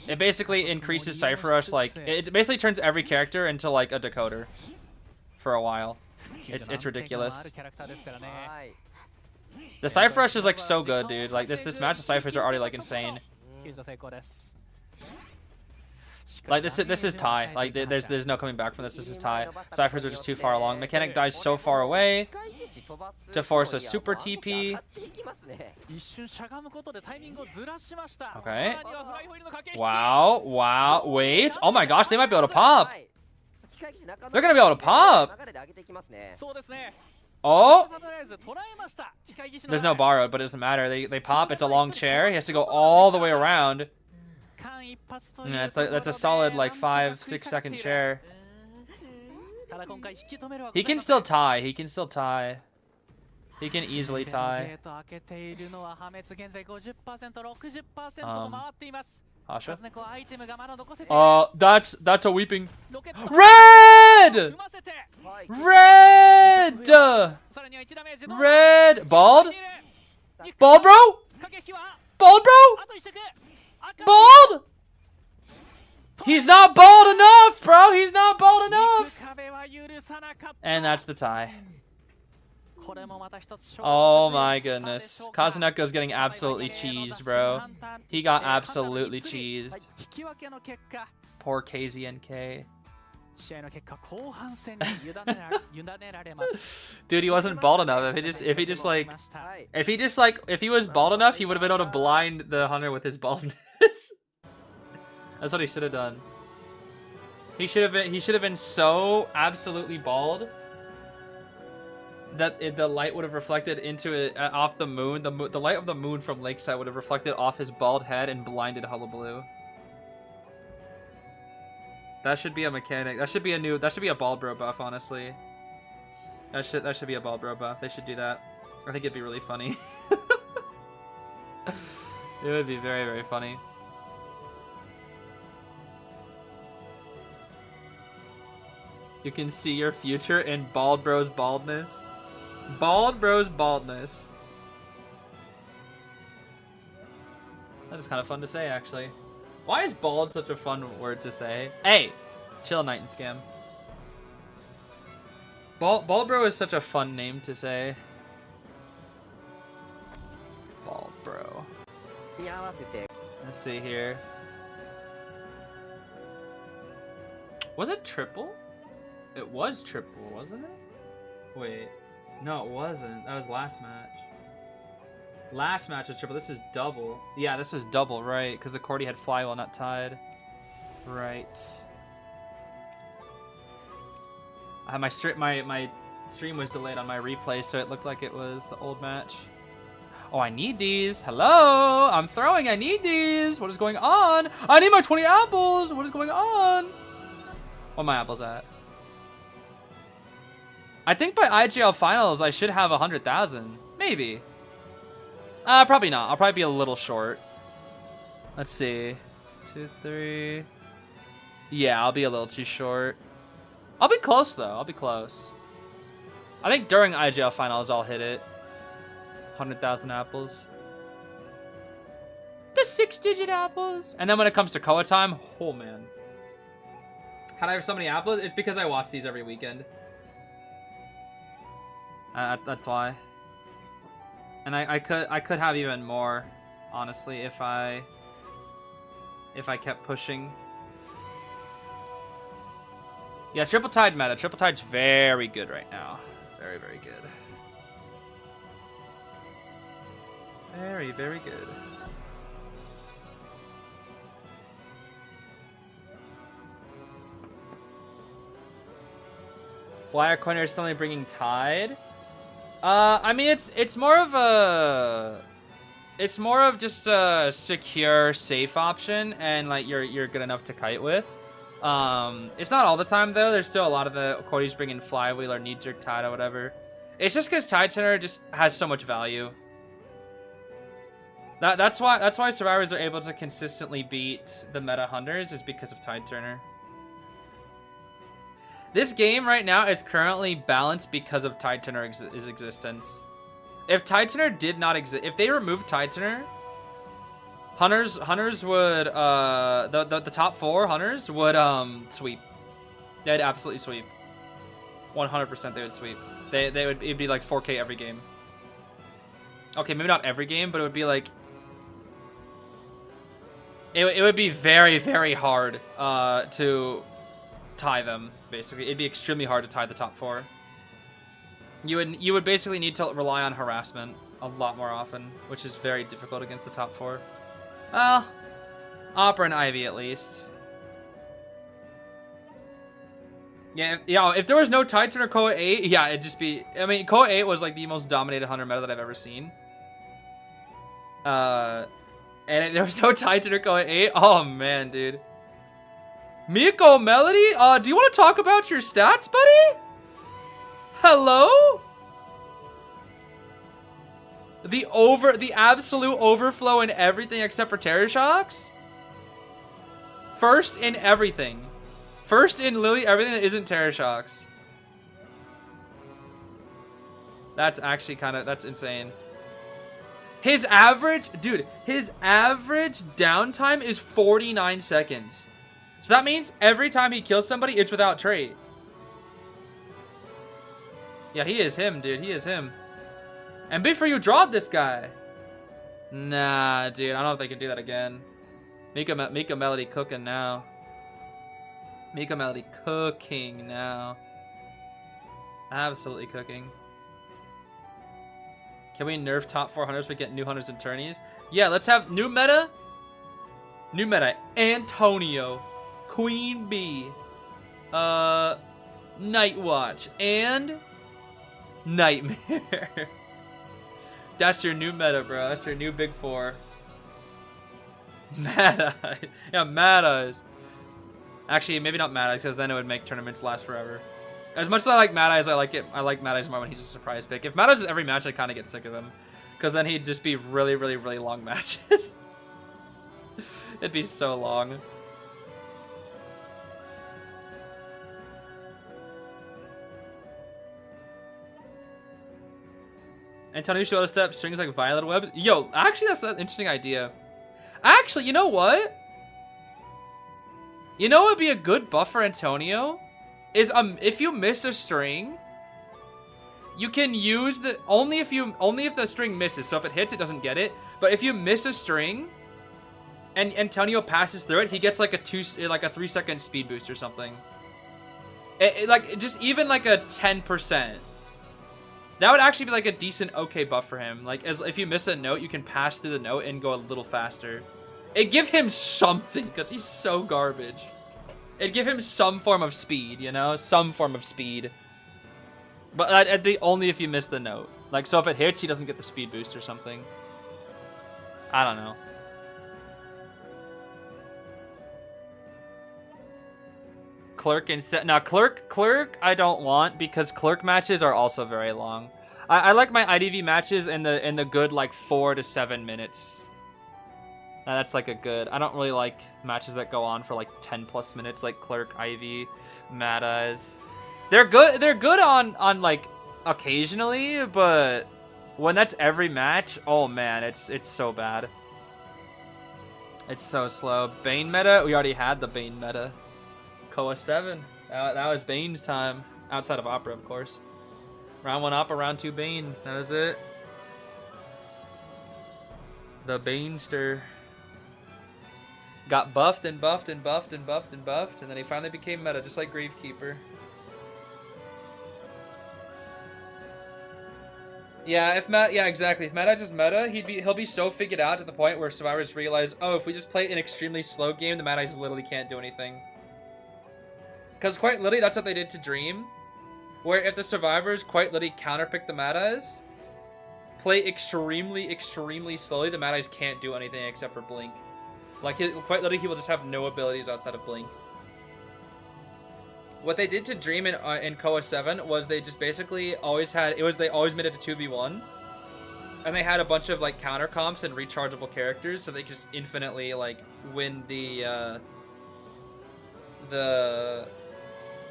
It basically increases Cypher Rush, like it basically turns every character into like a decoder for a while. It's ridiculous. The Cypher Rush is like so good, dude. Like this match, the Cyphers are already like insane. Like this is tie. Like there's no coming back from this. This is tie. Cyphers are just too far along. Mechanic dies so far away to force a super TP. Okay. Wow. Wow. Wait. Oh my gosh, they might be able to pop. They're gonna be able to pop. Oh! There's no borrowed, but it doesn't matter. They pop. It's a long chair. He has to go all the way around. Yeah, that's a solid like 5-6 second chair. He can still tie. He can still tie. He can easily tie. Asha? That's a weeping. Red! Red! Red! Bald? Bald, bro? Bald, bro? Bald? He's not bald enough, bro. He's not bald enough. And that's the tie. Oh my goodness. Kazuneko's getting absolutely cheesed, bro. He got absolutely cheesed. Poor KZNK. Dude, he wasn't bald enough. If he was bald enough, he would have been able to blind the hunter with his baldness. That's what he should have done. He should have been so absolutely bald that the light would have reflected into it off the moon. The light of the moon from Lakeside would have reflected off his bald head and blinded Hullabaloo. That should be a mechanic. That should be a bald bro buff, honestly. That should be a bald bro buff. They should do that. I think it'd be really funny. It would be very, very funny. You can see your future in Bald Bro's baldness. Bald Bro's baldness. That is kind of fun to say, actually. Why is bald such a fun word to say? Hey, Chill Knight and Scam. Bald Bro is such a fun name to say. Bald Bro. Let's see here. Was it triple? It was triple, wasn't it? Wait. No, it wasn't. That was last match. Last match was triple. This is double. Yeah, this is double, right? Because the Cordy had flywheel, not tied. Right. My stream was delayed on my replay, so it looked like it was the old match. Oh, I need these. Hello, I'm throwing. I need these. What is going on? I need my 20 apples. What is going on? What my apples at? I think by IJL finals I should have 100,000. Maybe. Probably not. I'll probably be a little short. Let's see. 2, 3. Yeah, I'll be a little too short. I'll be close though. I'll be close. I think during IJL finals I'll hit it. 100,000 apples. The 6-digit apples. And then when it comes to COA time, oh man. How do I have so many apples? It's because I watch these every weekend. That's why. And I could have even more, honestly, if I kept pushing. Yeah, Triple Tide meta. Triple Tide's very good right now. Very, very good. Very, very good. Why are coiners suddenly bringing Tide? I mean, it's more of just a secure, safe option, and like you're good enough to kite with. It's not all the time though. There's still a lot of the Cordies bringing flywheel or knee jerk Tide or whatever. It's just because Tide Turner just has so much value. That's why survivors are able to consistently beat the meta hunters, is because of Tide Turner. This game right now is currently balanced because of Tide Turner's existence. If Tide Turner did not exist, if they removed Tide Turner, hunters would the top 4 hunters would sweep. They'd absolutely sweep. 100% they would sweep. It'd be like 4K every game. Okay, maybe not every game, but it would be like it would be very, very hard to tie them. Basically, it'd be extremely hard to tie the top 4. You would basically need to rely on harassment a lot more often, which is very difficult against the top 4. Well, Opera and Ivy at least. Yeah, if there was no Tide Turner COA 8, yeah, it'd just be... I mean, COA 8 was like the most dominated hunter meta that I've ever seen. And if there was no Tide Turner COA 8, oh man, dude. Miko Melody, do you want to talk about your stats, buddy? Hello? The absolute overflow in everything except for Terror Shocks? First in everything. First in literally everything that isn't Terror Shocks. That's actually that's insane. His average downtime is 49 seconds. So that means every time he kills somebody, it's without trait. Yeah, he is him, dude. He is him. And big for you drawed this guy. Nah, dude. I don't know if they can do that again. Mika Melody cooking now. Mika Melody cooking now. Absolutely cooking. Can we nerf top 4 hunters but get new hunters and tourneys? Yeah, let's have new meta. New meta. Antonio. Queen Bee. Night Watch. And Nightmare. That's your new meta, bro. That's your new big 4. Mad Eyes. Yeah, Mad Eyes. Actually, maybe not Mad Eyes, because then it would make tournaments last forever. As much as I like Mad Eyes, I like Mad Eyes more when he's a surprise pick. If Mad Eyes is every match, I kind of get sick of him. Because then he'd just be really, really, really long matches. It'd be so long. Antonio should be able to set up strings like Violet Web. Yo, actually, that's an interesting idea. Actually, you know what? You know what would be a good buff for Antonio? Is if you miss a string, you can use the only if the string misses. So if it hits, it doesn't get it. But if you miss a string and Antonio passes through it, he gets like a 3-second speed boost or something. Like just even like a 10%. That would actually be like a decent okay buff for him. Like if you miss a note, you can pass through the note and go a little faster. It'd give him something because he's so garbage. It'd give him some form of speed, you know? Some form of speed. But that'd be only if you miss the note. Like, so if it hits, he doesn't get the speed boost or something. I don't know. Clerk instead. Now, Clerk I don't want because Clerk matches are also very long. I like my IDV matches in the good, like, 4 to 7 minutes. That's like a good. I don't really like matches that go on for like 10+ minutes, like Clerk, Ivy, Mad-Eyes. They're good on like occasionally, but when that's every match, oh man, it's so bad. It's so slow. Bane meta, we already had the Bane meta. COA 7, that was Bane's time. Outside of Opera, of course. Round 1 Opera, round 2 Bane. That was it. The Banester. Got buffed and buffed and buffed and buffed and buffed, and then he finally became meta, just like Gravekeeper. Yeah, exactly. If Meta just meta, he'll be so figured out to the point where survivors realize, oh, if we just play an extremely slow game, the Mad-Eyes literally can't do anything. Because quite literally, that's what they did to Dream, where if the survivors quite literally counterpick the Mad-Eyes, play extremely, extremely slowly, the Mad-Eyes can't do anything except for blink. Like, quite literally, he will just have no abilities outside of blink. What they did to Dream in COA 7 was they just basically always had... They always made it to 2v1. And they had a bunch of, like, counter comps and rechargeable characters, so they could just infinitely, like, win the...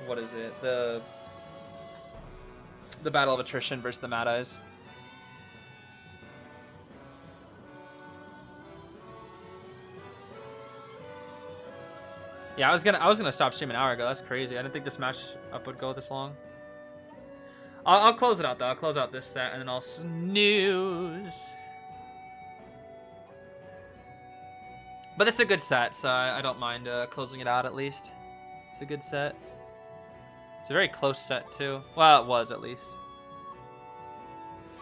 What is it? The Battle of Attrition versus the Mad-Eyes. Yeah, I was gonna stop streaming an hour ago. That's crazy. I didn't think this match up would go this long. I'll close it out though. I'll close out this set and then I'll snooze. But it's a good set, so I don't mind closing it out at least. It's a good set. It's a very close set too. Well, it was at least.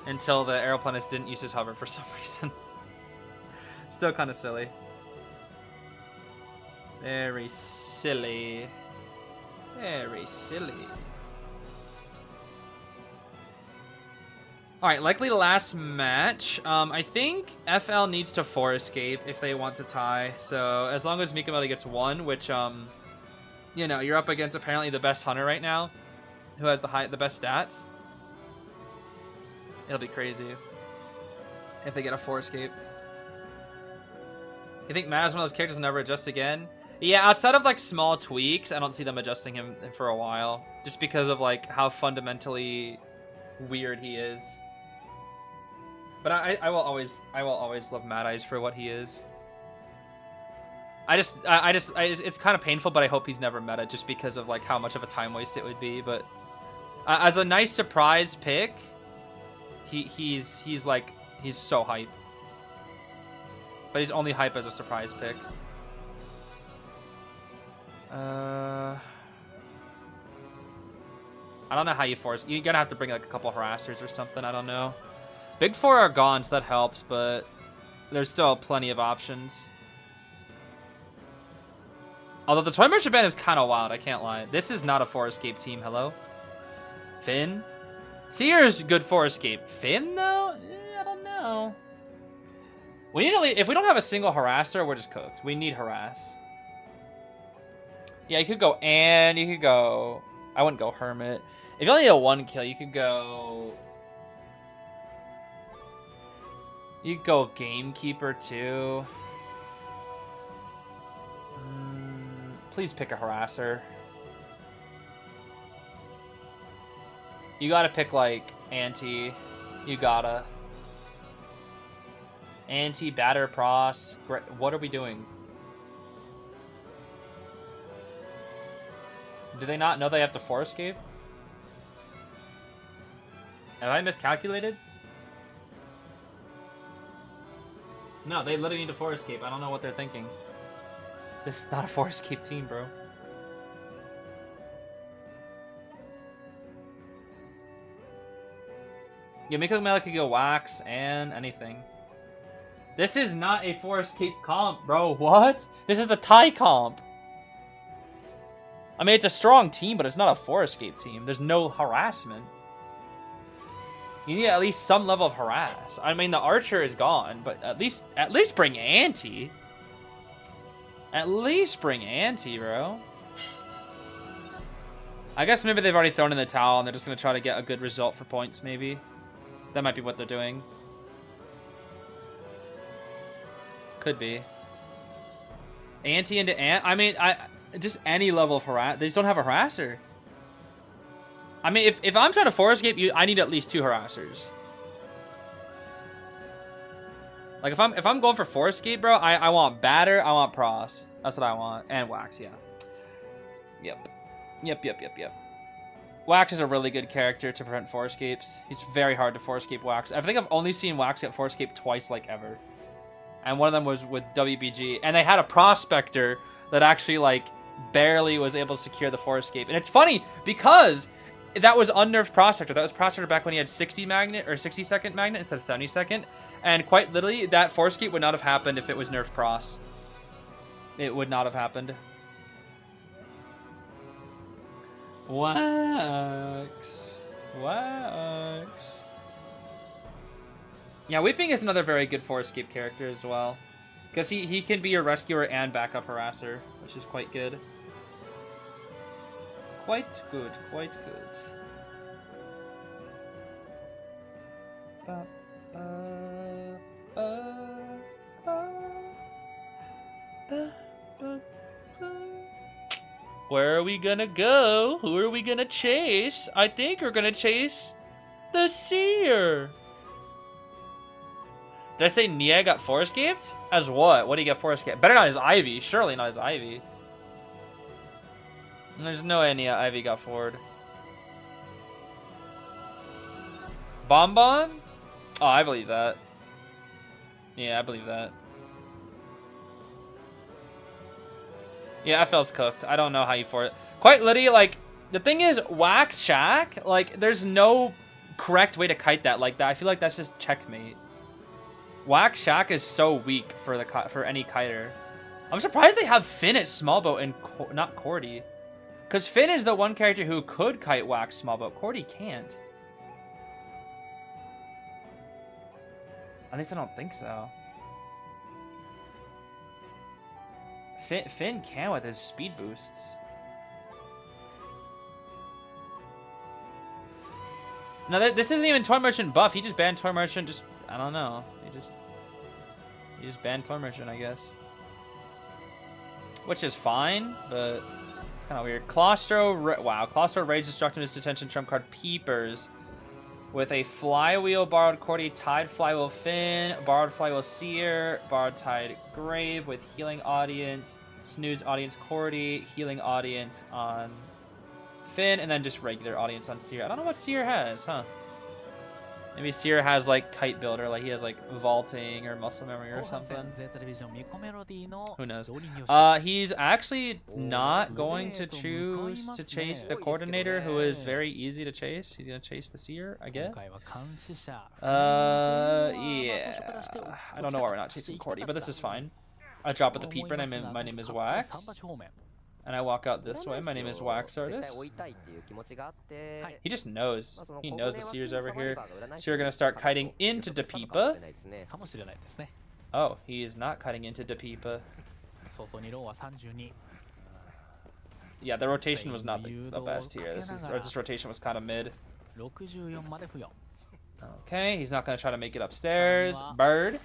Until the Aeroplanist didn't use his hover for some reason. Still kind of silly. Very silly. Very silly. Alright, likely the last match. I think FL needs to 4 escape if they want to tie. So as long as Mikameli gets 1, which you know, you're up against apparently the best hunter right now, who has the best stats. It'll be crazy if they get a 4 escape. You think Matt is one of those characters never adjust again? Yeah, outside of like small tweaks, I don't see them adjusting him for a while, just because of like how fundamentally weird he is. But I will always love Mad-Eyes for what he is. It's kind of painful, but I hope he's never meta, just because of like how much of a time waste it would be. But as a nice surprise pick, he's so hype. But he's only hype as a surprise pick. I don't know how you force. You're gonna have to bring like a couple harassers or something. I don't know. Big 4 are gone, so that helps, but there's still plenty of options. Although the Toy Merchant Band is kind of wild, I can't lie. This is not a 4 escape team. Hello, Finn. Seer's good 4 escape. Finn though, I don't know. We need if we don't have a single harasser, we're just cooked. We need harass. Yeah, you could go and you could go. I wouldn't go Hermit. If you only need a 1 kill, you could go. You could go Gamekeeper too. Please pick a harasser. You gotta pick like anti. You gotta. Anti, batter, pros. What are we doing? Do they not know they have to 4 escape? Have I miscalculated? No, they literally need to 4 escape. I don't know what they're thinking. This is not a 4 escape team, bro. Yeah, Miko Melee could go wax and anything. This is not a 4 escape comp, bro. What? This is a tie comp. I mean, it's a strong team, but it's not a 4 escape team. There's no harassment. You need at least some level of harass. I mean, the archer is gone, but at least bring Auntie. At least bring Auntie, bro. I guess maybe they've already thrown in the towel and they're just gonna try to get a good result for points, maybe. That might be what they're doing. Could be. Auntie into Ant. I mean, just any level of harass. They just don't have a harasser. I mean, if I'm trying to 4 escape you, I need at least 2 harassers. Like if I'm going for 4 escape, bro, I want batter, I want pros. That's what I want. And wax, yeah. Yep. Wax is a really good character to prevent 4 escapes. It's very hard to 4 escape Wax. I think I've only seen Wax get 4 escape twice, like, ever. And one of them was with WBG. And they had a prospector that actually, like, barely was able to secure the 4 escape. And it's funny because that was unnerfed prospector. That was prospector back when he had 60 magnet or 60-second magnet instead of 70-second. And quite literally, that 4 escape would not have happened if it was nerfed pros. It would not have happened. Wax. Yeah, Weeping is another very good 4 escape character as well. Because he can be your rescuer and backup harasser, which is quite good. Quite good. Where are we gonna go? Who are we gonna chase? I think we're gonna chase the Seer. Did I say Nia got 4 escaped? As what? What do you get 4 escaped? Better not his Ivy. Surely not his Ivy. There's no way Nia Ivy got forward. Bonbon? Oh, I believe that. Yeah, I believe that. Yeah, FL's cooked. I don't know how you for it. Quite literally, like, the thing is, Wax Shack, like, there's no correct way to kite that like that. I feel like that's just checkmate. Wax Shack is so weak for any kiter. I'm surprised they have Finn at small boat and not Cordy. Because Finn is the one character who could kite Wax small boat. Cordy can't. At least I don't think so. Finn can with his speed boosts. No, this isn't even Toy Merchant buff. He just banned Toy Merchant. Just, I don't know. He just banned Toy Merchant, I guess. Which is fine, but it's kind of weird. Wow, Claustro Rage Destructiveness Detention trump card Peepers. With a Flywheel, Borrowed Cordy, Tide Flywheel Finn, Borrowed Flywheel Seer, Borrowed Tide Grave with Healing Audience, Snooze Audience Cordy, Healing Audience on Finn, and then just regular Audience on Seer. I don't know what Seer has, huh? Maybe Seer has, like, Kite Builder, like he has, like, Vaulting or Muscle Memory or something. Who knows? He's actually not going to choose to chase the Coordinator, who is very easy to chase. He's going to chase the Seer, I guess. Yeah. I don't know why we're not chasing Cordy, but this is fine. I drop at the Peeper, and my name is Wax. And I walk out this way. My name is Wax Artist. He just knows. He knows the Seer's over here. So you're going to start kiting into Depeepa. Oh, he is not kiting into Depeepa. Yeah, the rotation was not the best here. This rotation was kind of mid. Okay, he's not going to try to make it upstairs. Bird.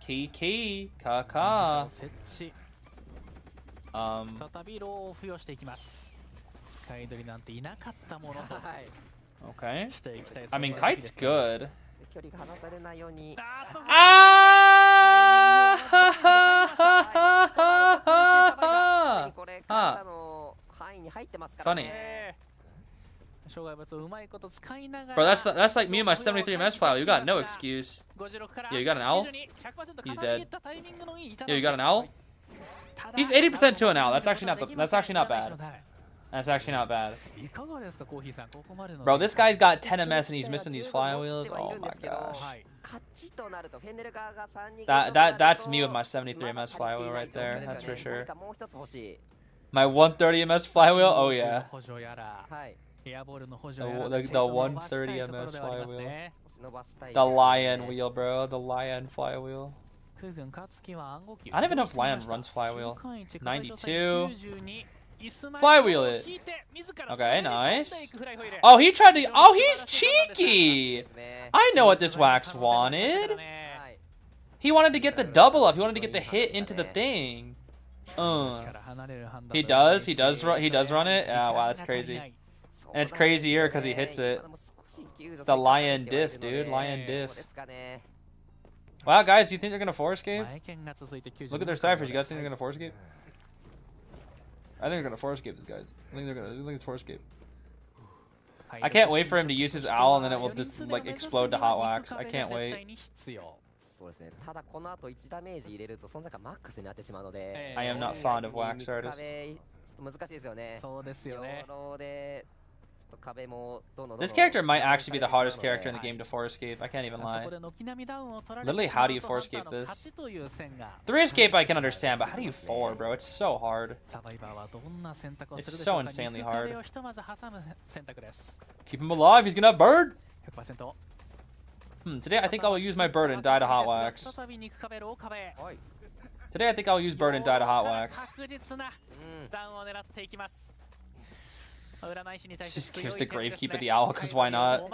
Kiki. Kaka. Okay. I mean, Kite's good. Funny. Bro, that's like me and my 73 MS file. You got no excuse. Yeah, you got an owl? He's dead. Yeah, you got an owl? He's 80% to an owl. That's actually not bad. That's actually not bad. Bro, this guy's got 10 MS and he's missing these flywheels. Oh my gosh. That's me with my 73 MS flywheel right there. That's for sure. My 130 MS flywheel? Oh yeah. The 130 MS flywheel. The lion wheel, bro. The lion flywheel. I don't even know if lion runs flywheel. 92. Flywheel it. Okay, nice. Oh, he tried to. Oh, he's cheeky. I know what this wax wanted. He wanted to get the double up. He wanted to get the hit into the thing. He does run it. Yeah, wow, that's crazy. And it's crazier because he hits it. It's the lion diff, dude. Lion diff. Wow, guys, do you think they're gonna force escape? Look at their ciphers. You guys think they're gonna force escape? I think they're gonna force escape these guys. I think it's force escape. I can't wait for him to use his owl and then it will just like explode to hot wax. I can't wait. I am not fond of wax artists. This character might actually be the hardest character in the game to force escape. I can't even lie. Literally, how do you force escape this? 3 escape I can understand, but how do you 4, bro? It's so hard. It's so insanely hard. Keep him alive. He's gonna have bird. Today I think I will use my bird and die to hot wax. Today I think I'll use bird and die to hot wax. Just gives the gravekeeper the owl, because why not?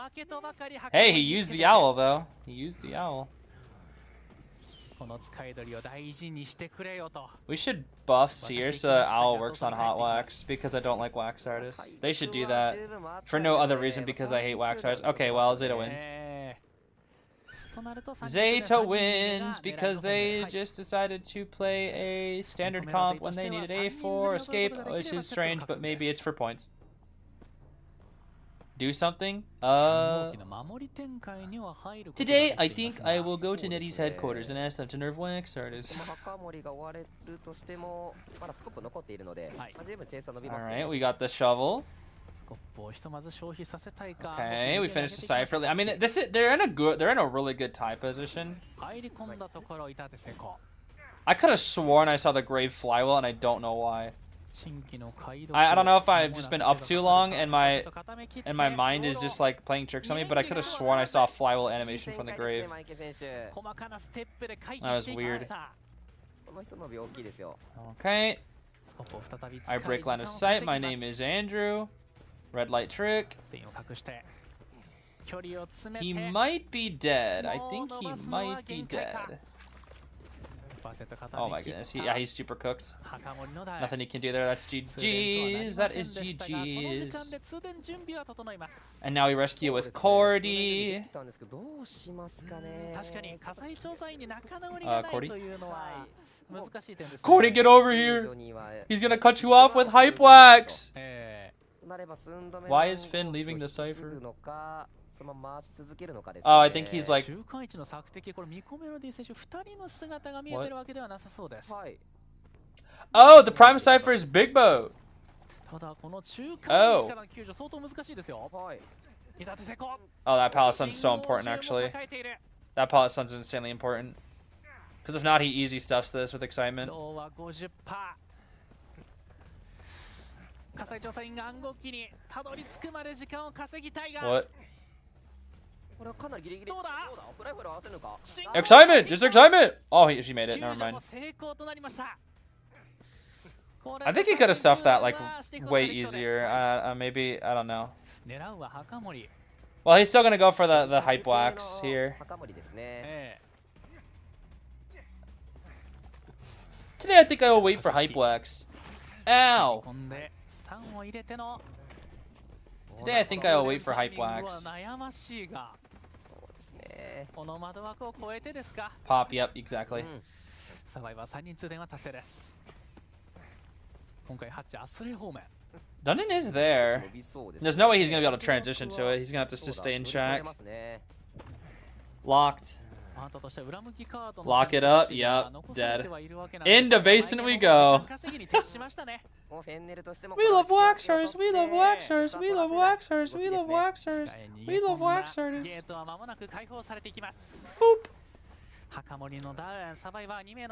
Hey, he used the owl, though. He used the owl. We should buff Seer so that owl works on hot wax, because I don't like wax artists. They should do that. For no other reason, because I hate wax artists. Okay, well, Zeta wins. Zeta wins because they just decided to play a standard comp when they needed a 4 escape, which is strange, but maybe it's for points. Do something? Today, I think I will go to Nettie's headquarters and ask them to nerf wax artists. Alright, we got the shovel. Okay, we finished the cipher. I mean, they're in a really good tie position. I could have sworn I saw the grave flywheel, and I don't know why. I don't know if I've just been up too long and my mind is just like playing tricks on me, but I could have sworn I saw a flywheel animation from the grave. That was weird. Okay. I break line of sight. My name is Andrew. Red light trick. He might be dead. I think he might be dead. Oh my goodness. He's super cooked. Nothing he can do there. That's GG's. That is GG's. And now we rescue with Cordy. Cordy? Cordy, get over here. He's gonna cut you off with hype wax. Why is Finn leaving the cipher? Oh, I think he's like... What? Oh, the prime cipher is Big Boat. Oh. Oh, that pallet sun's so important, actually. That pallet sun's insanely important. Because if not, he easy stuffs this with excitement. What? Excitement! Just excitement! Oh, she made it. Never mind. I think he could have stuffed that like way easier. Maybe, I don't know. Well, he's still gonna go for the hype wax here. Today, I think I will wait for hype wax. Ow! Today, I think I will wait for hype wax. Pop, yep, exactly. Dungeon is there. There's no way he's gonna be able to transition to it. He's gonna have to sustain track. Locked. Lock it up. Yep. Dead. Into basement we go. We love waxers. We love waxers. We love waxers. We love waxers. We love waxers. Boop.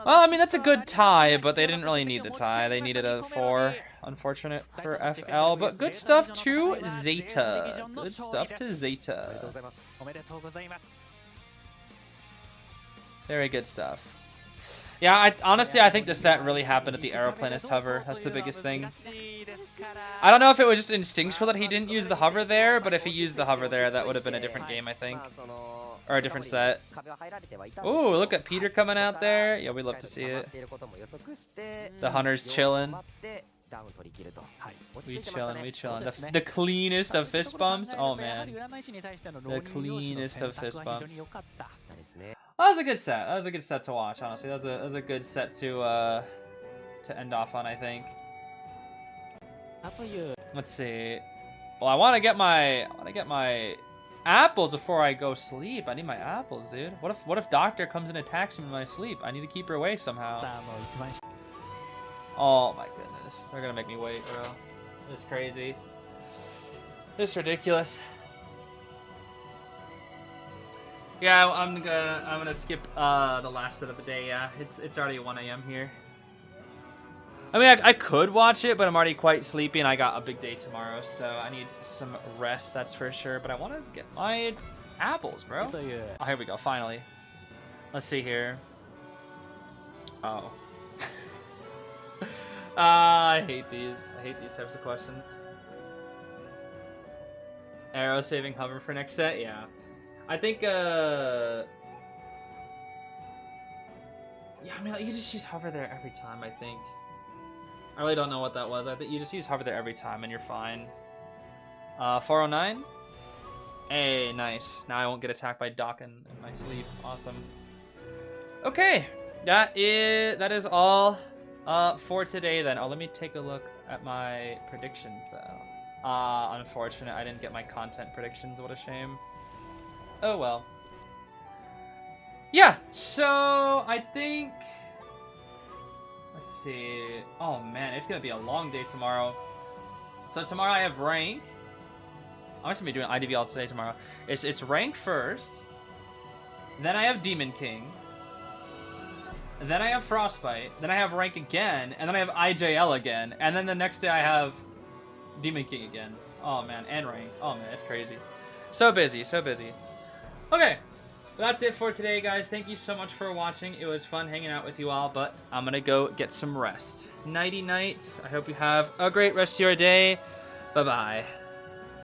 Well, I mean, that's a good tie, but they didn't really need the tie. They needed a 4. Unfortunate for FL, but good stuff to Zeta. Good stuff to Zeta. Very good stuff. Yeah, honestly, I think the set really happened at the Aeroplanist hover. That's the biggest thing. I don't know if it was just instinctual that he didn't use the hover there, but if he used the hover there, that would have been a different game, I think. Or a different set. Ooh, look at Peter coming out there. Yeah, we love to see it. The Hunter's chilling. We chillin', we chillin'. The cleanest of fist bumps? Oh, man. The cleanest of fist bumps. That was a good set. That was a good set to watch, honestly. That was a good set to end off on, I think. Let's see. Well, I want to get my apples before I go sleep. I need my apples, dude. What if Doctor comes and attacks me in my sleep? I need to keep her away somehow. Oh my goodness. They're gonna make me wait, bro. It's crazy. It's ridiculous. Yeah, I'm gonna skip the last set of the day. Yeah, it's already 1 AM here. I mean, I could watch it, but I'm already quite sleepy, and I got a big day tomorrow, so I need some rest. That's for sure. But I want to get my apples, bro. Oh, here we go. Finally. Let's see here. Oh. I hate these. I hate these types of questions. Arrow saving hover for next set. Yeah. I think, yeah, I mean, you just use hover there every time, I think. I really don't know what that was. I think you just use hover there every time and you're fine. 409? Hey, nice. Now I won't get attacked by Doc in my sleep. Awesome. Okay, that is all for today then. Oh, let me take a look at my predictions though. Unfortunate, I didn't get my content predictions. What a shame. Oh well. Yeah, so I think, let's see. Oh man, it's gonna be a long day tomorrow. So tomorrow I have rank. I'm just gonna be doing IDV all today tomorrow. It's rank first. Then I have Demon King. And then I have Frostbite. Then I have rank again. And then I have IJL again. And then the next day I have Demon King again. Oh man, and rank. Oh man, it's crazy. So busy, so busy. Okay, that's it for today, guys. Thank you so much for watching. It was fun hanging out with you all, but I'm gonna go get some rest. Nighty night. I hope you have a great rest of your day. Bye-bye.